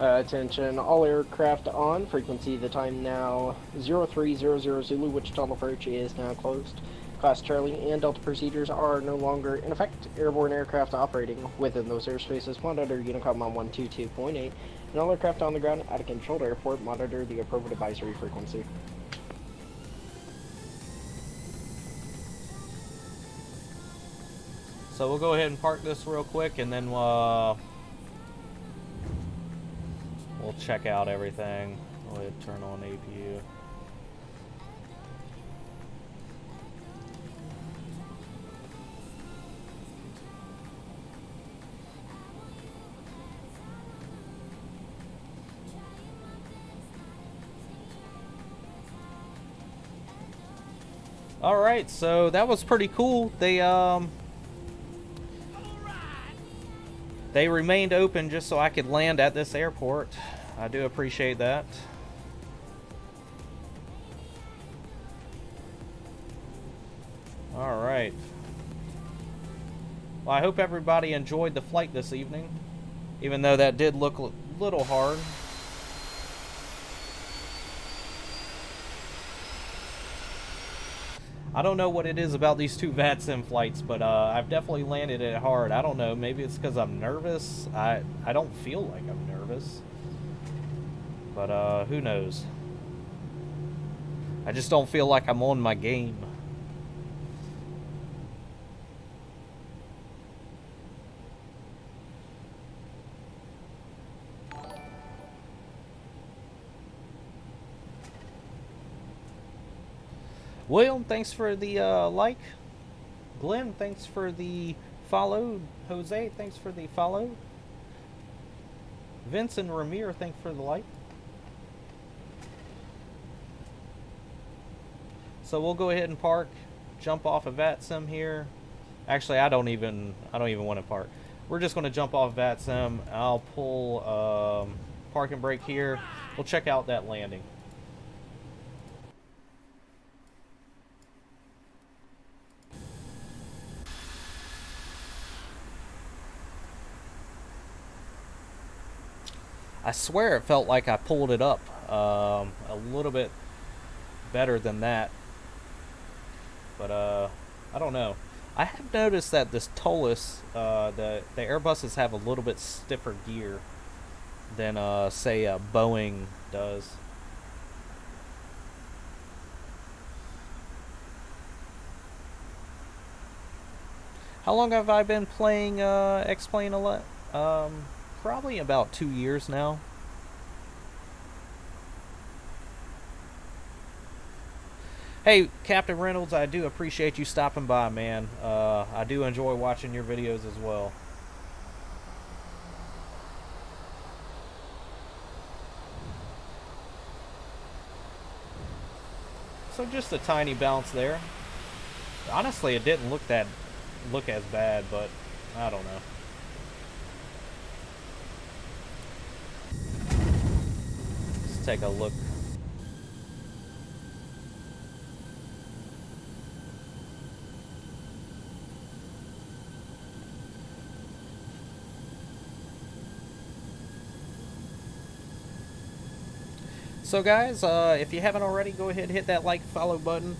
Attention, all aircraft on, frequency, the time now 0300 Zulu, Wichita approach is now closed. Class Charlie and Delta procedures are no longer in effect. Airborne aircraft operating within those airspaces monitor Unicom on 122.8, and all aircraft on the ground at a controlled airport monitor the appropriate advisory frequency. So we'll go ahead and park this real quick, and then we'll check out everything. Go ahead and turn on APU. Alright, so that was pretty cool. They remained open just so I could land at this airport. I do appreciate that. Alright. Well, I hope everybody enjoyed the flight this evening, even though that did look a little hard. I don't know what it is about these two VATSIM flights, but I've definitely landed it hard. I don't know. Maybe it's because I'm nervous. I don't feel like I'm nervous. But who knows? I just don't feel like I'm on my game. William, thanks for the like. Glenn, thanks for the follow. Jose, thanks for the follow. Vince and Ramir, thanks for the like. So we'll go ahead and park, jump off of VATSIM here. Actually, I don't even want to park. We're just going to jump off VATSIM. I'll pull parking brake here. We'll check out that landing. I swear it felt like I pulled it up a little bit better than that. But I don't know. I have noticed that this Tolus, the Airbuses have a little bit stiffer gear than say Boeing does. How long have I been playing X-Plane a lot? Probably about 2 years now. Hey, Captain Reynolds, I do appreciate you stopping by, man. I do enjoy watching your videos as well. So just a tiny bounce there. Honestly, it didn't look as bad, but I don't know. Let's take a look. So guys, if you haven't already, go ahead and hit that like, follow button.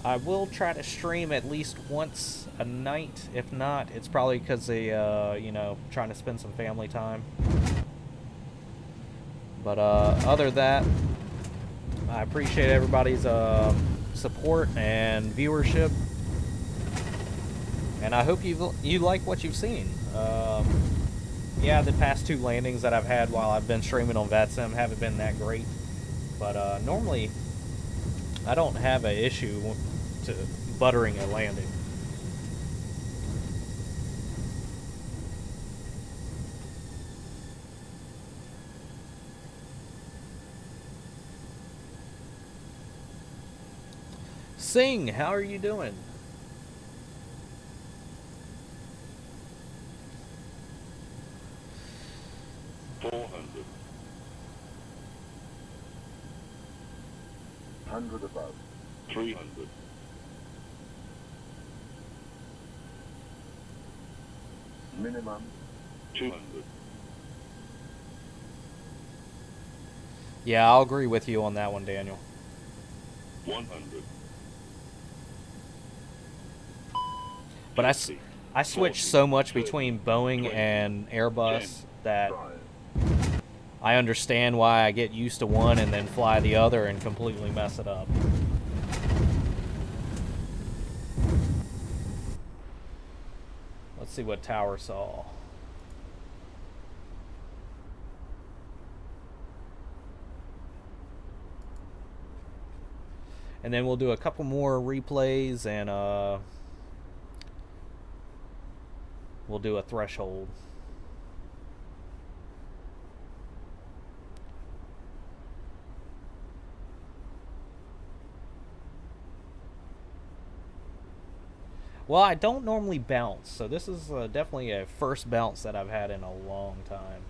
I will try to stream at least once a night. If not, it's probably because they, you know, trying to spend some family time. But other than that, I appreciate everybody's support and viewership, and I hope you like what you've seen. Yeah, the past 2 landings that I've had while I've been streaming on VATSIM haven't been that great. But normally, I don't have an issue to buttering a landing. Sing, how are you doing? $400. 100 above. 300. Minimum 200. Yeah, I'll agree with you on that one, Daniel. 100. But I switched so much between Boeing and Airbus that I understand why I get used to one and then fly the other and completely mess it up. Let's see what tower saw. And then we'll do a couple more replays and we'll do a threshold. Well, I don't normally bounce, so this is definitely a first bounce that I've had in a long time.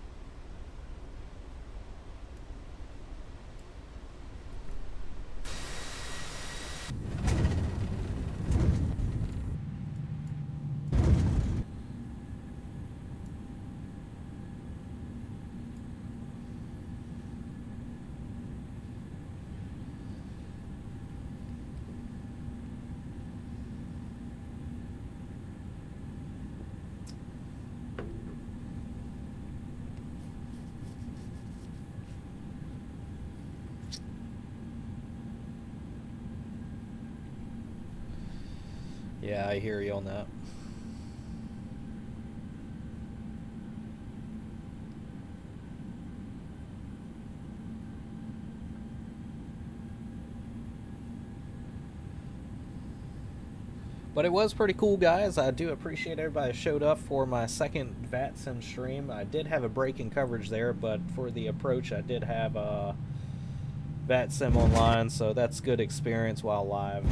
Yeah, I hear you on that. But it was pretty cool, guys. I do appreciate everybody that showed up for my second VATSIM stream. I did have a break in coverage there, but for the approach, I did have VATSIM online, so that's good experience while live.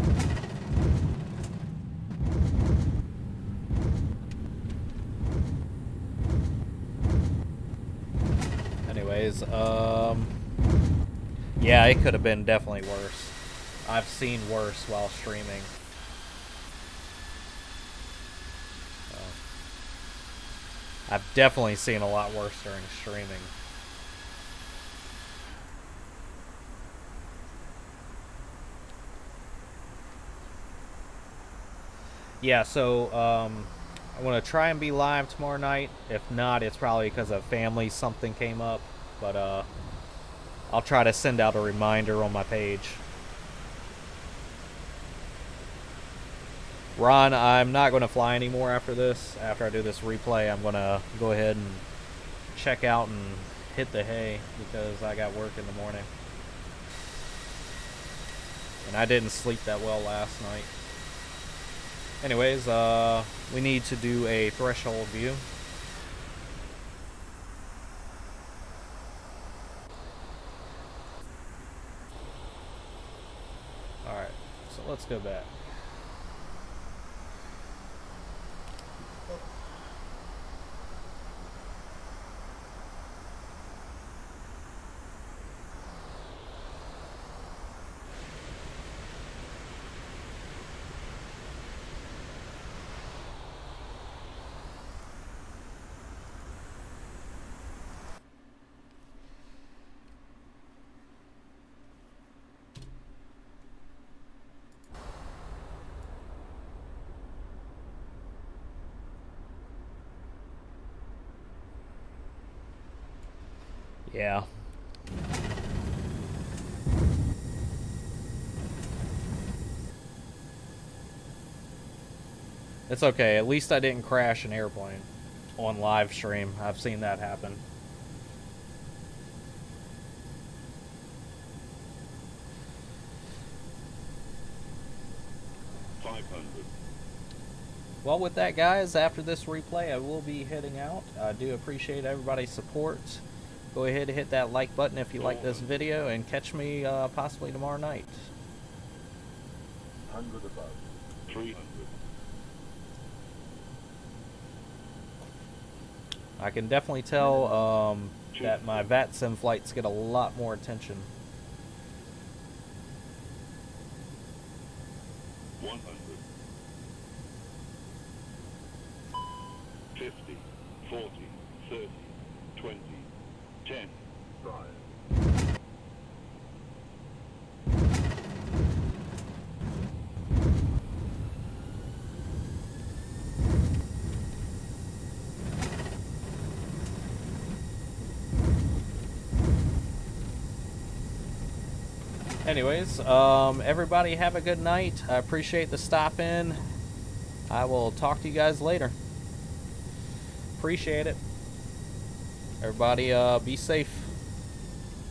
Anyways, yeah, it could have been definitely worse. I've seen worse while streaming. I've definitely seen a lot worse during streaming. Yeah, so I want to try and be live tomorrow night. If not, it's probably because of family, something came up. But I'll try to send out a reminder on my page. Ron, I'm not going to fly anymore after this. After I do this replay, I'm going to go ahead and check out and hit the hay because I got work in the morning. And I didn't sleep that well last night. Anyways, we need to do a threshold view. Alright, so let's go back. Yeah. It's okay. At least I didn't crash an airplane on live stream. I've seen that happen. Well, with that, guys, after this replay, I will be heading out. I do appreciate everybody's support. Go ahead and hit that like button if you like this video, and catch me possibly tomorrow night. 100 above. 300. I can definitely tell that my VATSIM flights get a lot more attention. 100. 50, 40, 30, 20, 10, 5. Anyways, everybody have a good night. I appreciate the stop in. I will talk to you guys later. Appreciate it. Everybody be safe.